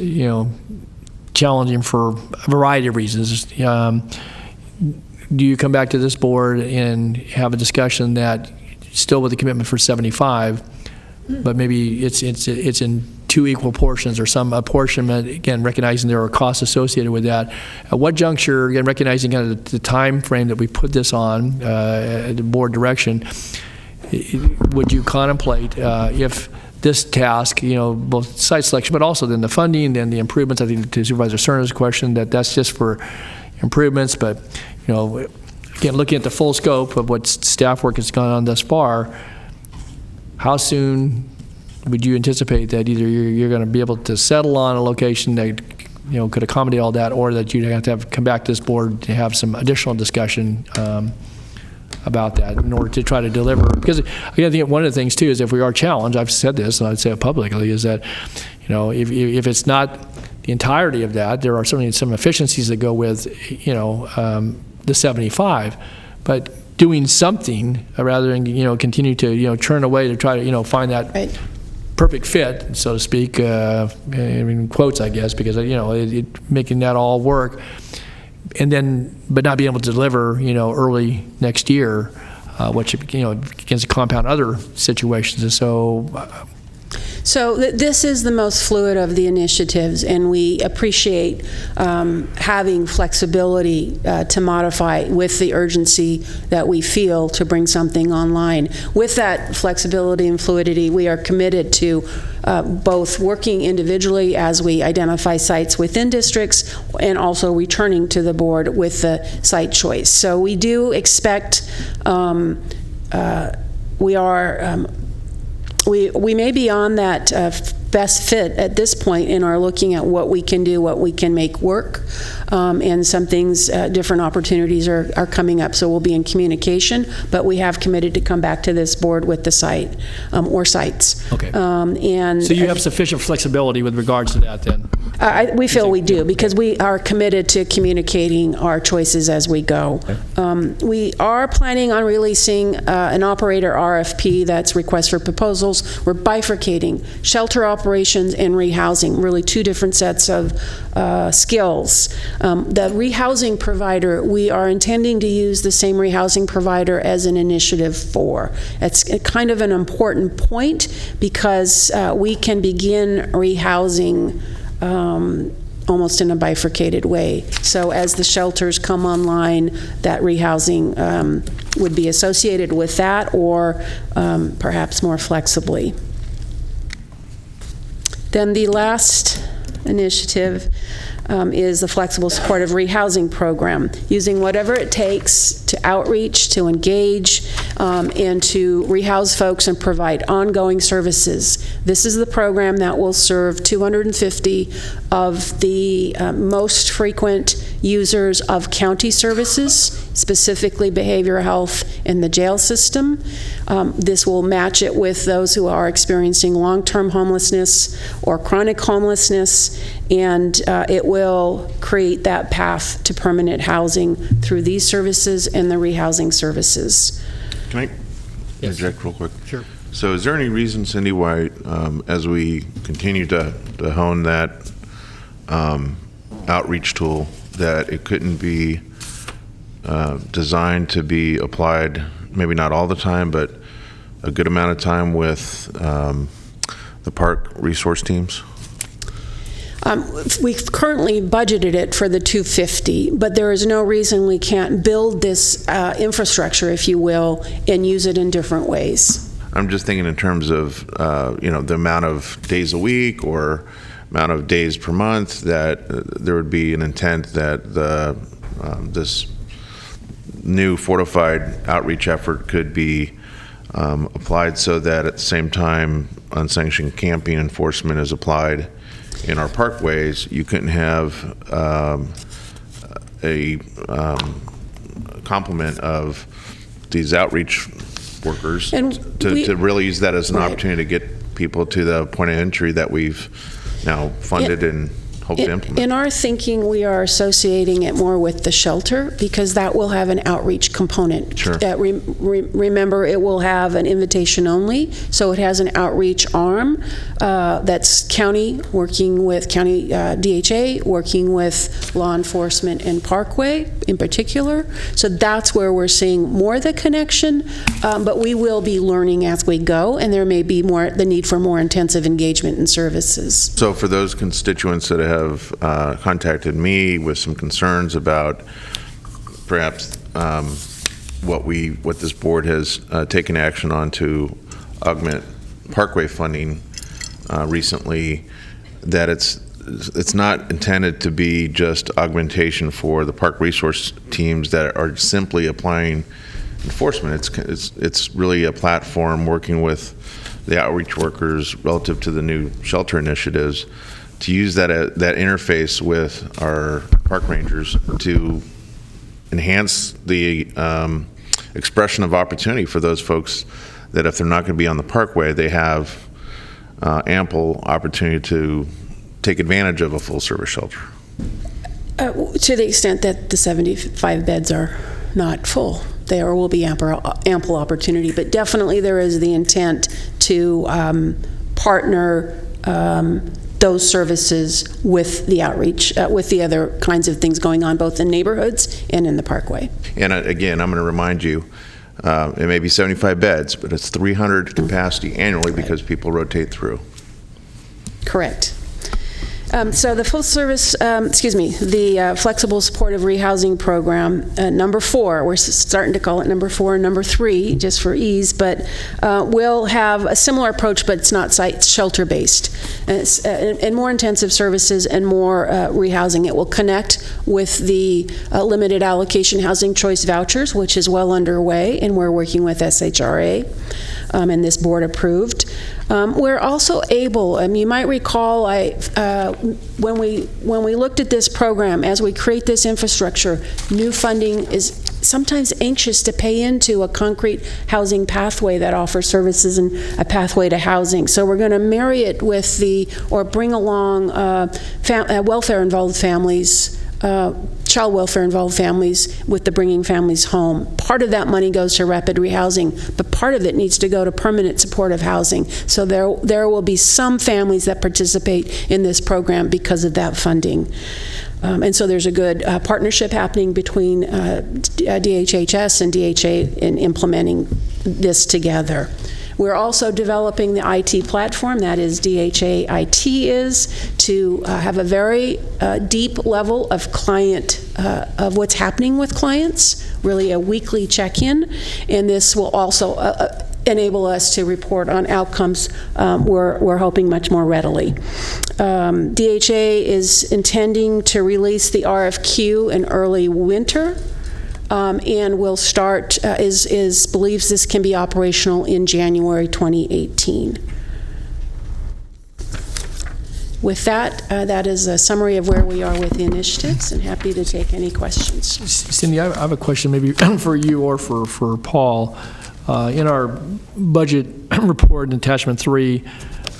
challenging for a variety of reasons, do you come back to this board and have a discussion that still with the commitment for 75, but maybe it's in 2 equal portions or some apportionment, again, recognizing there are costs associated with that? At what juncture, again, recognizing kind of the time frame that we put this on, the board direction, would you contemplate if this task, both site selection, but also then the funding, then the improvements, I think to Supervisor Cerna's question, that's just for improvements, but, again, looking at the full scope of what staff work has gone on thus far, how soon would you anticipate that either you're going to be able to settle on a location that could accommodate all that, or that you'd have to come back to this board to have some additional discussion about that in order to try to deliver? Because again, I think one of the things too is if we are challenged, I've said this and I'd say it publicly, is that if it's not the entirety of that, there are certainly some efficiencies that go with the 75, but doing something rather than continue to churn away to try to find that perfect fit, so to speak, in quotes, I guess, because making that all work, and then but not being able to deliver early next year, which begins to compound other situations. And so this is the most fluid of the initiatives, and we appreciate having flexibility to modify with the urgency that we feel to bring something online. With that flexibility and fluidity, we are committed to both working individually as we identify sites within districts and also returning to the board with the site choice. So we do expect we may be on that best fit at this point in our looking at what we can do, what we can make work, and some things, different opportunities are coming up. So we'll be in communication, but we have committed to come back to this board with the site or sites. Okay. And so you have sufficient flexibility with regards to that then? We feel we do, because we are committed to communicating our choices as we go. Okay. We are planning on releasing an operator RFP, that's request for proposals. We're bifurcating shelter operations and rehousing, really two different sets of skills. The rehousing provider, we are intending to use the same rehousing provider as an initiative 4. It's kind of an important point, because we can begin rehousing almost in a bifurcated way. So as the shelters come online, that rehousing would be associated with that, or perhaps more flexibly. Then the last initiative is the Flexible Supportive Rehousing Program, using whatever it takes to outreach, to engage, and to rehouse folks and provide ongoing services. This is the program that will serve 250 of the most frequent users of county services, specifically behavioral health in the jail system. This will match it with those who are experiencing long-term homelessness or chronic homelessness, and it will create that path to permanent housing through these services and the rehousing services. Can I interject real quick? Sure. So is there any reason, Cindy, why as we continue to hone that outreach tool, that it couldn't be designed to be applied, maybe not all the time, but a good amount of time with the park resource teams? We've currently budgeted it for the 250, but there is no reason we can't build this infrastructure, if you will, and use it in different ways. I'm just thinking in terms of the amount of days a week or amount of days per month, that there would be an intent that this new fortified outreach effort could be applied, so that at the same time unsanctioned camping enforcement is applied in our parkways. You couldn't have a complement of these outreach workers to really use that as an opportunity to get people to the point of entry that we've now funded and hope to implement. In our thinking, we are associating it more with the shelter, because that will have an outreach component. Sure. Remember, it will have an invitation only, so it has an outreach arm that's county working with county DHA, working with law enforcement and Parkway in particular. So that's where we're seeing more the connection, but we will be learning as we go, and there may be more the need for more intensive engagement in services. So for those constituents that have contacted me with some concerns about perhaps what this board has taken action on to augment Parkway funding recently, that it's not intended to be just augmentation for the park resource teams that are simply applying enforcement. It's really a platform working with the outreach workers relative to the new shelter initiatives to use that interface with our park rangers to enhance the expression of opportunity for those folks that if they're not going to be on the parkway, they have ample opportunity to take advantage of a full-service shelter. To the extent that the 75 beds are not full, there will be ample opportunity, but definitely there is the intent to partner those services with the outreach, with the other kinds of things going on both in neighborhoods and in the parkway. And again, I'm going to remind you, it may be 75 beds, but it's 300 capacity annually because people rotate through. Correct. So the full service, the flexible supportive rehousing program, number 4, we're starting to call it number 4 and number 3 just for ease, but will have a similar approach, but it's not shelter based. And more intensive services and more rehousing. It will connect with the limited allocation housing choice vouchers, which is well underway, and we're working with SHRA, and this board approved. We're also able, you might recall, when we looked at this program, as we create this infrastructure, new funding is sometimes anxious to pay into a concrete housing pathway that offers services and a pathway to housing. So we're going to marry it with or bring along welfare-involved families, child welfare-involved families with the Bringing Families Home. Part of that money goes to rapid rehousing, but part of it needs to go to permanent supportive housing. So there will be some families that participate in this program because of that funding. And so there's a good partnership happening between DHHS and DHA in implementing this together. We're also developing the IT platform, that is DHA IT is, to have a very deep level of client, of what's happening with clients, really a weekly check-in, and this will also enable us to report on outcomes we're hoping much more readily. DHA is intending to release the RFQ in early winter, and will start, believes this can be operational in January 2018. With that, that is a summary of where we are with the initiatives, and happy to take any questions. Cindy, I have a question maybe for you or for Paul. In our budget report in attachment 3,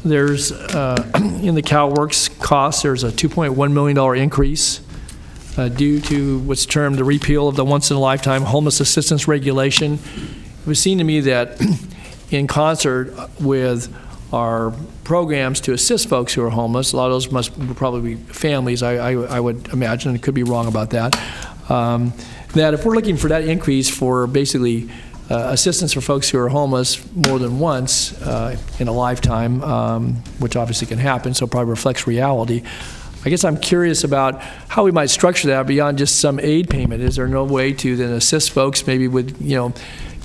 there's, in the CalWorks costs, there's a $2.1 million increase due to what's termed the repeal of the once-in-a-lifetime homeless assistance regulation. It would seem to me that in concert with our programs to assist folks who are homeless, a lot of those must probably be families, I would imagine, and could be wrong about that, that if we're looking for that increase for basically assistance for folks who are homeless more than once in a lifetime, which obviously can happen, so probably reflects reality. I guess I'm curious about how we might structure that beyond just some aid payment. Is there no way to then assist folks maybe with,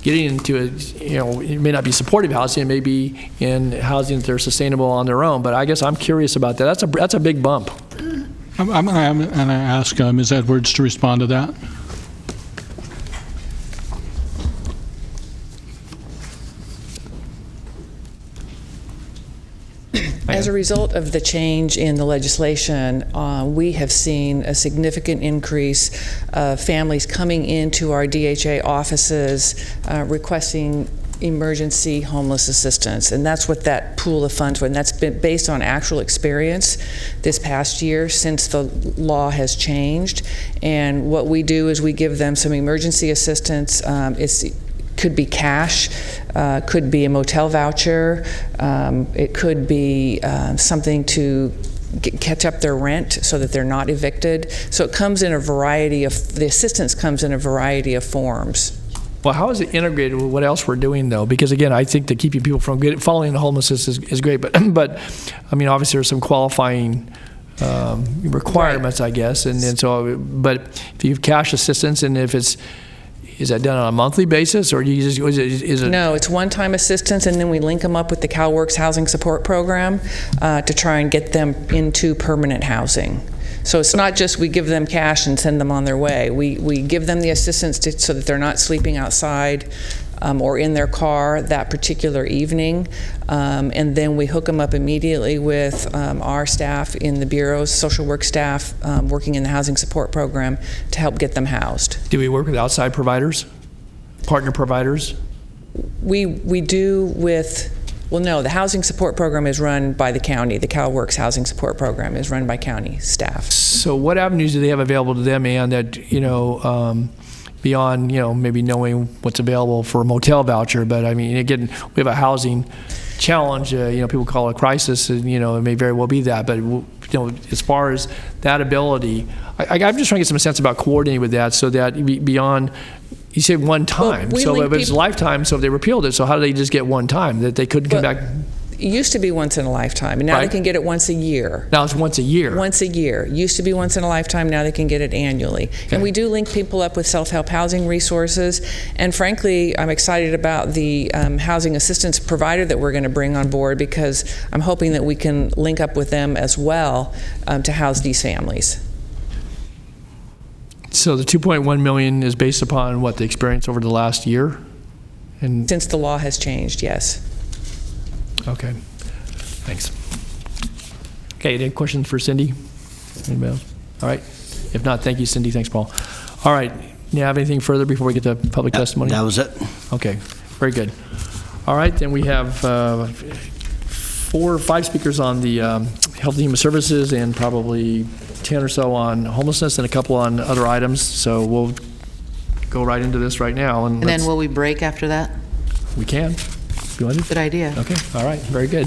getting into it may not be supportive housing, it may be in housing that they're sustainable on their own, but I guess I'm curious about that. That's a big bump. I'm going to ask Ms. Edwards to respond to that. As a result of the change in the legislation, we have seen a significant increase of families coming into our DHA offices requesting emergency homeless assistance, and that's what that pool of funds were, and that's been based on actual experience this past year since the law has changed. And what we do is we give them some emergency assistance. Could be cash, could be a motel voucher, it could be something to catch up their rent so that they're not evicted. So it comes in a variety of, the assistance comes in a variety of forms. Well, how is it integrated with what else we're doing, though? Because, again, I think that keeping people from following the homelessness is great, but I mean, obviously there's some qualifying requirements, right, I guess, and so, but if you have cash assistance and if it's is that done on a monthly basis, or do you just, is it? No, it's one-time assistance, and then we link them up with the CalWorks Housing Support Program to try and get them into permanent housing. So it's not just we give them cash and send them on their way. We give them the assistance so that they're not sleeping outside or in their car that particular evening, and then we hook them up immediately with our staff in the bureaus, social work staff working in the housing support program to help get them housed. Do we work with outside providers, partner providers? We do with, well, no, the housing support program is run by the county. The CalWorks Housing Support Program is run by county staff. So what avenues do they have available to them, Ann, that, beyond, maybe knowing what's available for a motel voucher, but I mean, again, we have a housing challenge, people call it a crisis, and, it may very well be that, but, as far as that ability, I'm just trying to get some sense about coordinating with that so that beyond, you say one time, so if it's a lifetime, so if they repealed it, so how do they just get one time, that they couldn't come back? It used to be once in a lifetime, and now they can get it once a year. Now it's once a year? Once a year. Used to be once in a lifetime, now they can get it annually. Okay. And we do link people up with self-help housing resources, and frankly, I'm excited about the housing assistance provider that we're going to bring on board, because I'm hoping that we can link up with them as well to house these families. So the $2.1 million is based upon what, the experience over the last year? And since the law has changed, yes. Okay, thanks. Okay, any questions for Cindy? Anybody else? All right. If not, thank you, Cindy. Thanks, Paul. All right. Do you have anything further before we get to public testimony? That was it. Okay, very good. All right, then we have 4 or 5 speakers on the Health and Human Services, and probably 10 or so on homelessness, and a couple on other items. So we'll go right into this right now. And then will we break after that? We can. You want to? Good idea. Okay, all right, very good.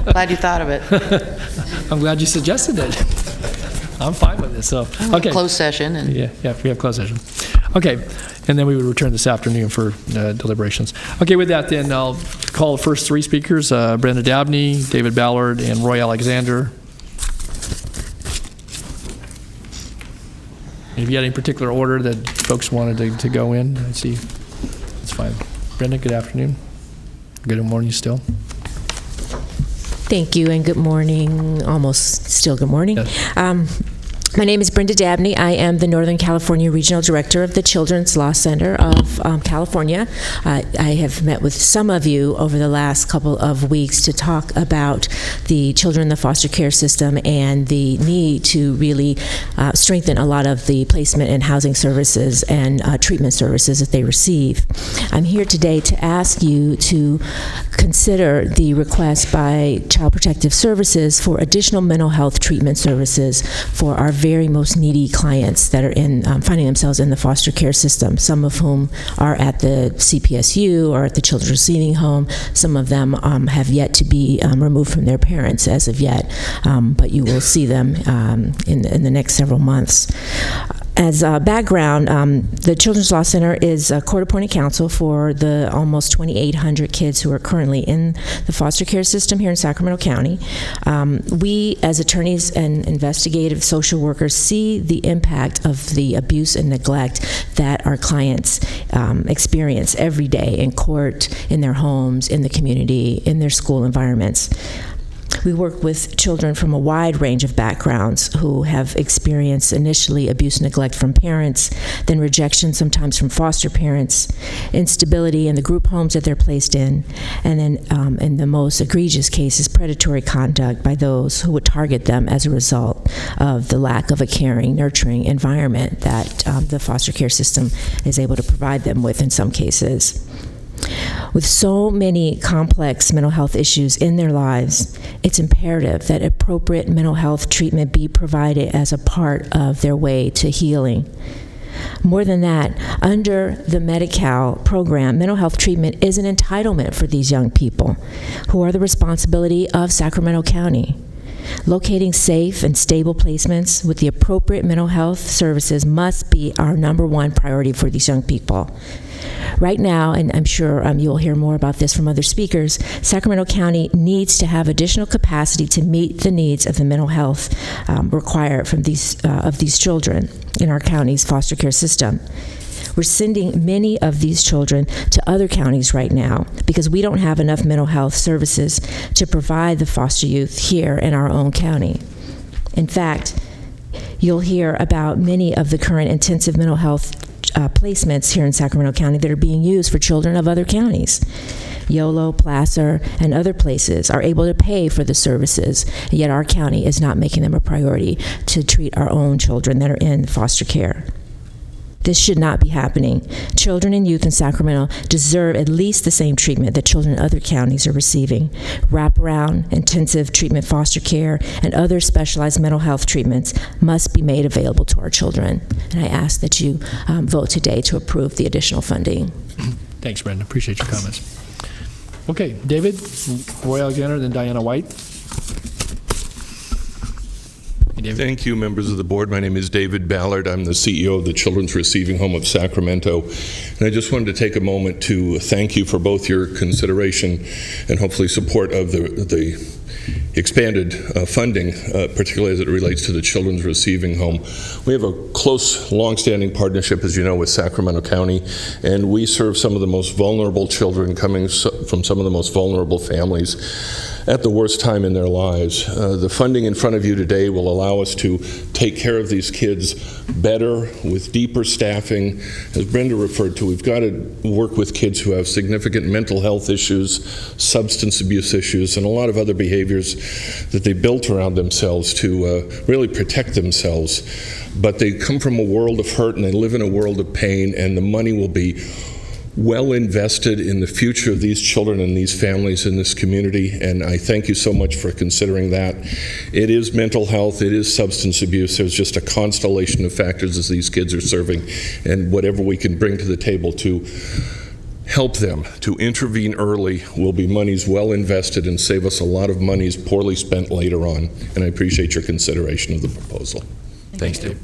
Glad you thought of it. I'm glad you suggested it. I'm fine with this. So, okay. Closed session. And yeah, we have closed session. Okay, and then we would return this afternoon for deliberations. Okay, with that then, I'll call the first 3 speakers, Brenda Dabney, David Ballard, and Roy Alexander. If you had any particular order that folks wanted to go in, I see. That's fine. Brenda, good afternoon. Good morning still. Thank you, and good morning, almost still good morning. Yes. My name is Brenda Dabney. I am the Northern California Regional Director of the Children's Law Center of California. I have met with some of you over the last couple of weeks to talk about the children in the foster care system and the need to really strengthen a lot of the placement and housing services and treatment services that they receive. I'm here today to ask you to consider the request by Child Protective Services for additional mental health treatment services for our very most needy clients that are finding themselves in the foster care system, some of whom are at the CPSU or at the Children's Receiving Home. Some of them have yet to be removed from their parents as of yet, but you will see them in the next several months. As background, the Children's Law Center is a court-appointed counsel for the almost 2,800 kids who are currently in the foster care system here in Sacramento County. We, as attorneys and investigative social workers, see the impact of the abuse and neglect that our clients experience every day in court, in their homes, in the community, in their school environments. We work with children from a wide range of backgrounds who have experienced initially abuse and neglect from parents, then rejection sometimes from foster parents, instability in the group homes that they're placed in, and then in the most egregious cases, predatory conduct by those who would target them as a result of the lack of a caring, nurturing environment that the foster care system is able to provide them with in some cases. With so many complex mental health issues in their lives, it's imperative that appropriate mental health treatment be provided as a part of their way to healing. More than that, under the Medi-Cal program, mental health treatment is an entitlement for these young people who are the responsibility of Sacramento County. Locating safe and stable placements with the appropriate mental health services must be our #1 priority for these young people. Right now, and I'm sure you'll hear more about this from other speakers, Sacramento County needs to have additional capacity to meet the needs of the mental health required from these children in our county's foster care system. We're sending many of these children to other counties right now because we don't have enough mental health services to provide the foster youth here in our own county. In fact, you'll hear about many of the current intensive mental health placements here in Sacramento County that are being used for children of other counties. Yolo, Placer, and other places are able to pay for the services, yet our county is not making them a priority to treat our own children that are in foster care. This should not be happening. Children and youth in Sacramento deserve at least the same treatment that children in other counties are receiving. Wraparound, intensive treatment foster care, and other specialized mental health treatments must be made available to our children. And I ask that you vote today to approve the additional funding. Thanks, Brenda. Appreciate your comments. Okay, David, Roy Alexander, then Diana White. Thank you, members of the board. My name is David Ballard. I'm the CEO of the Children's Receiving Home of Sacramento. And I just wanted to take a moment to thank you for both your consideration and hopefully support of the expanded funding, particularly as it relates to the Children's Receiving Home. We have a close, long-standing partnership, as you know, with Sacramento County, and we serve some of the most vulnerable children coming from some of the most vulnerable families at the worst time in their lives. The funding in front of you today will allow us to take care of these kids better with deeper staffing. As Brenda referred to, we've got to work with kids who have significant mental health issues, substance abuse issues, and a lot of other behaviors that they built around themselves to really protect themselves. But they come from a world of hurt and they live in a world of pain, and the money will be well invested in the future of these children and these families in this community, and I thank you so much for considering that. It is mental health, it is substance abuse, there's just a constellation of factors as these kids are serving, and whatever we can bring to the table to help them, to intervene early, will be monies well invested and save us a lot of monies poorly spent later on, and I appreciate your consideration of the proposal. Thanks, Dave.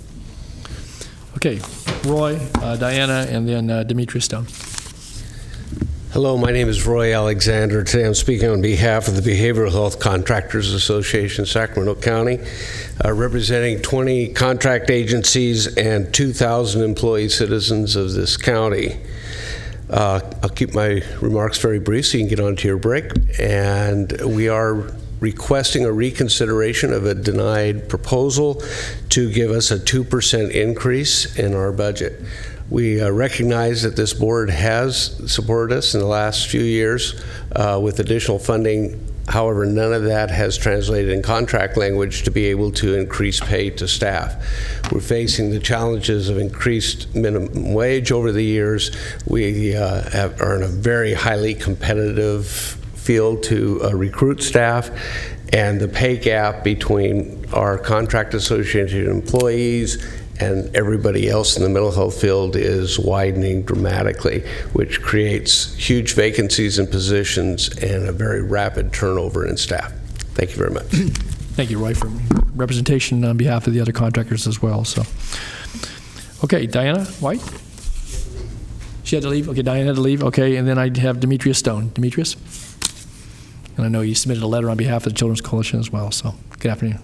Okay, Roy, Diana, and then Demetrius Stone. Hello, my name is Roy Alexander. Today I'm speaking on behalf of the Behavioral Health Contractors Association, Sacramento County, representing 20 contract agencies and 2,000 employee citizens of this county. I'll keep my remarks very brief so you can get on to your break. And we are requesting a reconsideration of a denied proposal to give us a 2% increase in our budget. We recognize that this board has supported us in the last few years with additional funding. However, none of that has translated in contract language to be able to increase pay to staff. We're facing the challenges of increased minimum wage over the years. We are in a very highly competitive field to recruit staff, and the pay gap between our contract associated employees and everybody else in the mental health field is widening dramatically, which creates huge vacancies in positions and a very rapid turnover in staff. Thank you very much. Thank you, Roy, for representation on behalf of the other contractors as well. So, okay, Diana White? She had to leave? Okay, Diana had to leave. Okay, and then I have Demetrius Stone. Demetrius? And I know you submitted a letter on behalf of the Children's Coalition as well, so good afternoon.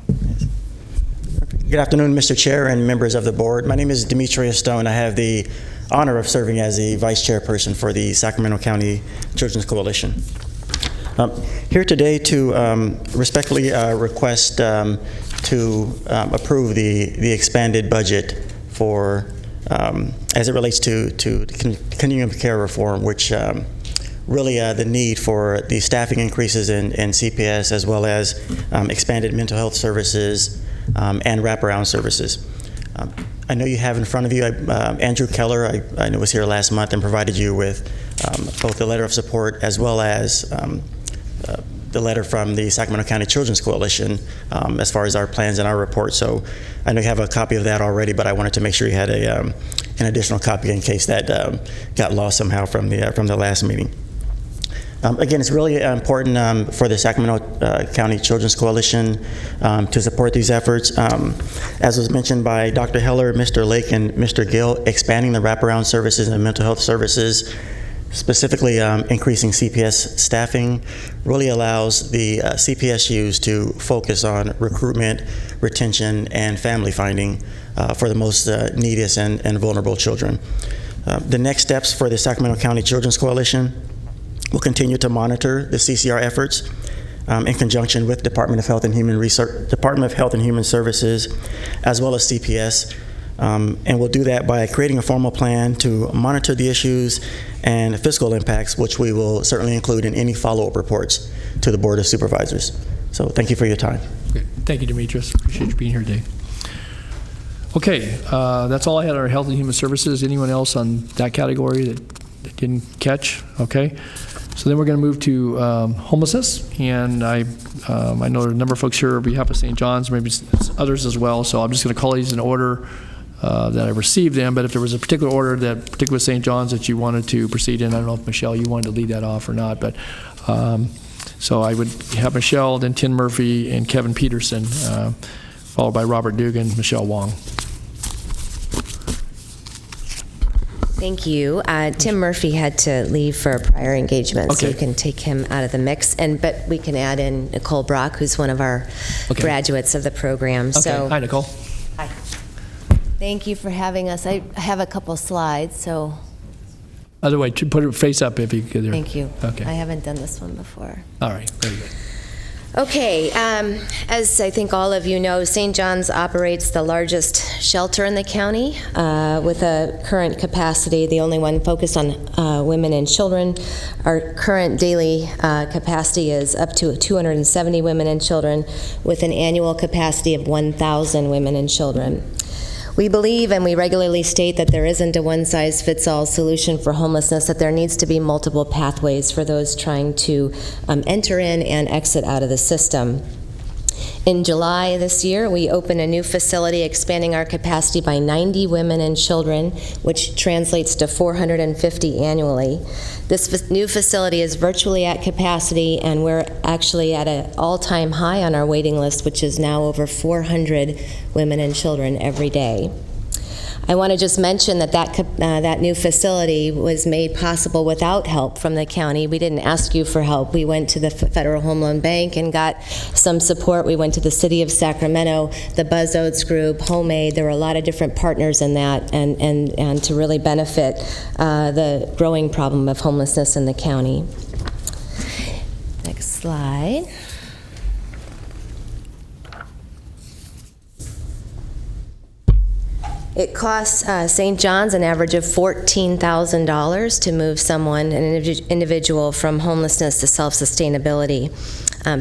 Good afternoon, Mr. Chair and members of the board. My name is Demetrius Stone. I have the honor of serving as the vice chairperson for the Sacramento County Children's Coalition. Here today to respectfully request to approve the expanded budget for, as it relates to continuum of care reform, which really the need for the staffing increases in CPS, as well as expanded mental health services and wraparound services. I know you have in front of you Andrew Keller, I know was here last month and provided you with both the letter of support as well as the letter from the Sacramento County Children's Coalition as far as our plans and our report. So I know you have a copy of that already, but I wanted to make sure you had an additional copy in case that got lost somehow from the last meeting. Again, it's really important for the Sacramento County Children's Coalition to support these efforts. As was mentioned by Dr. Heller, Mr. Lake, and Mr. Gill, expanding the wraparound services and mental health services, specifically increasing CPS staffing, really allows the CPSUs to focus on recruitment, retention, and family finding for the most neediest and vulnerable children. The next steps for the Sacramento County Children's Coalition will continue to monitor the CCR efforts in conjunction with Department of Health and Human Services, as well as CPS. And we'll do that by creating a formal plan to monitor the issues and fiscal impacts, which we will certainly include in any follow-up reports to the Board of Supervisors. So thank you for your time. Okay. Thank you, Demetrius. Appreciate you being here today. Okay, that's all I had on our Health and Human Services. Anyone else on that category that didn't catch? Okay. So then we're going to move to homelessness, and I know there are a number of folks here on behalf of St. John's, maybe others as well, so I'm just going to call these in order that I received them, but if there was a particular order, that particular St. John's that you wanted to proceed in, I don't know if, Michelle, you wanted to lead that off or not, but so I would have Michelle, then Tim Murphy, and Kevin Peterson, followed by Robert Dugan, Michelle Wong. Thank you. Tim Murphy had to leave for a prior engagement, so you can take him out of the mix. But we can add in Nicole Brock, who's one of our graduates of the program. Okay. So, hi, Nicole. Hi. Thank you for having us. I have a couple slides, so. Other way, put your face up if you could. Thank you. Okay. I haven't done this one before. All right. Very good. Okay, as I think all of you know, St. John's operates the largest shelter in the county with a current capacity, the only one focused on women and children. Our current daily capacity is up to 270 women and children with an annual capacity of 1,000 women and children. We believe, and we regularly state, that there isn't a one-size-fits-all solution for homelessness, that there needs to be multiple pathways for those trying to enter in and exit out of the system. In July this year, we opened a new facility expanding our capacity by 90 women and children, which translates to 450 annually. This new facility is virtually at capacity, and we're actually at an all-time high on our waiting list, which is now over 400 women and children every day. I want to just mention that that new facility was made possible without help from the county. We didn't ask you for help. We went to the Federal Home Loan Bank and got some support. We went to the City of Sacramento, the Buzz Oates Group, Homemade. There were a lot of different partners in that, and to really benefit the growing problem of homelessness in the county. Next slide. It costs St. John's an average of $14,000 to move someone, an individual, from homelessness to self-sustainability.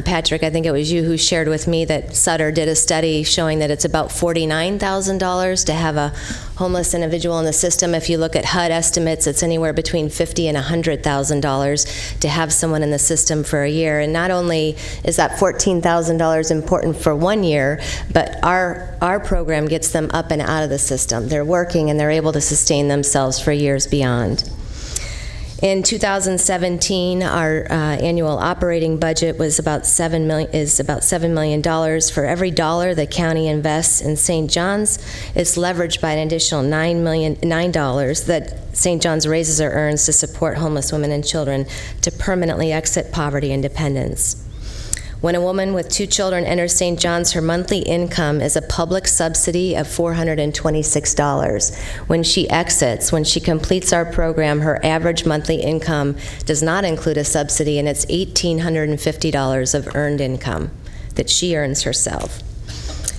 Patrick, I think it was you who shared with me that Sutter did a study showing that it's about $49,000 to have a homeless individual in the system. If you look at HUD estimates, it's anywhere between $50,000 and $100,000 to have someone in the system for a year. And not only is that $14,000 important for 1 year, but our program gets them up and out of the system. They're working and they're able to sustain themselves for years beyond. In 2017, our annual operating budget was about $7 million. For every dollar the county invests in St. John's, it's leveraged by an additional $9 that St. John's raises or earns to support homeless women and children to permanently exit poverty and dependence. When a woman with 2 children enters St. John's, her monthly income is a public subsidy of $426. When she exits, when she completes our program, her average monthly income does not include a subsidy, and it's $1,850 of earned income that she earns herself.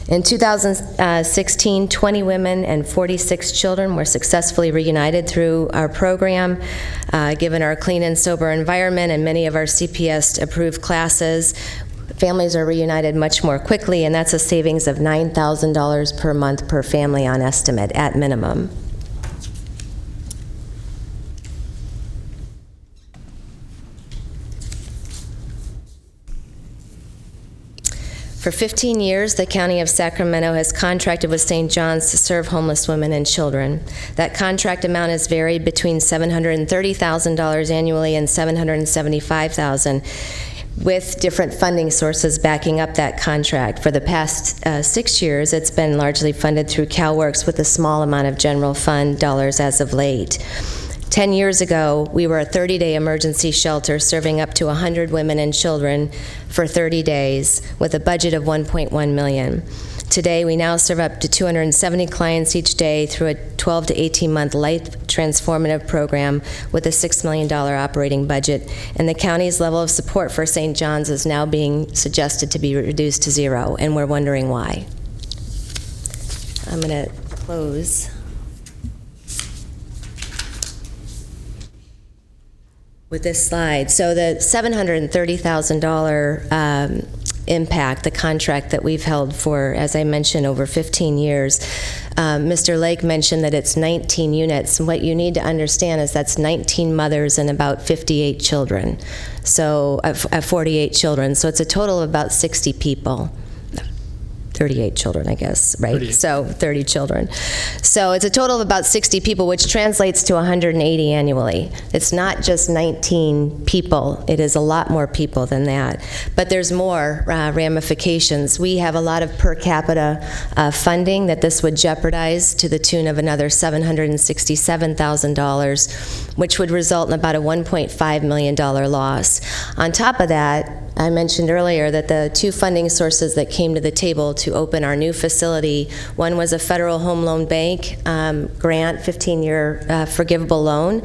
In 2016, 20 women and 46 children were successfully reunited through our program, given our clean and sober environment and many of our CPS-approved classes. Families are reunited much more quickly, and that's a savings of $9,000 per month per family on estimate, at minimum. For 15 years, the County of Sacramento has contracted with St. John's to serve homeless women and children. That contract amount has varied between $730,000 annually and $775,000. with different funding sources backing up that contract. For the past 6 years, it's been largely funded through CalWORKS with a small amount of general fund dollars as of late. 10 years ago, we were a 30-day emergency shelter serving up to 100 women and children for 30 days with a budget of $1.1 million. Today, we now serve up to 270 clients each day through a 12 to 18-month life transformative program with a $6 million operating budget, and the county's level of support for St. John's is now being suggested to be reduced to 0, and we're wondering why. I'm going to close with this slide. So the $730,000 impact, the contract that we've held for, as I mentioned, over 15 years, Mr. Lake mentioned that it's 19 units. And what you need to understand is that's 19 mothers and about 58 children. So 48 children. So it's a total of about 60 people. 38 children, I guess, right? 38. So 30 children. So it's a total of about 60 people, which translates to 180 annually. It's not just 19 people. It is a lot more people than that. But there's more ramifications. We have a lot of per capita funding that this would jeopardize to the tune of another $767,000, which would result in about a $1.5 million loss. On top of that, I mentioned earlier that the two funding sources that came to the table to open our new facility, one was a federal home loan bank grant, 15-year forgivable loan,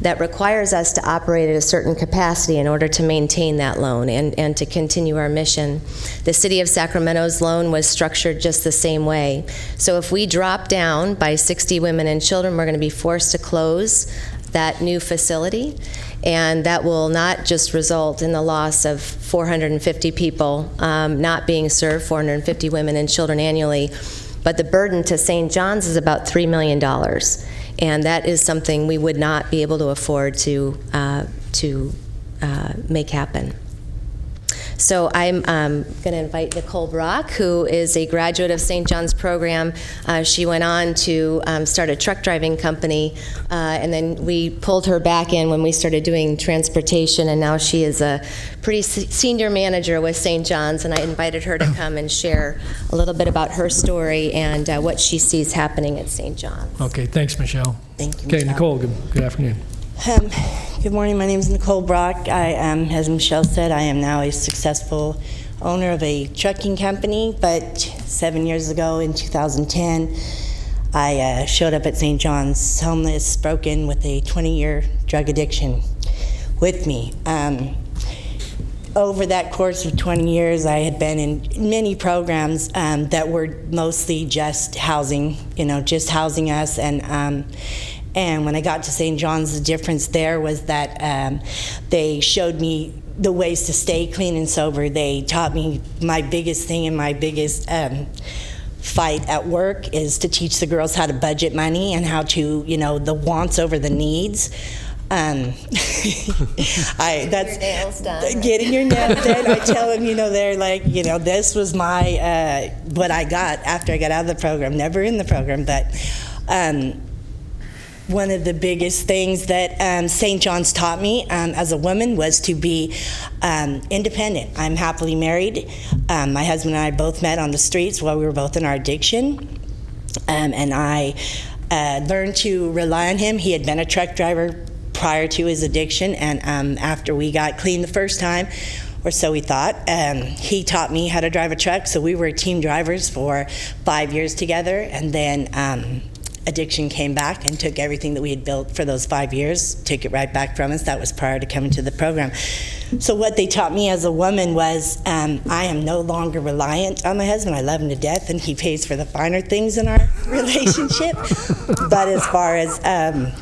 that requires us to operate at a certain capacity in order to maintain that loan and to continue our mission. The City of Sacramento's loan was structured just the same way. So if we drop down by 60 women and children, we're going to be forced to close that new facility, and that will not just result in the loss of 450 people not being served, 450 women and children annually, but the burden to St. John's is about $3 million. And that is something we would not be able to afford to make happen. So I'm going to invite Nicole Brock, who is a graduate of St. John's program. She went on to start a truck driving company, and then we pulled her back in when we started doing transportation, and now she is a pretty senior manager with St. John's, and I invited her to come and share a little bit about her story and what she sees happening at St. John's. Okay, thanks, Michelle. Thank you, Okay, Michelle. Nicole, good afternoon. Good morning. My name is Nicole Brock. I am, as Michelle said, I am now a successful owner of a trucking company, but 7 years ago in 2010, I showed up at St. John's homeless, broken, with a 20-year drug addiction with me. Over that course of 20 years, I had been in many programs that were mostly just housing, just housing us. And when I got to St. John's, the difference there was that they showed me the ways to stay clean and sober. They taught me my biggest thing and my biggest fight at work is to teach the girls how to budget money and how to, the wants over the needs. That's your nails done. Getting your nails done. I tell them, they're like, this was my what I got after I got out of the program. Never in the program, but one of the biggest things that St. John's taught me as a woman was to be independent. I'm happily married. My husband and I both met on the streets while we were both in our addiction, and I learned to rely on him. He had been a truck driver prior to his addiction, and after we got clean the first time, or so we thought, he taught me how to drive a truck, so we were team drivers for 5 years together, and then addiction came back and took everything that we had built for those 5 years, took it right back from us. That was prior to coming to the program. So what they taught me as a woman was I am no longer reliant on my husband. I love him to death, and he pays for the finer things in our relationship. But as far as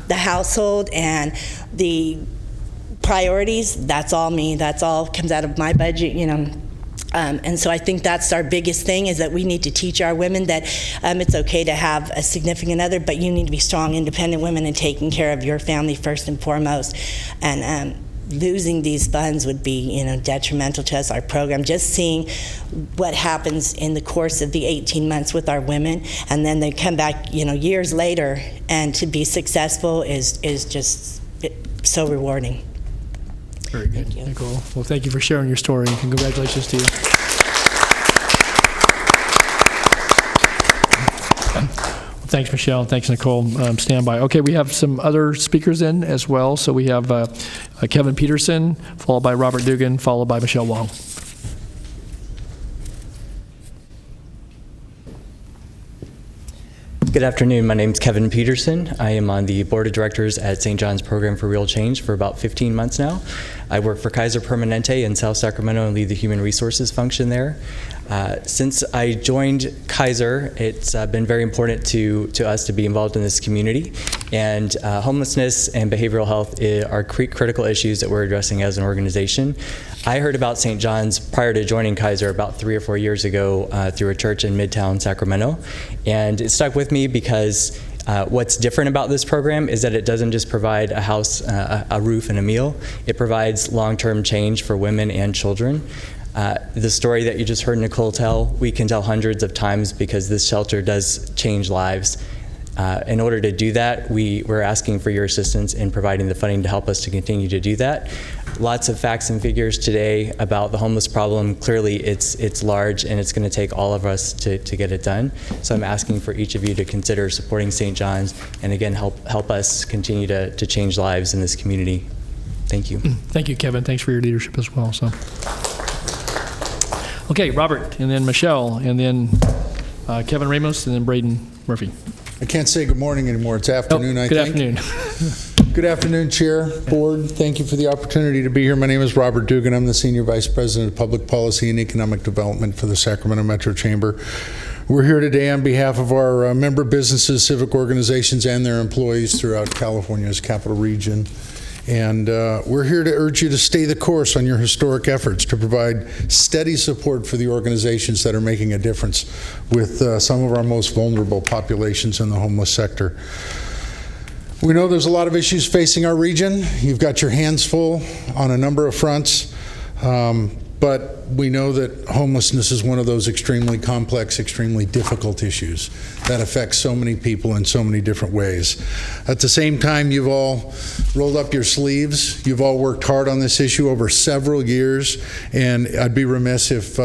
the household and the priorities, that's all me. That's all comes out of my budget, and so I think that's our biggest thing, is that we need to teach our women that it's okay to have a significant other, but you need to be strong, independent women and taking care of your family first and foremost. And losing these funds would be, detrimental to us, our program. Just seeing what happens in the course of the 18 months with our women, and then they come back, years later, and to be successful is just so rewarding. Very good, Thank you. Nicole. Well, thank you for sharing your story, and congratulations to you. Thanks, Michelle. Thanks, Nicole. Stand by. Okay, we have some other speakers in as well. So we have Kevin Peterson, followed by Robert Dugan, followed by Michelle Wong. Good afternoon. My name is Kevin Peterson. I am on the board of directors at St. John's Program for Real Change for about 15 months now. I work for Kaiser Permanente in South Sacramento and lead the human resources function there. Since I joined Kaiser, it's been very important to us to be involved in this community. And homelessness and behavioral health are critical issues that we're addressing as an organization. I heard about St. John's prior to joining Kaiser about 3 or 4 years ago through a church in Midtown Sacramento. And it stuck with me because what's different about this program is that it doesn't just provide a house, a roof, and a meal. It provides long-term change for women and children. The story that you just heard Nicole tell, we can tell hundreds of times because this shelter does change lives. In order to do that, we're asking for your assistance in providing the funding to help us to continue to do that. Lots of facts and figures today about the homeless problem. Clearly, it's large, and it's going to take all of us to get it done. So I'm asking for each of you to consider supporting St. John's, and again, help us continue to change lives in this community. Thank you. Thank you, Kevin. Thanks for your leadership as well. So, okay, Robert, and then Michelle, and then Kevin Ramos, and then Braden Murphy. I can't say good morning anymore. It's afternoon, I think. Good afternoon. Good afternoon, Chair, Board. Thank you for the opportunity to be here. My name is Robert Dugan. I'm the Senior Vice President of Public Policy and Economic Development for the Sacramento Metro Chamber. We're here today on behalf of our member businesses, civic organizations, and their employees throughout California's capital region. And we're here to urge you to stay the course on your historic efforts to provide steady support for the organizations that are making a difference with some of our most vulnerable populations in the homeless sector. We know there's a lot of issues facing our region. You've got your hands full on a number of fronts, but we know that homelessness is one of those extremely complex, extremely difficult issues that affects so many people in so many different ways. At the same time, you've all rolled up your sleeves. You've all worked hard on this issue over several years, and I'd be remiss if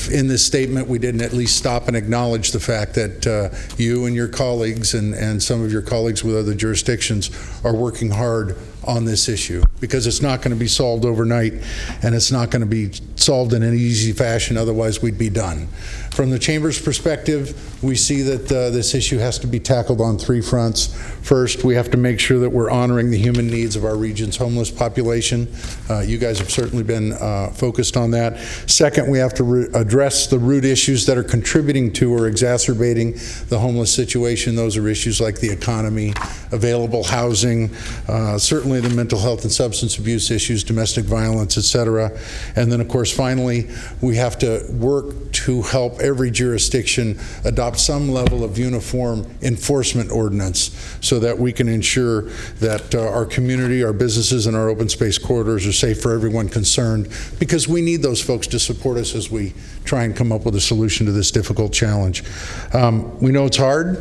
in this statement we didn't at least stop and acknowledge the fact that you and your colleagues and some of your colleagues with other jurisdictions are working hard on this issue, because it's not going to be solved overnight, and it's not going to be solved in an easy fashion, otherwise we'd be done. From the Chamber's perspective, we see that this issue has to be tackled on 3 fronts. First, we have to make sure that we're honoring the human needs of our region's homeless population. You guys have certainly been focused on that. Second, we have to address the root issues that are contributing to or exacerbating the homeless situation. Those are issues like the economy, available housing, certainly the mental health and substance abuse issues, domestic violence, et cetera. And then, of course, finally, we have to work to help every jurisdiction adopt some level of uniform enforcement ordinance so that we can ensure that our community, our businesses, and our open space corridors are safe for everyone concerned, because we need those folks to support us as we try and come up with a solution to this difficult challenge. We know it's hard.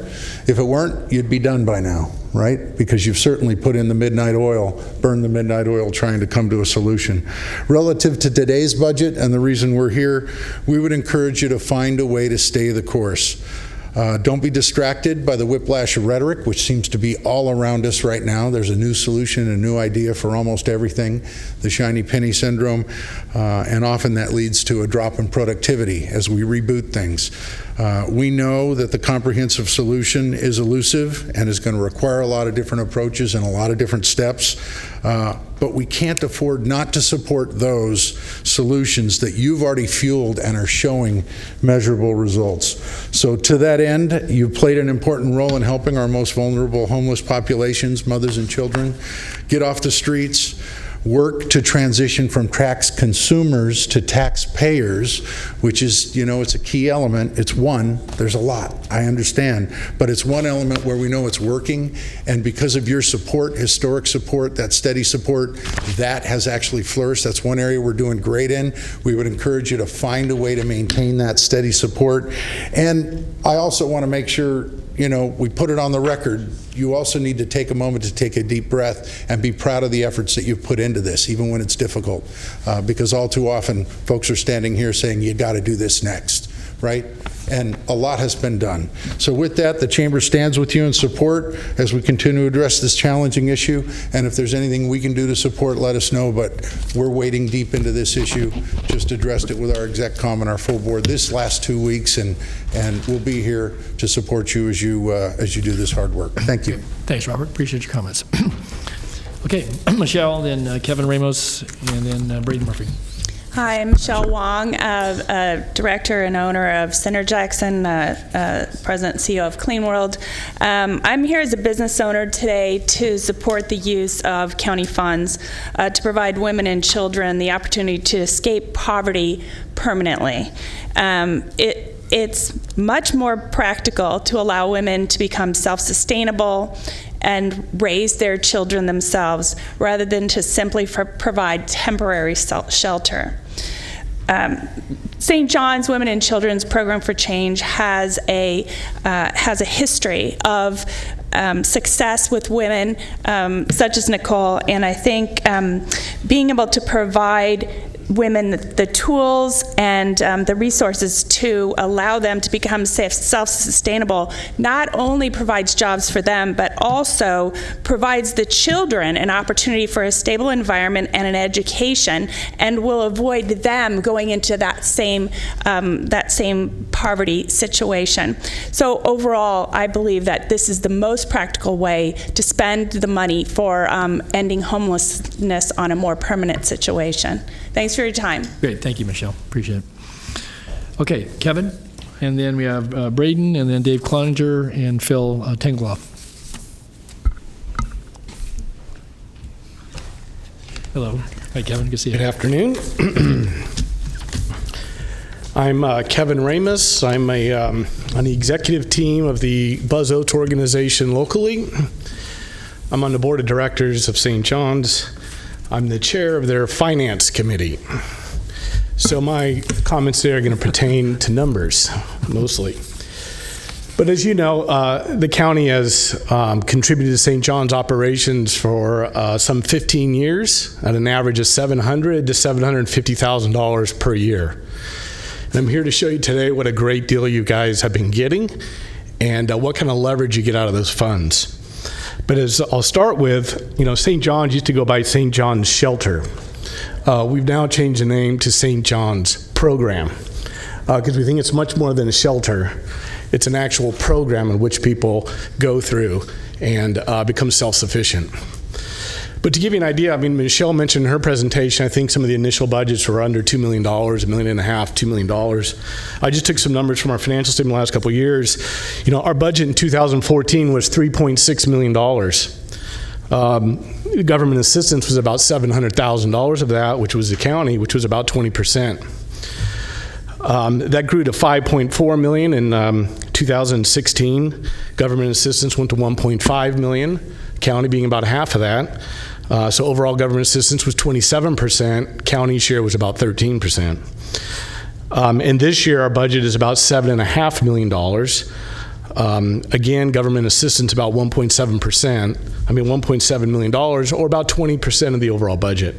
If it weren't, you'd be done by now, right? Because you've certainly put in the midnight oil, burned the midnight oil trying to come to a solution. Relative to today's budget and the reason we're here, we would encourage you to find a way to stay the course. Don't be distracted by the whiplash of rhetoric, which seems to be all around us right now. There's a new solution, a new idea for almost everything, the shiny penny syndrome, and often that leads to a drop in productivity as we reboot things. We know that the comprehensive solution is elusive and is going to require a lot of different approaches and a lot of different steps, but we can't afford not to support those solutions that you've already fueled and are showing measurable results. So to that end, you've played an important role in helping our most vulnerable homeless populations, mothers and children, get off the streets, work to transition from tax consumers to taxpayers, which is, it's a key element. It's one. There's a lot, I understand, but it's one element where we know it's working, and because of your support, historic support, that steady support, that has actually flourished. That's one area we're doing great in. We would encourage you to find a way to maintain that steady support. And I also want to make sure we put it on the record. You also need to take a moment to take a deep breath and be proud of the efforts that you've put into this, even when it's difficult, because all too often folks are standing here saying, you got to do this next, right? and a lot has been done. So with that, the Chamber stands with you in support as we continue to address this challenging issue, and if there's anything we can do to support, let us know, but we're wading deep into this issue. Just addressed it with our exec-com and our full board this last 2 weeks, and we'll be here to support you as you do this hard work. Thank you. Thanks, Robert. Appreciate your comments. Okay, Michelle, then Kevin Ramos, and then Braden Murphy. Hi, I'm Michelle Wong, director and owner of Center Jackson, president and CEO of Clean World. I'm here as a business owner today to support the use of county funds to provide women and children the opportunity to escape poverty permanently. It's much more practical to allow women to become self-sustainable and raise their children themselves rather than to simply provide temporary shelter. St. John's Women and Children's Program for Change has a history of success with women such as Nicole, and I think being able to provide women the tools and the resources to allow them to become self-sustainable not only provides jobs for them, but also provides the children an opportunity for a stable environment and an education, and will avoid them going into that same poverty situation. So overall, I believe that this is the most practical way to spend the money for ending homelessness on a more permanent situation. Thanks for your time. Great, thank you, Michelle. Appreciate it. Okay, Kevin, and then we have Braden, and then Dave Cloninger and Phil Tengloff. Hello. Hi, Kevin. Good to see you. Good afternoon. I'm Kevin Ramos. I'm on the executive team of the Buzz Oates organization locally. I'm on the board of directors of St. John's. I'm the chair of their finance committee. So my comments there are going to pertain to numbers, mostly. But as you know, the county has contributed to St. John's operations for some 15 years at an average of $700,000 to $750,000 per year. And I'm here to show you today what a great deal you guys have been getting and what kind of leverage you get out of those funds. But as I'll start with, St. John's used to go by St. John's Shelter. We've now changed the name to St. John's Program because we think it's much more than a shelter. It's an actual program in which people go through and become self-sufficient. But to give you an idea, Michelle mentioned in her presentation, I think some of the initial budgets were under $2 million, $1.5 million, $2 million. I just took some numbers from our financial statement the last couple of years. Our budget in 2014 was $3.6 million. Government assistance was about $700,000 of that, which was the county, which was about 20%. That grew to $5.4 million in 2016. Government assistance went to $1.5 million, county being about half of that. So overall government assistance was 27%, county share was about 13%. And this year our budget is about $7.5 million. Again, government assistance about 1.7 million, or about 20% of the overall budget,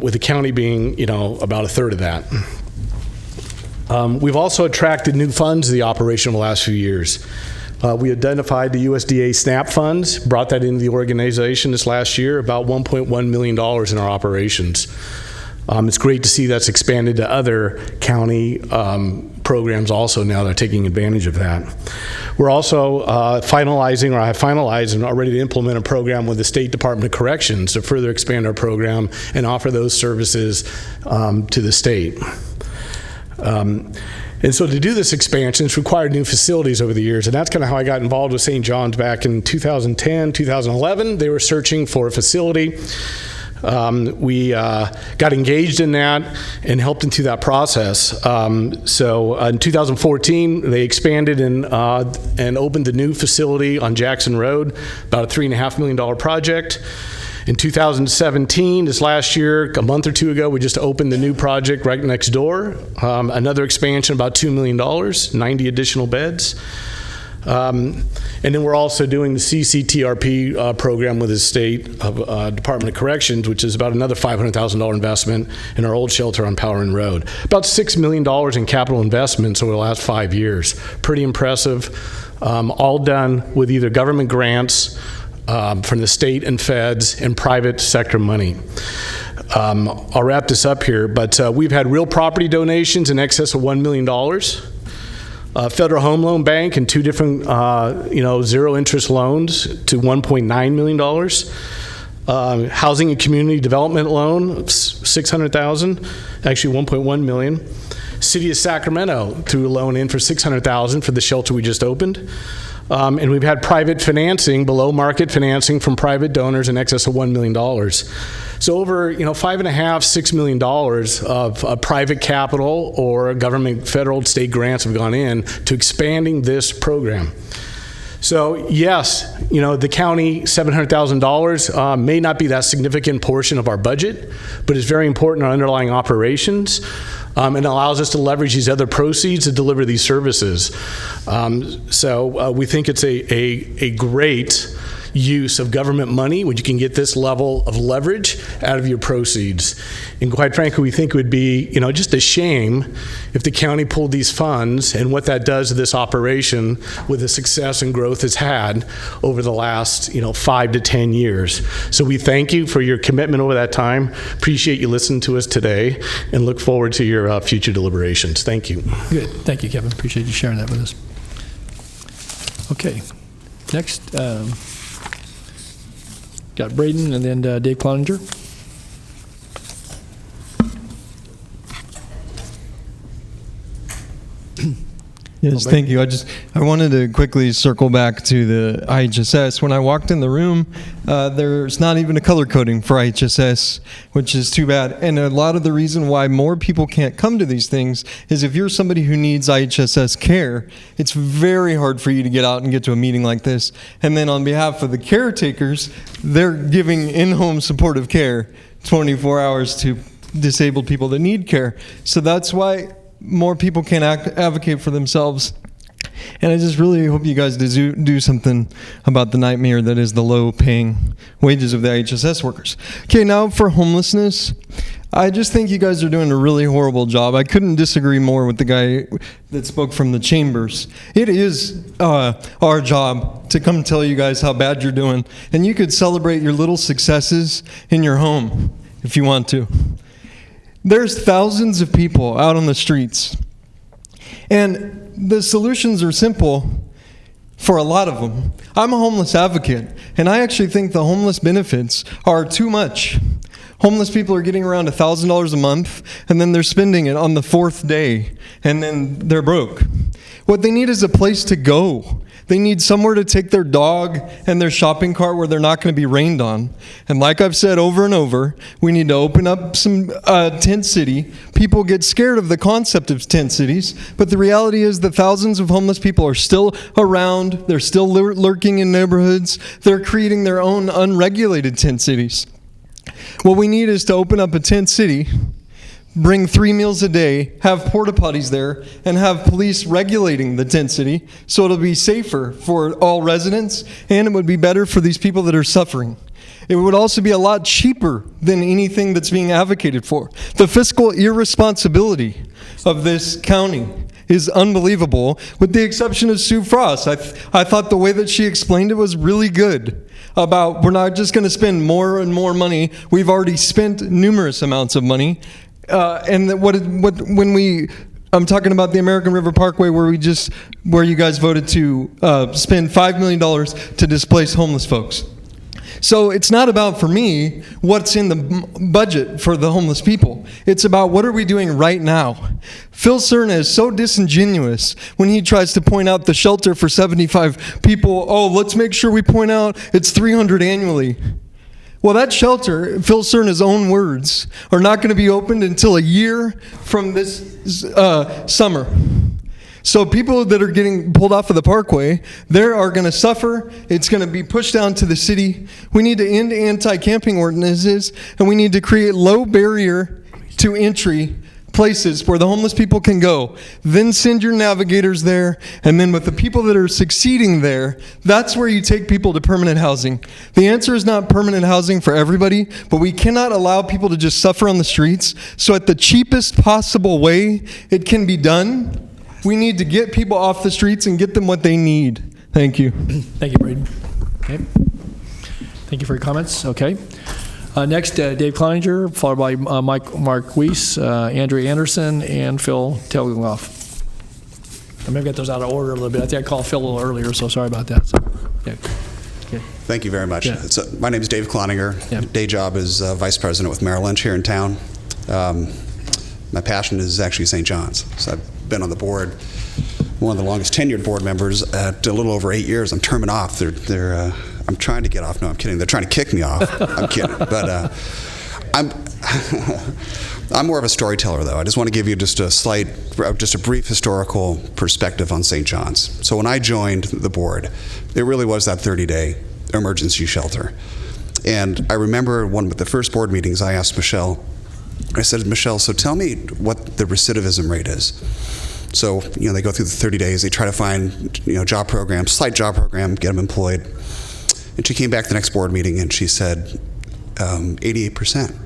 with the county being, about a third of that. We've also attracted new funds to the operation over the last few years. We identified the USDA SNAP funds, brought that into the organization this last year, about $1.1 million in our operations. It's great to see that's expanded to other county programs also now that are taking advantage of that. We're also finalizing, or have finalized and are ready to implement a program with the State Department of Corrections to further expand our program and offer those services to the state. And so to do this expansion, it's required new facilities over the years, and that's kind of how I got involved with St. John's back in 2010, 2011. They were searching for a facility. We got engaged in that and helped them through that process. So in 2014, they expanded and opened the new facility on Jackson Road, about a $3.5 million project. In 2017, this last year, a month or two ago, we just opened the new project right next door. Another expansion, about $2 million, 90 additional beds. And then we're also doing the CCTRP program with the state Department of Corrections, which is about another $500,000 investment in our old shelter on Power Inn Road. About $6 million in capital investments over the last 5 years. Pretty impressive. All done with either government grants from the state and feds and private sector money. I'll wrap this up here, but we've had real property donations in excess of $1 million. Federal Home Loan Bank and 2 different, zero interest loans to $1.9 million. Housing and Community Development Loan, $600,000, actually $1.1 million. City of Sacramento threw a loan in for $600,000 for the shelter we just opened. And we've had private financing, below market financing from private donors in excess of $1 million. So over, $5.5, $6 million of private capital or government, federal, state grants have gone in to expanding this program. So yes, the county, $700,000 may not be that significant portion of our budget, but it's very important in our underlying operations. And allows us to leverage these other proceeds to deliver these services. So we think it's a great use of government money when you can get this level of leverage out of your proceeds. And quite frankly, we think it would be, just a shame if the county pulled these funds and what that does to this operation with the success and growth it's had over the last, 5 to 10 years. So we thank you for your commitment over that time. Appreciate you listening to us today and look forward to your future deliberations. Thank you. Good. Thank you, Kevin. Appreciate you sharing that with us. Okay. Next, got Braden and then Dave Cloninger. Yes, thank you. I wanted to quickly circle back to the IHSS. When I walked in the room, there's not even a color coding for IHSS, which is too bad. And a lot of the reason why more people can't come to these things is if you're somebody who needs IHSS care, it's very hard for you to get out and get to a meeting like this. And then on behalf of the caretakers, they're giving in-home supportive care 24 hours to disabled people that need care. So that's why more people can advocate for themselves. And I just really hope you guys do something about the nightmare that is the low-paying wages of the IHSS workers. Okay, now for homelessness, I just think you guys are doing a really horrible job. I couldn't disagree more with the guy that spoke from the chambers. It is our job to come tell you guys how bad you're doing. And you could celebrate your little successes in your home if you want to. There's thousands of people out on the streets, and the solutions are simple for a lot of them. I'm a homeless advocate, and I actually think the homeless benefits are too much. Homeless people are getting around $1,000 a month, and then they're spending it on the 4th day, and then they're broke. What they need is a place to go. They need somewhere to take their dog and their shopping cart where they're not going to be rained on. And like I've said over and over, we need to open up some tent city. People get scared of the concept of tent cities, but the reality is that thousands of homeless people are still around. They're still lurking in neighborhoods. They're creating their own unregulated tent cities. What we need is to open up a tent city, bring 3 meals a day, have porta potties there, and have police regulating the tent city so it'll be safer for all residents, and it would be better for these people that are suffering. It would also be a lot cheaper than anything that's being advocated for. The fiscal irresponsibility of this county is unbelievable, with the exception of Sue Frost. I thought the way that she explained it was really good. About we're not just going to spend more and more money. We've already spent numerous amounts of money. And I'm talking about the American River Parkway where you guys voted to spend $5 million to displace homeless folks. So it's not about, for me, what's in the budget for the homeless people. It's about what are we doing right now. Phil Cerna is so disingenuous when he tries to point out the shelter for 75 people. Oh, let's make sure we point out it's 300 annually. Well, that shelter, Phil Cerna's own words, are not going to be opened until a year from this summer. So people that are getting pulled off of the parkway, they are going to suffer. It's going to be pushed down to the city. We need to end anti-camping ordinances, and we need to create low barrier to entry places where the homeless people can go. Then send your navigators there, and then with the people that are succeeding there, that's where you take people to permanent housing. The answer is not permanent housing for everybody, but we cannot allow people to just suffer on the streets. So at the cheapest possible way it can be done, we need to get people off the streets and get them what they need. Thank you. Thank you, Braden. Okay. Thank you for your comments. Okay. Next, Dave Kleininger, followed by Mark Weiss, Andrea Anderson, and Phil Telgoff. I may have got those out of order a little bit. I think I called Phil a little earlier, so sorry about that. So, yeah. Okay. Thank you very much. Yeah. My name is Dave Kleininger. Yeah. Day job is Vice President with Merrill Lynch here in town. My passion is actually St. John's. So I've been on the board, one of the longest tenured board members at a little over 8 years. I'm terming off. I'm trying to get off. No, I'm kidding. They're trying to kick me off. I'm kidding. But I'm more of a storyteller, though. I just want to give you just a brief historical perspective on St. John's. So when I joined the board, it really was that 30-day emergency shelter. And I remember one of the first board meetings, I asked Michelle, I said, Michelle, so tell me what the recidivism rate is. So, they go through the 30 days, they try to find, job programs, slight job program, get them employed. And she came back the next board meeting and she said 88%.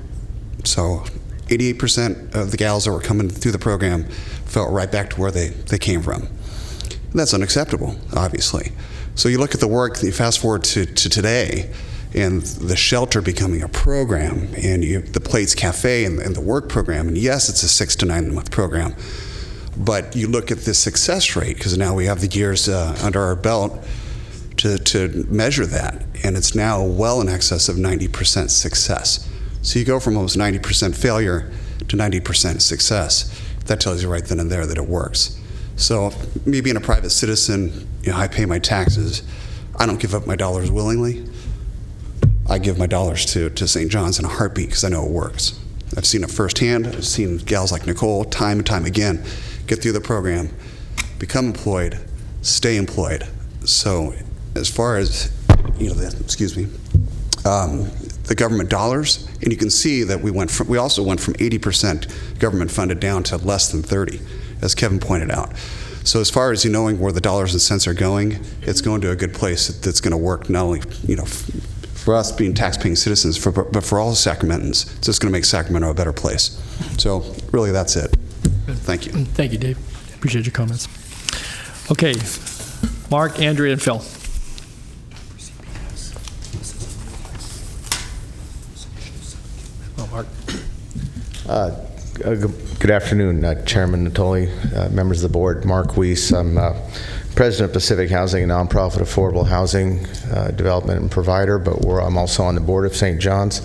So 88% of the gals that were coming through the program felt right back to where they came from. And that's unacceptable, obviously. So you look at the work, you fast forward to today, and the shelter becoming a program, and the Plates Cafe and the work program, and yes, it's a 6 to 9 month program, but you look at the success rate, because now we have the years under our belt to measure that, and it's now well in excess of 90% success. So you go from almost 90% failure to 90% success. That tells you right then and there that it works. So me being a private citizen, I pay my taxes. I don't give up my dollars willingly. I give my dollars to St. John's in a heartbeat because I know it works. I've seen it firsthand. I've seen gals like Nicole time and time again get through the program, become employed, stay employed. So as far as the government dollars, and you can see that we also went from 80% government funded down to less than 30, as Kevin pointed out. So as far as knowing where the dollars and cents are going, it's going to a good place that's going to work not only for us being tax-paying citizens, but for all Sacramentans. It's just going to make Sacramento a better place. So really, that's it. Thank you. Thank you, Dave. Appreciate your comments. Okay, Mark, Andrea, and Phil. Mark. Good afternoon, Chairman Natoli, members of the board. Mark Weiss. I'm President of Pacific Housing, a nonprofit affordable housing development and provider, but I'm also on the board of St. John's.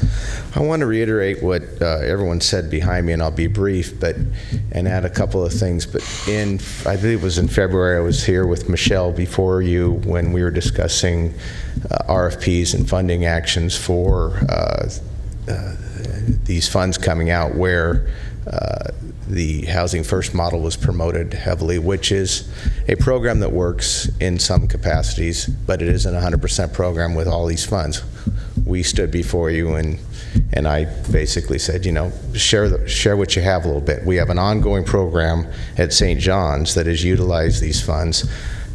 I want to reiterate what everyone said behind me, and I'll be brief, and add a couple of things. But I believe it was in February, I was here with Michelle before you when we were discussing RFPs and funding actions for these funds coming out, where the Housing First model was promoted heavily, which is a program that works in some capacities, but it isn't a 100% program with all these funds. We stood before you and I basically said, share what you have a little bit. We have an ongoing program at St. John's that has utilized these funds.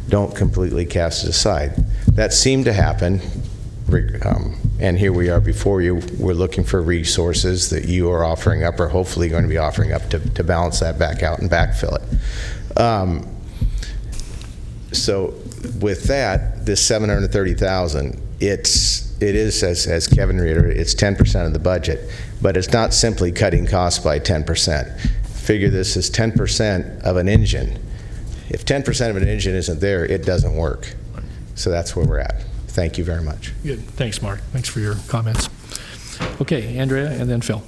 Don't completely cast it aside. That seemed to happen. And here we are before you. We're looking for resources that you are offering up, or hopefully going to be offering up, to balance that back out and backfill it. So with that, this $730,000, it is, as Kevin reiterated, it's 10% of the budget, but it's not simply cutting costs by 10%. Figure this as 10% of an engine. If 10% of an engine isn't there, it doesn't work. So that's where we're at. Thank you very much. Good. Thanks, Mark. Thanks for your comments. Okay, Andrea, and then Phil.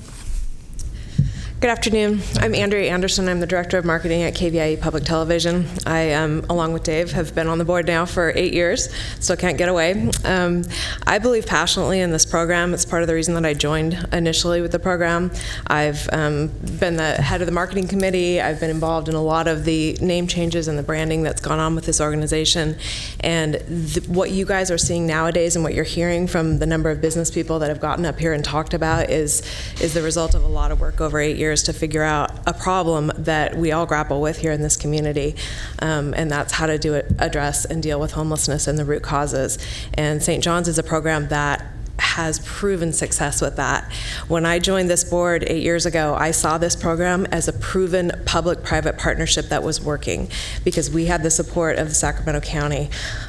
Good afternoon. I'm Andrea Anderson. I'm the Director of Marketing at KVIE Public Television. I, along with Dave, have been on the board now for 8 years, still can't get away. I believe passionately in this program. It's part of the reason that I joined initially with the program. I've been the head of the marketing committee. I've been involved in a lot of the name changes and the branding that's gone on with this organization. And what you guys are seeing nowadays and what you're hearing from the number of business people that have gotten up here and talked about is the result of a lot of work over 8 years years to figure out a problem that we all grapple with here in this community, and that's how to address and deal with homelessness and the root causes. And St. John's is a program that has proven success with that. When I joined this board 8 years ago, I saw this program as a proven public-private partnership that was working, because we had the support of the Sacramento County,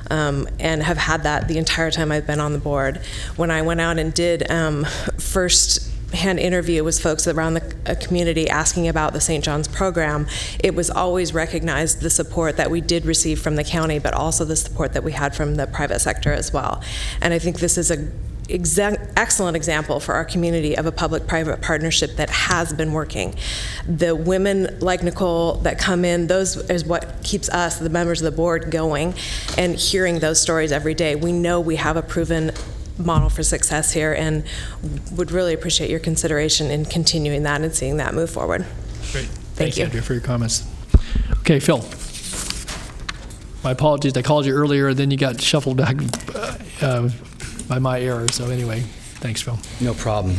and have had that the entire time I've been on the board. When I went out and did first-hand interview with folks around the community asking about the St. John's program, it was always recognized the support that we did receive from the county, but also the support that we had from the private sector as well. And I think this is a excellent example for our community of a public-private partnership that has been working. The women like Nicole that come in, those is what keeps us, the members of the board, going, and hearing those stories every day. We know we have a proven model for success here, and would really appreciate your consideration in continuing that and seeing that move forward. Great. Thank you. Andrea, for your comments. Okay, Phil. My apologies. I called you earlier, then you got shuffled back by my error. So anyway, thanks, Phil. No problem.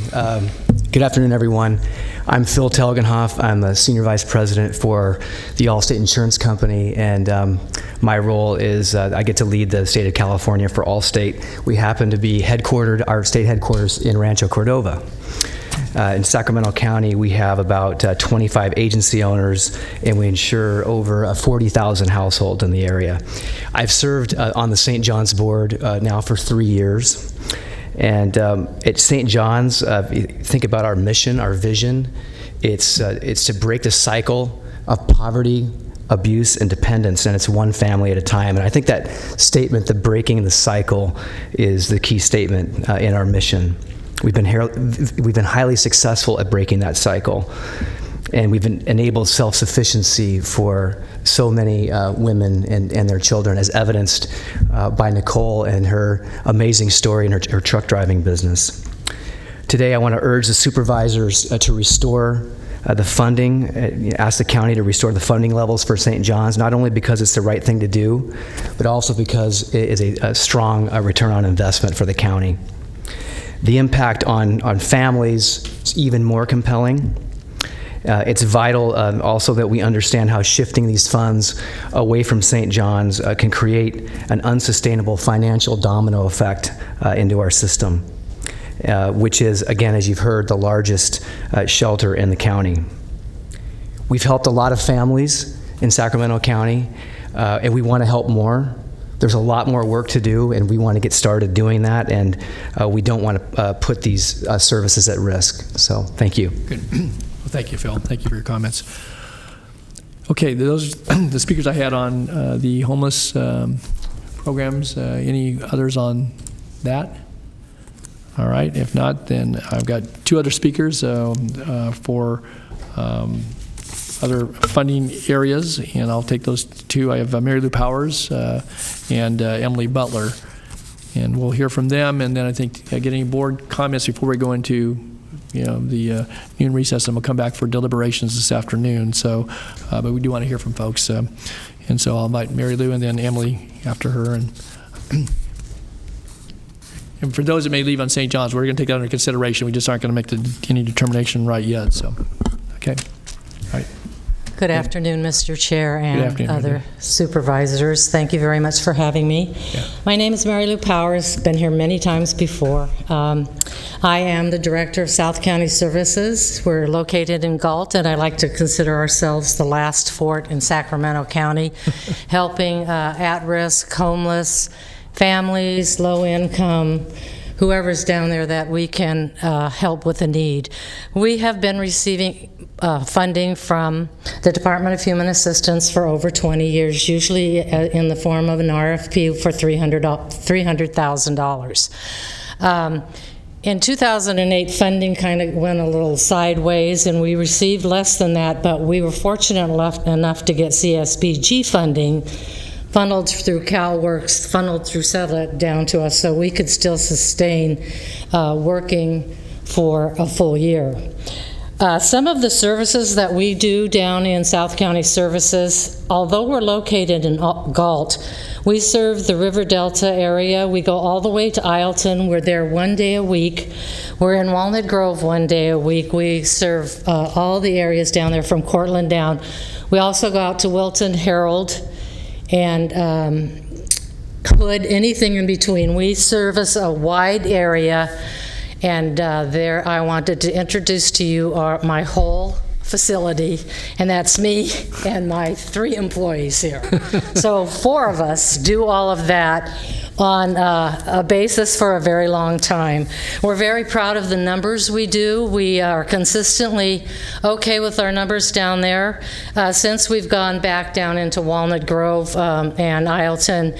Good afternoon, everyone. I'm Phil Telgenhoff. I'm the Senior Vice President for the Allstate Insurance Company, and my role is I get to lead the state of California for Allstate. We happen to be headquartered, our state headquarters, in Rancho Cordova. In Sacramento County, we have about 25 agency owners, and we insure over 40,000 households in the area. I've served on the St. John's board now for 3 years. And at St. John's, think about our mission, our vision. It's to break the cycle of poverty, abuse, and dependence, and it's one family at a time. And I think that statement, the breaking the cycle, is the key statement in our mission. We've been highly successful at breaking that cycle, and we've enabled self-sufficiency for so many women and their children, as evidenced by Nicole and her amazing story in her truck driving business. Today, I want to urge the supervisors to restore the funding, ask the county to restore the funding levels for St. John's, not only because it's the right thing to do, but also because it is a strong return on investment for the county. The impact on families is even more compelling. It's vital also that we understand how shifting these funds away from St. John's can create an unsustainable financial domino effect into our system, which is, again, as you've heard, the largest shelter in the county. We've helped a lot of families in Sacramento County, and we want to help more. There's a lot more work to do, and we want to get started doing that, and we don't want to put these services at risk. So thank you. Good. Well, thank you, Phil. Thank you for your comments. Okay, those the speakers I had on the homeless programs. Any others on that? All right. If not, then I've got two other speakers for other funding areas, and I'll take those two. I have Mary Lou Powers and Emily Butler, and we'll hear from them. And then I think get any board comments before we go into the noon recess, and we'll come back for deliberations this afternoon. So, but we do want to hear from folks, and so I'll invite Mary Lou and then Emily after her. And for those that may leave on St. John's, we're going to take that under consideration. We just aren't going to make any determination right yet. So, okay. All right. Good afternoon, Mr. Chair and other supervisors. Thank you very much for having me. Yeah. My name is Mary Lou Powers. Been here many times before. I am the Director of South County Services. We're located in Galt, and I like to consider ourselves the last fort in Sacramento County, helping at-risk, homeless families, low income, whoever's down there that we can help with a need. We have been receiving funding from the Department of Human Assistance for over 20 years, usually in the form of an RFP for $300,000. In 2008, funding kind of went a little sideways, and we received less than that, but we were fortunate enough to get CSBG funding funneled through CalWorks, funneled through Settle down to us, so we could still sustain working for a full year. Some of the services that we do down in South County Services, although we're located in Galt, we serve the River Delta area. We go all the way to Ileton. We're there 1 day a week. We're in Walnut Grove 1 day a week. We serve all the areas down there from Cortland down. We also go out to Wilton, Herald, and Hood, anything in between. We service a wide area. And there I wanted to introduce to you my whole facility, and that's me and my 3 employees here. So 4 of us do all of that on a basis for a very long time. We're very proud of the numbers we do. We are consistently okay with our numbers down there. Since we've gone back down into Walnut Grove and Ileton,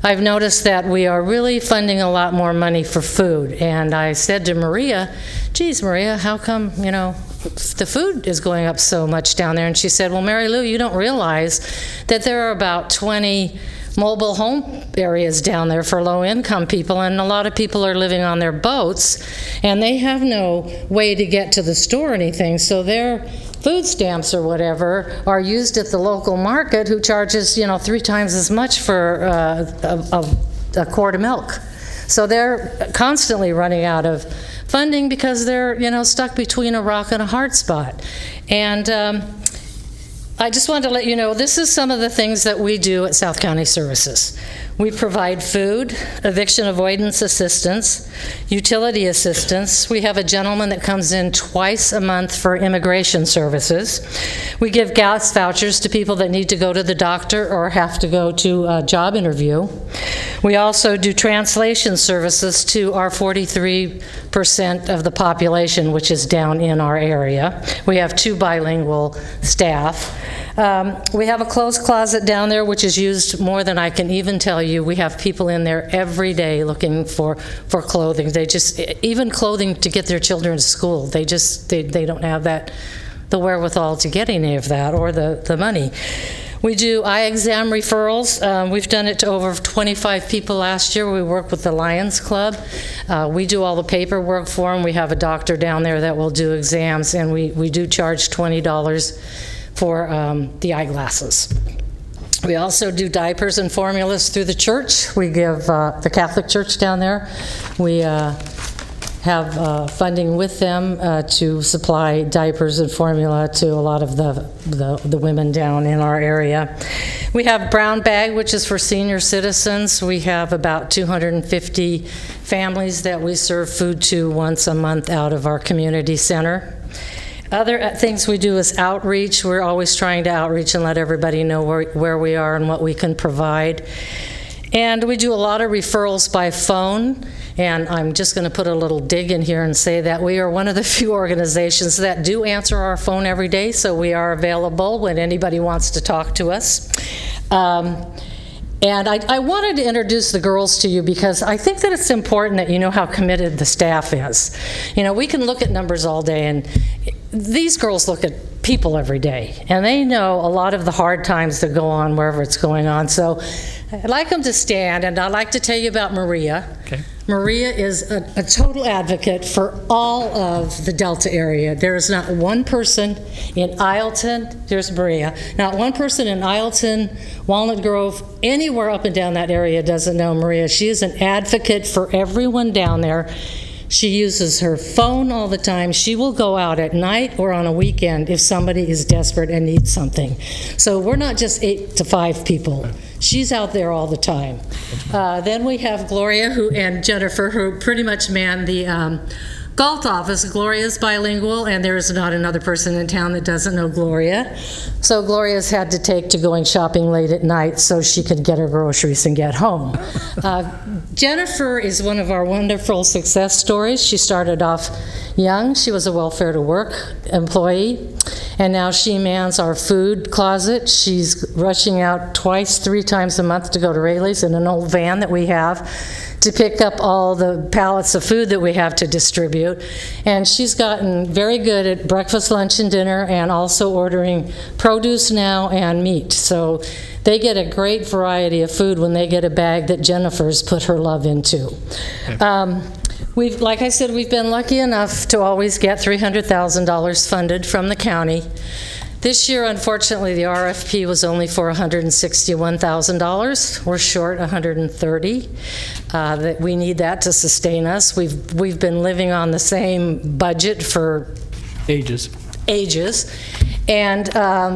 I've noticed that we are really funding a lot more money for food. And I said to Maria, geez, Maria, how come, the food is going up so much down there? And she said, well, Mary Lou, you don't realize that there are about 20 mobile home areas down there for low-income people, and a lot of people are living on their boats, and they have no way to get to the store or anything, so their food stamps or whatever are used at the local market, who charges 3 times as much for a quart of milk. So they're constantly running out of funding because they're stuck between a rock and a hard spot. And I just wanted to let you know, this is some of the things that we do at South County Services. We provide food, eviction avoidance assistance, utility assistance. We have a gentleman that comes in twice a month for immigration services. We give gas vouchers to people that need to go to the doctor or have to go to a job interview. We also do translation services to our 43% of the population, which is down in our area. We have 2 bilingual staff. We have a clothes closet down there, which is used more than I can even tell you. We have people in there every day looking for clothing. They just, even clothing to get their children to school, they don't have the wherewithal to get any of that or the money. We do eye exam referrals. We've done it to over 25 people last year. We work with the Lions Club. We do all the paperwork for them. We have a doctor down there that will do exams, and we do charge $20 for the eyeglasses. We also do diapers and formulas through the church. We give the Catholic Church down there. We have funding with them to supply diapers and formula to a lot of the women down in our area. We have Brown Bag, which is for senior citizens. We have about 250 families that we serve food to once a month out of our community center. Other things we do is outreach. We're always trying to outreach and let everybody know where we are and what we can provide. And we do a lot of referrals by phone. And I'm just going to put a little dig in here and say that we are one of the few organizations that do answer our phone every day, so we are available when anybody wants to talk to us. And I wanted to introduce the girls to you because I think that it's important that you know how committed the staff is. We can look at numbers all day, and these girls look at people every day, and they know a lot of the hard times that go on wherever it's going on. So I'd like them to stand, and I'd like to tell you about Maria. Okay. Maria is a total advocate for all of the Delta area. There is not one person in Ileton, there's Maria, not one person in Ileton, Walnut Grove, anywhere up and down that area doesn't know Maria. She is an advocate for everyone down there. She uses her phone all the time. She will go out at night or on a weekend if somebody is desperate and needs something. So we're not just 8 to 5 people. She's out there all the time. Then we have Gloria and Jennifer, who pretty much man the Galt office. Gloria's bilingual, and there is not another person in town that doesn't know Gloria. So Gloria's had to take to going shopping late at night so she could get her groceries and get home. Jennifer is one of our wonderful success stories. She started off young. She was a welfare to work employee, and now she mans our food closet. She's rushing out 2-3 times a month to go to Rayleigh's in an old van that we have to pick up all the pallets of food that we have to distribute. And she's gotten very good at breakfast, lunch, and dinner, and also ordering produce now and meat. So they get a great variety of food when they get a bag that Jennifer's put her love into. Like I said, we've been lucky enough to always get $300,000 funded from the county. This year, unfortunately, the RFP was only for $161,000. We're short $130,000. That we need that to sustain us. We've been living on the same budget for ages. And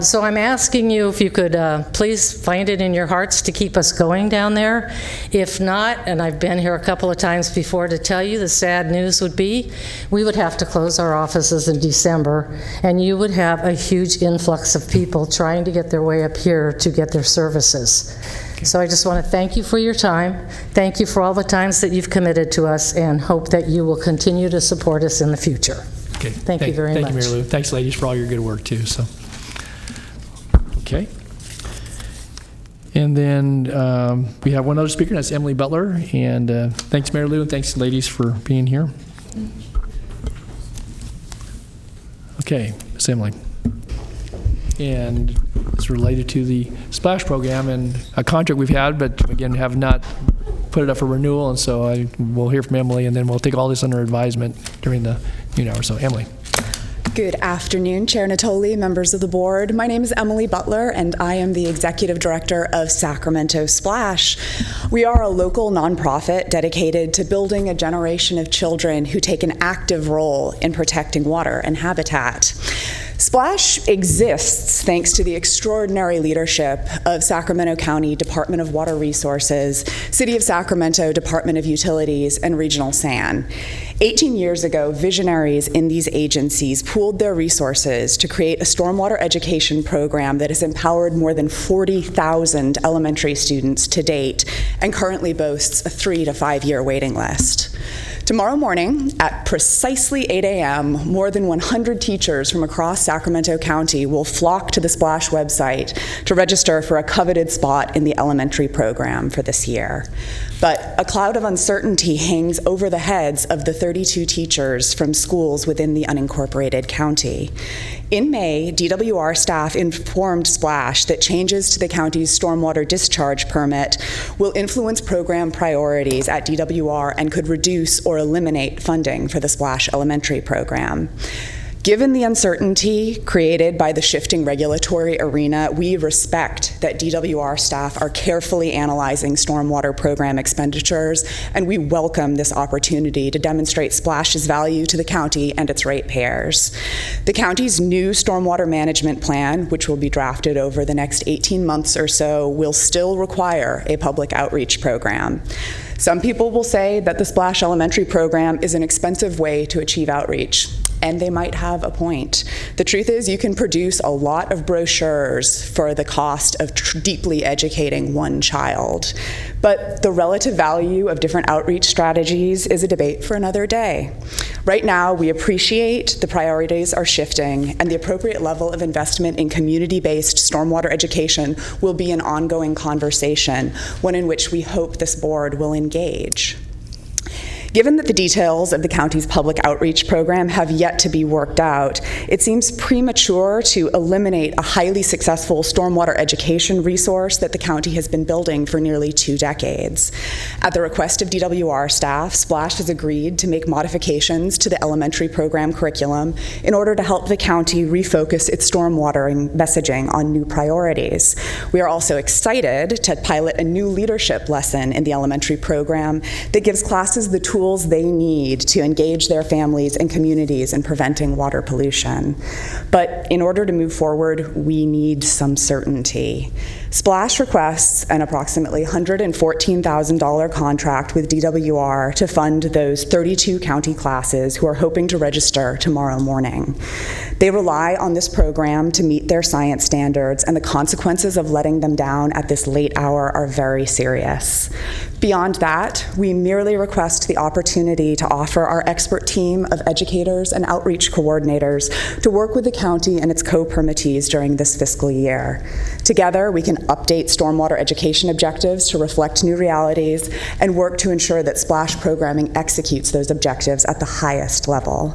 so I'm asking you if you could please find it in your hearts to keep us going down there. If not, and I've been here a couple of times before to tell you, the sad news would be we would have to close our offices in December, and you would have a huge influx of people trying to get their way up here to get their services. So I just want to thank you for your time. Thank you for all the times that you've committed to us, and hope that you will continue to support us in the future. Okay. Thank you very much. Thank you, Mary Lou. Thanks, ladies, for all your good work, too. So, okay. And then we have one other speaker, and that's Emily Butler. And thanks, Mary Lou, and thanks, ladies, for being here. Okay, Miss Emily. And it's related to the SPLASH program and a contract we've had, but again, have not put it up for renewal. And so we'll hear from Emily, and then we'll take all this under advisement during the hour. So, Emily. Good afternoon, Chair Natoli, members of the board. My name is Emily Butler, and I am the Executive Director of Sacramento SPLASH. We are a local nonprofit dedicated to building a generation of children who take an active role in protecting water and habitat. SPLASH exists thanks to the extraordinary leadership of Sacramento County Department of Water Resources, City of Sacramento Department of Utilities, and Regional SAN. 18 years ago, visionaries in these agencies pooled their resources to create a stormwater education program that has empowered more than 40,000 elementary students to date and currently boasts a 3 to 5 year waiting list. Tomorrow morning at precisely 8 a.m., more than 100 teachers from across Sacramento County will flock to the SPLASH website to register for a coveted spot in the elementary program for this year. But a cloud of uncertainty hangs over the heads of the 32 teachers from schools within the unincorporated county. In May, DWR staff informed SPLASH that changes to the county's stormwater discharge permit will influence program priorities at DWR and could reduce or eliminate funding for the SPLASH elementary program. Given the uncertainty created by the shifting regulatory arena, we respect that DWR staff are carefully analyzing stormwater program expenditures, and we welcome this opportunity to demonstrate SPLASH's value to the county and its ratepayers. The county's new stormwater management plan, which will be drafted over the next 18 months or so, will still require a public outreach program. Some people will say that the SPLASH elementary program is an expensive way to achieve outreach, and they might have a point. The truth is, you can produce a lot of brochures for the cost of deeply educating one child. But the relative value of different outreach strategies is a debate for another day. Right now, we appreciate the priorities are shifting, and the appropriate level of investment in community-based stormwater education will be an ongoing conversation, one in which we hope this board will engage. Given that the details of the county's public outreach program have yet to be worked out, it seems premature to eliminate a highly successful stormwater education resource that the county has been building for nearly 2 decades. At the request of DWR staff, SPLASH has agreed to make modifications to the elementary program curriculum in order to help the county refocus its stormwater messaging on new priorities. We are also excited to pilot a new leadership lesson in the elementary program that gives classes the tools they need to engage their families and communities in preventing water pollution. But in order to move forward, we need some certainty. SPLASH requests an approximately $114,000 contract with DWR to fund those 32 county classes who are hoping to register tomorrow morning. They rely on this program to meet their science standards, and the consequences of letting them down at this late hour are very serious. Beyond that, we merely request the opportunity to offer our expert team of educators and outreach coordinators to work with the county and its co-permittees during this fiscal year. Together, we can update stormwater education objectives to reflect new realities and work to ensure that SPLASH programming executes those objectives at the highest level.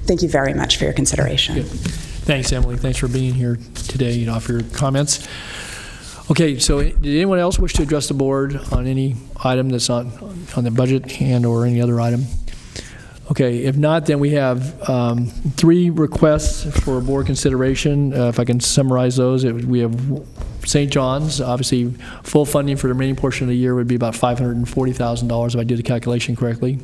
Thank you very much for your consideration. Good. Thanks, Emily. Thanks for being here today and offer your comments. Okay, so did anyone else wish to address the board on any item that's not on the budget and or any other item? Okay, if not, then we have 3 requests for board consideration. If I can summarize those, we have St. John's, obviously full funding for the remaining portion of the year would be about $540,000 if I did the calculation correctly.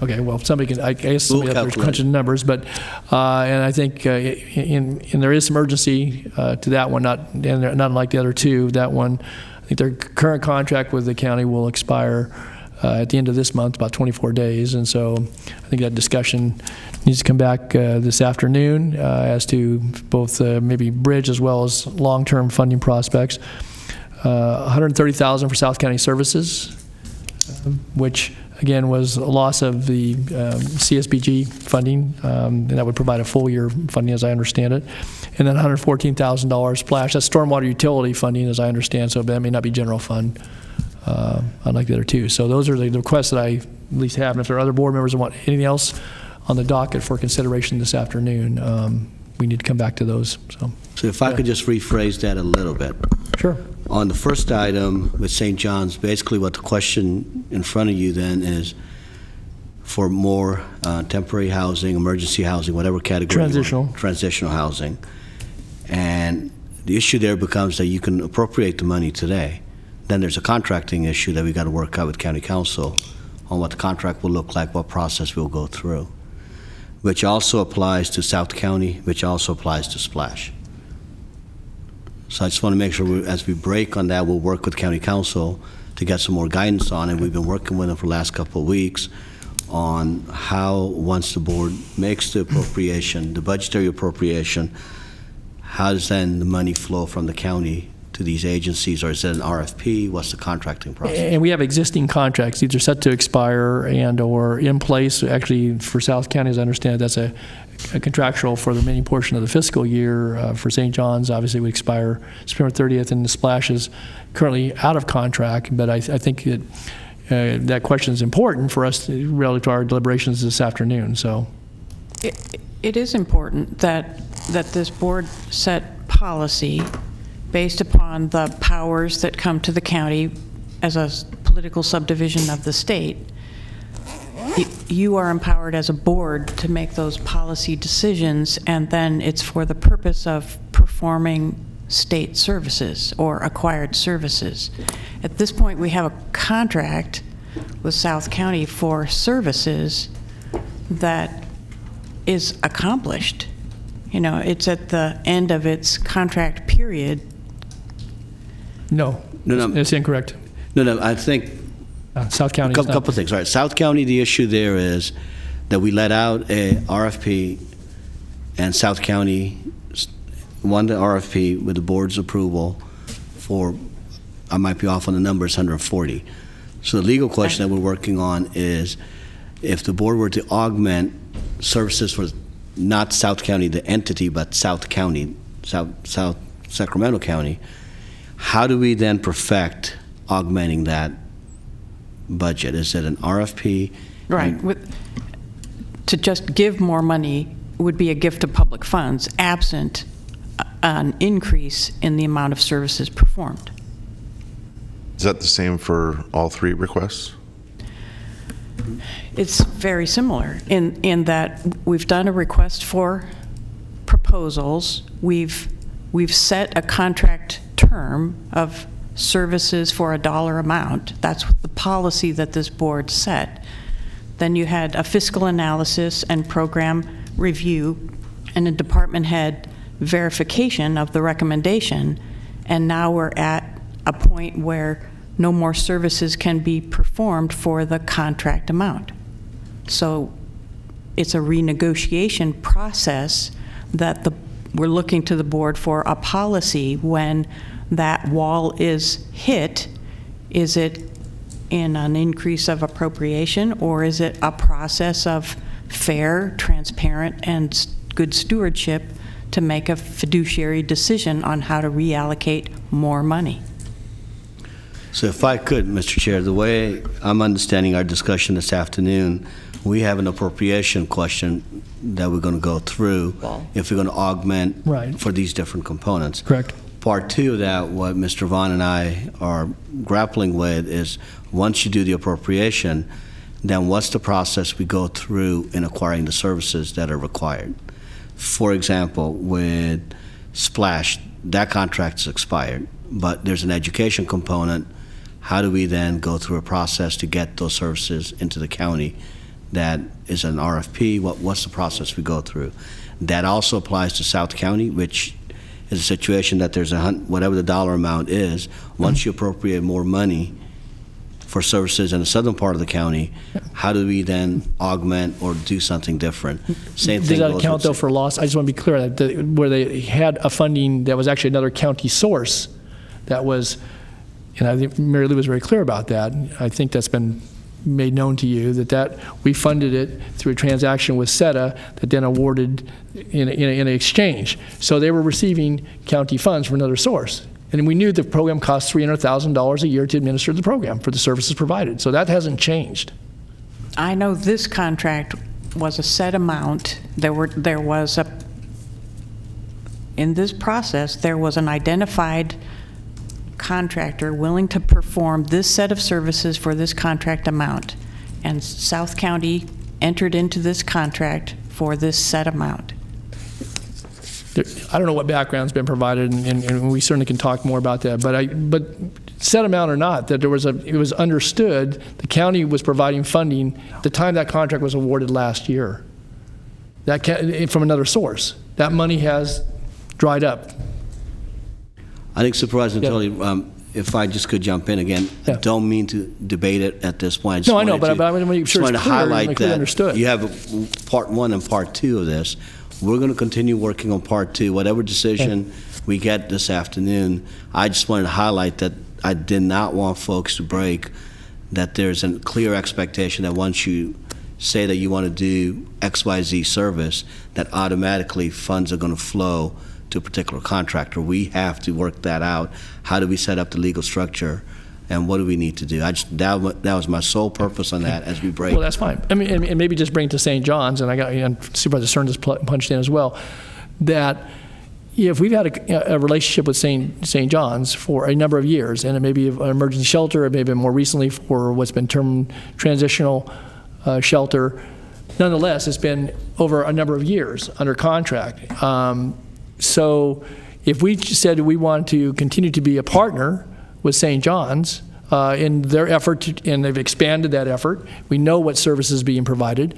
Okay, well, somebody can, I guess somebody out there's crunching the numbers, but, and I think, and there is some urgency to that one, not unlike the other 2. That one, I think their current contract with the county will expire at the end of this month, about 24 days, and so I think that discussion needs to come back this afternoon as to both maybe bridge as well as long-term funding prospects. $130,000 for South County Services, which again was a loss of the CSBG funding, and that would provide a full year funding as I understand it. And then $114,000 splash, that's stormwater utility funding as I understand, so that may not be general fund. Unlike the other 2. So those are the requests that I at least have. And if there are other board members that want anything else on the docket for consideration this afternoon, we need to come back to those. So if I could just rephrase that a little bit. Sure. On the first item with St. John's, basically what the question in front of you then is for more temporary housing, emergency housing, whatever category. Transitional housing. And the issue there becomes that you can appropriate the money today. Then there's a contracting issue that we got to work out with County Council on what the contract will look like, what process we'll go through, which also applies to South County, which also applies to Splash. So I just want to make sure as we break on that, we'll work with County Council to get some more guidance on it. We've been working with them for the last couple of weeks on how, once the board makes the appropriation, the budgetary appropriation, how does then the money flow from the county to these agencies, or is it an RFP? What's the contracting process? And we have existing contracts, either set to expire and or in place. Actually, for South County, as I understand it, that's a contractual for the remaining portion of the fiscal year. For St. John's, obviously, would expire September 30th, and the Splash is currently out of contract. But I think that that question is important for us relative to our deliberations this afternoon. So, it is important that this board set policy based upon the powers that come to the county as a political subdivision of the state. You are empowered as a board to make those policy decisions, and then it's for the purpose of performing state services or acquired services. At this point, we have a contract with South County for services that is accomplished. You know, it's at the end of its contract period. No, it's incorrect. No, I think South County. A couple of things. All right, South County, the issue there is that we let out a RFP, and South County won the RFP with the board's approval for, I might be off on the numbers, 140. So the legal question that we're working on is if the board were to augment services for not South County, the entity, but South County, South Sacramento County, how do we then perfect augmenting that budget? Is it an RFP? Right. To just give more money would be a gift of public funds, absent an increase in the amount of services performed. Is that the same for all 3 requests? It's very similar in that we've done a request for proposals. We've set a contract term of services for a dollar amount. That's the policy that this board set. Then you had a fiscal analysis and program review and a department head verification of the recommendation, and now we're at a point where no more services can be performed for the contract amount. So it's a renegotiation process that we're looking to the board for a policy when that wall is hit. Is it in an increase of appropriation, or is it a process of fair, transparent, and good stewardship to make a fiduciary decision on how to reallocate more money? So if I could, Mr. Chair, the way I'm understanding our discussion this afternoon, we have an appropriation question that we're going to go through if we're going to augment for these different components. Correct. Part 2 of that, what Mr. Vaughn and I are grappling with is once you do the appropriation, then what's the process we go through in acquiring the services that are required? For example, with Splash, that contract's expired, but there's an education component. How do we then go through a process to get those services into the county? That is an RFP. What's the process we go through? That also applies to South County, which is a situation that there's whatever the dollar amount is, once you appropriate more money for services in the southern part of the county, how do we then augment or do something different? Same thing. Does that account, though, for loss? I just want to be clear, that where they had a funding that was actually another county source that was, and I think Mary Lou was very clear about that. I think that's been made known to you, that we funded it through a transaction with SETA that then awarded in an exchange. So they were receiving county funds from another source. And we knew the program cost $300,000 a year to administer the program for the services provided. So that hasn't changed. I know this contract was a set amount. In this process, there was an identified contractor willing to perform this set of services for this contract amount. And South County entered into this contract for this set amount. I don't know what background's been provided, and we certainly can talk more about that. But set amount or not, that it was understood the county was providing funding at the time that contract was awarded last year. From another source. That money has dried up. I think Supervisor Natoli, if I just could jump in again, I don't mean to debate it at this point. No, I know, but I want to make sure it's clear, highlight that understood. You have part one and part two of this. We're going to continue working on part two. Whatever decision we get this afternoon, I just wanted to highlight that I did not want folks to break, that there's a clear expectation that once you say that you want to do XYZ service, that automatically funds are going to flow to a particular contractor. We have to work that out. How do we set up the legal structure, and what do we need to do? That was my sole purpose on that as we break. Well, that's fine. I mean, and maybe just bring it to St. John's, and Supervisor Stern just punched in as well, that if we've had a relationship with St. John's for a number of years, and it may be an emergency shelter, it may have been more recently for what's been termed transitional shelter, nonetheless, it's been over a number of years under contract. So if we said we want to continue to be a partner with St. John's in their effort, and they've expanded that effort, we know what services being provided,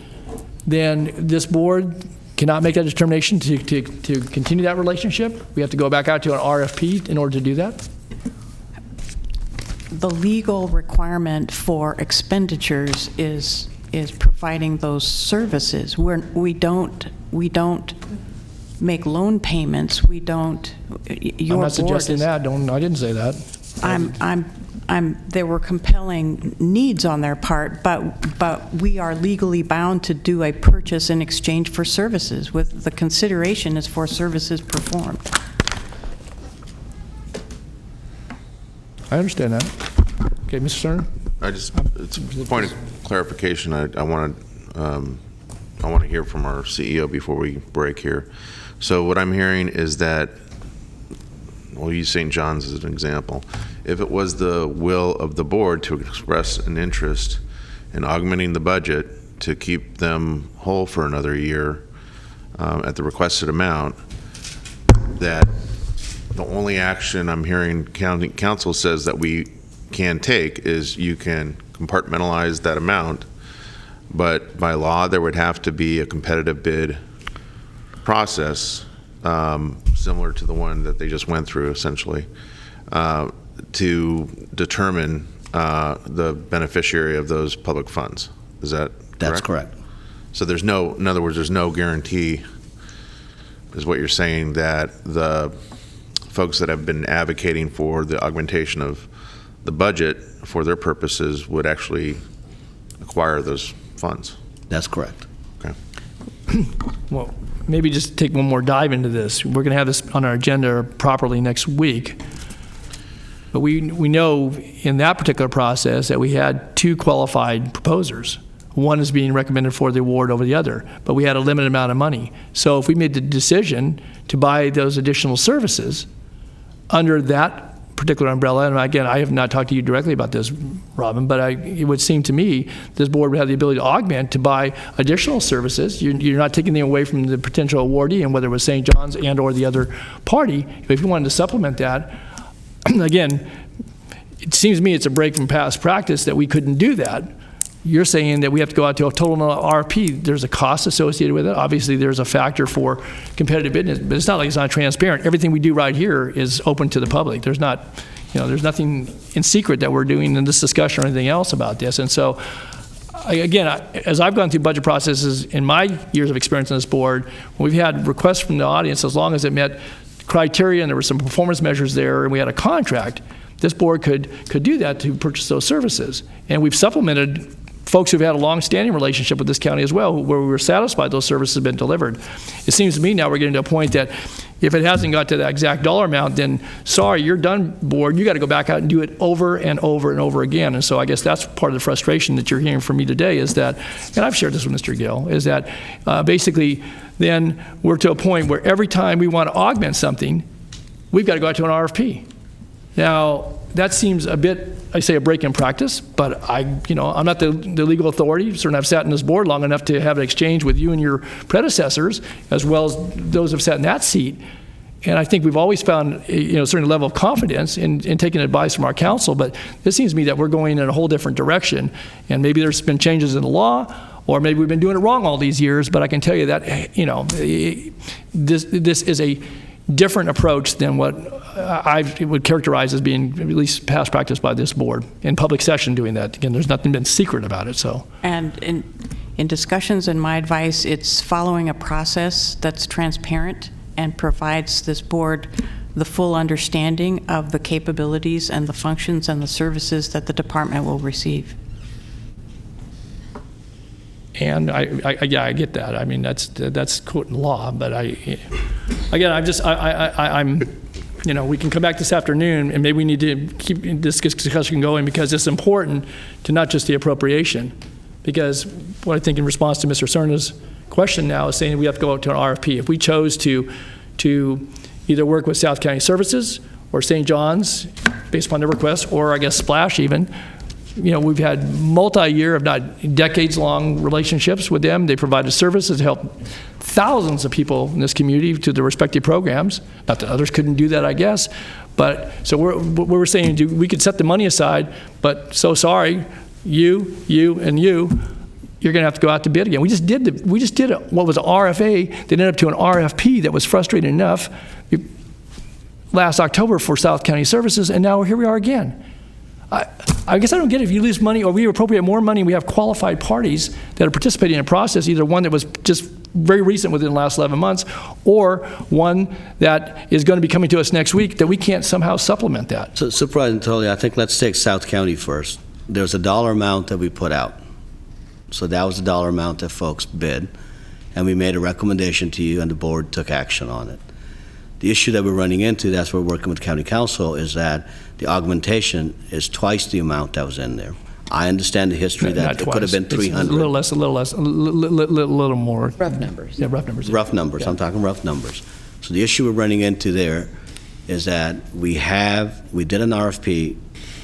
then this board cannot make that determination to continue that relationship. We have to go back out to an RFP in order to do that. The legal requirement for expenditures is providing those services. We don't make loan payments. We don't. I'm not suggesting that. I didn't say that. There were compelling needs on their part, but we are legally bound to do a purchase in exchange for services. With the consideration is for services performed. I understand that. Okay, Mr. Stern. It's a point of clarification. I want to hear from our CEO before we break here. So what I'm hearing is that, we'll use St. John's as an example. If it was the will of the board to express an interest in augmenting the budget to keep them whole for another year at the requested amount, that the only action I'm hearing council says that we can take is you can compartmentalize that amount, but by law there would have to be a competitive bid process similar to the one that they just went through, essentially, to determine the beneficiary of those public funds. Is that correct? That's correct. So there's no, in other words, there's no guarantee, is what you're saying, that the folks that have been advocating for the augmentation of the budget for their purposes would actually acquire those funds. That's correct. Okay. Well, maybe just take one more dive into this. We're going to have this on our agenda properly next week. But we know in that particular process that we had two qualified proposers. One is being recommended for the award over the other, but we had a limited amount of money. So if we made the decision to buy those additional services under that particular umbrella, and again, I have not talked to you directly about this, Robin, but it would seem to me this board would have the ability to augment, to buy additional services. You're not taking them away from the potential awardee, and whether it was St. John's and or the other party. If you wanted to supplement that, again, it seems to me it's a break from past practice that we couldn't do that. You're saying that we have to go out to a total RFP. There's a cost associated with it. Obviously, there's a factor for competitive business, but it's not like it's not transparent. Everything we do right here is open to the public. There's not, there's nothing in secret that we're doing in this discussion or anything else about this. And so, again, as I've gone through budget processes in my years of experience on this board, when we've had requests from the audience, as long as it met criteria and there were some performance measures there and we had a contract, this board could do that to purchase those services. And we've supplemented folks who've had a long-standing relationship with this county as well, where we were satisfied those services have been delivered. It seems to me now we're getting to a point that if it hasn't got to that exact dollar amount, then sorry, you're done, board. You got to go back out and do it over and over and over again. And so I guess that's part of the frustration that you're hearing from me today is that, and I've shared this with Mr. Gill, is that basically then we're to a point where every time we want to augment something, we've got to go out to an RFP. Now, that seems a bit, I say, a break in practice, but I'm not the legal authority. Certainly I've sat in this board long enough to have an exchange with you and your predecessors, as well as those who have sat in that seat. And I think we've always found a certain level of confidence in taking advice from our counsel, but it seems to me that we're going in a whole different direction. And maybe there's been changes in the law, or maybe we've been doing it wrong all these years, but I can tell you that, this is a different approach than what I would characterize as being at least past practice by this board in public session doing that. Again, there's nothing been secret about it. So. And in discussions, and my advice, it's following a process that's transparent and provides this board the full understanding of the capabilities and the functions and the services that the department will receive. And I get that. I mean, that's quoting law, but I'm we can come back this afternoon and maybe we need to keep this discussion going because it's important to not just the appropriation. Because what I think in response to Mr. Cerna's question now is saying we have to go out to an RFP. If we chose to either work with South County Services or St. John's based upon their request, or I guess Splash even, we've had multi-year, if not decades-long relationships with them. They provided services to help thousands of people in this community to their respective programs. Not that others couldn't do that, I guess. But so we're saying we could set the money aside, but so sorry, you, and you're going to have to go out to bid again. We just did what was an RFA that ended up to an RFP that was frustrating enough last October for South County Services, and now here we are again. I guess I don't get it. If you lose money or we appropriate more money, we have qualified parties that are participating in a process, either one that was just very recent within the last 11 months or one that is going to be coming to us next week, that we can't somehow supplement that. So, Supervisor Natoli, I think let's take South County first. There's a dollar amount that we put out. So that was the dollar amount that folks bid, and we made a recommendation to you, and the board took action on it. The issue that we're running into, that's where we're working with county council, is that the augmentation is twice the amount that was in there. I understand the history that it could have been 300. It's a little less, a little more. Rough numbers. Yeah, rough numbers. Rough numbers. Yeah. I'm talking rough numbers. So the issue we're running into there is that we did an RFP,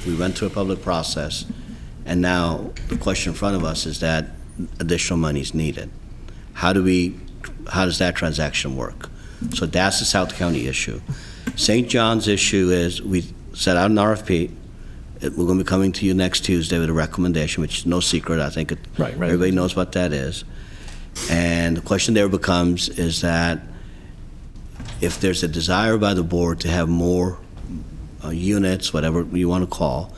we went through a public process, and now the question in front of us is that additional money is needed. How does that transaction work? So that's the South County issue. St. John's issue is we set out an RFP. We're going to be coming to you next Tuesday with a recommendation, which is no secret. I think right. Everybody knows what that is. And the question there becomes is that if there's a desire by the board to have more units, whatever you want to call,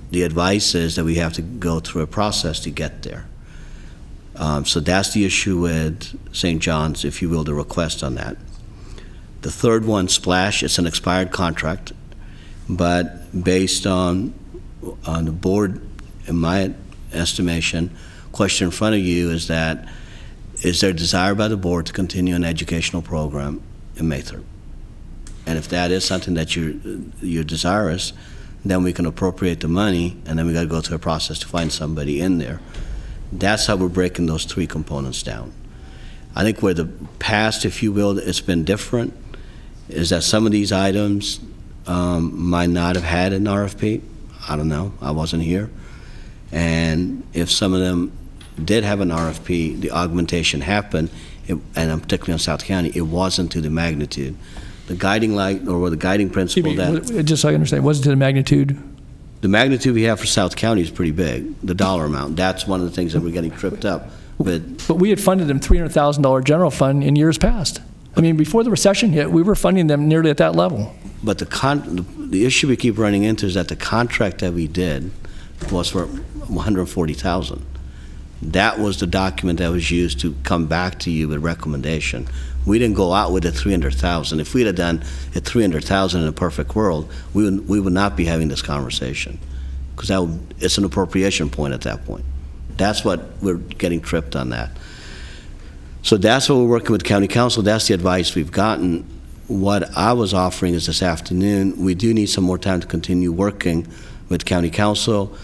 the advice is that we have to go through a process to get there. So that's the issue with St. John's, if you will, the request on that. The third one, Splash, it's an expired contract, but based on the board, in my estimation, question in front of you is that, is there a desire by the board to continue an educational program in Mather? And if that is something that you're desirous, then we can appropriate the money, and then we got to go through a process to find somebody in there. That's how we're breaking those three components down. I think where the past, if you will, it's been different, is that some of these items might not have had an RFP. I don't know. I wasn't here. And if some of them did have an RFP, the augmentation happened, and particularly on South County, it wasn't to the magnitude. The guiding light or the guiding principle that... Just so I understand, it wasn't to the magnitude? The magnitude we have for South County is pretty big, the dollar amount. That's one of the things that we're getting tripped up with. But we had funded them $300,000 general fund in years past. I mean, before the recession hit, we were funding them nearly at that level. But the issue we keep running into is that the contract that we did was for $140,000. That was the document that was used to come back to you with recommendation. We didn't go out with the $300,000. If we'd have done at $300,000 in a perfect world, we would not be having this conversation, because it's an appropriation point at that point. That's what we're getting tripped on that. So that's what we're working with County Council. That's the advice we've gotten. What I was offering is this afternoon, we do need some more time to continue working with County Council.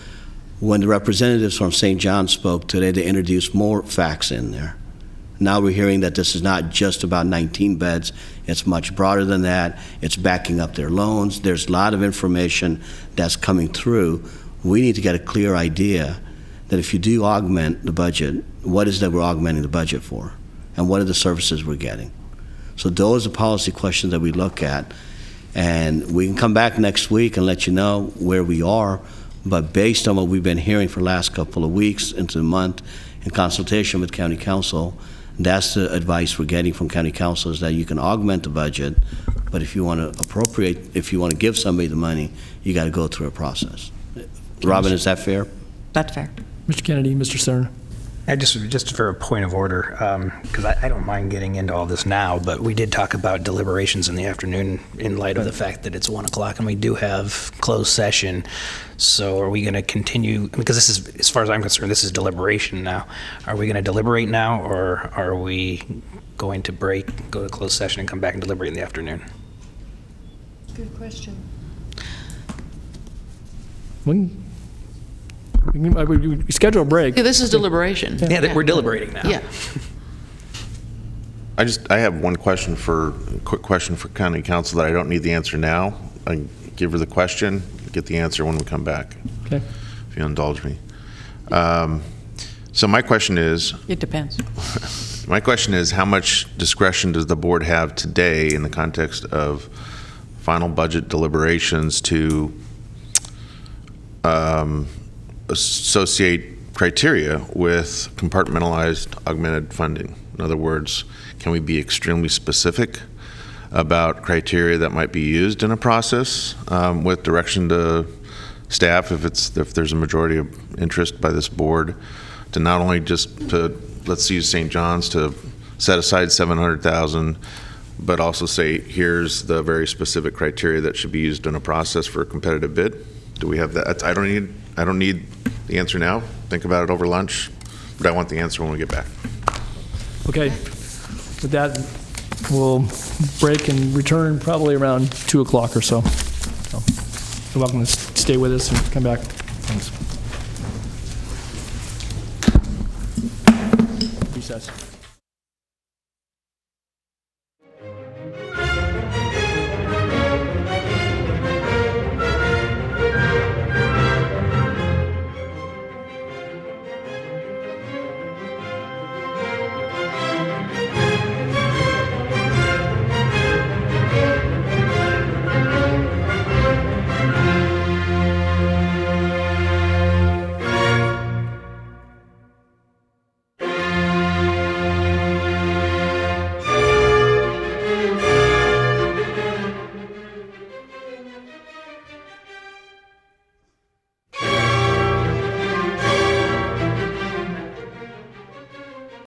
When the representatives from St. John spoke today, they introduced more facts in there. Now we're hearing that this is not just about 19 beds. It's much broader than that. It's backing up their loans. There's a lot of information that's coming through. We need to get a clear idea that if you do augment the budget, what is that we're augmenting the budget for? And what are the services we're getting? So those are policy questions that we look at. And we can come back next week and let you know where we are. But based on what we've been hearing for the last couple of weeks into the month in consultation with County Council, that's the advice we're getting from County Council, is that you can augment the budget, but if you want to appropriate, if you want to give somebody the money, you got to go through a process. Robin, is that fair? That's fair. Mr. Kennedy, Mr. Stern. Just for a point of order, because I don't mind getting into all this now, but we did talk about deliberations in the afternoon in light of the fact that it's 1 o'clock and we do have closed session. So are we going to continue, because this is, as far as I'm concerned, this is deliberation now. Are we going to deliberate now, or are we going to break, go to closed session and come back and deliberate in the afternoon? Good question. We schedule a break. Yeah, this is deliberation. Yeah, we're deliberating now. Yeah. I have one quick question for County Council that I don't need the answer now. I give her the question, get the answer when we come back. Okay. If you indulge me. So my question is... It depends. My question is, how much discretion does the board have today in the context of final budget deliberations to associate criteria with compartmentalized augmented funding? In other words, can we be extremely specific about criteria that might be used in a process with direction to staff, if there's a majority of interest by this board, to not only just to, let's use St. John's, to set aside $700,000, but also say, here's the very specific criteria that should be used in a process for a competitive bid? Do we have that? I don't need the answer now. Think about it over lunch, but I want the answer when we get back. Okay. With that, we'll break and return probably around 2 o'clock or so. You're welcome to stay with us and come back. Thanks. Recess.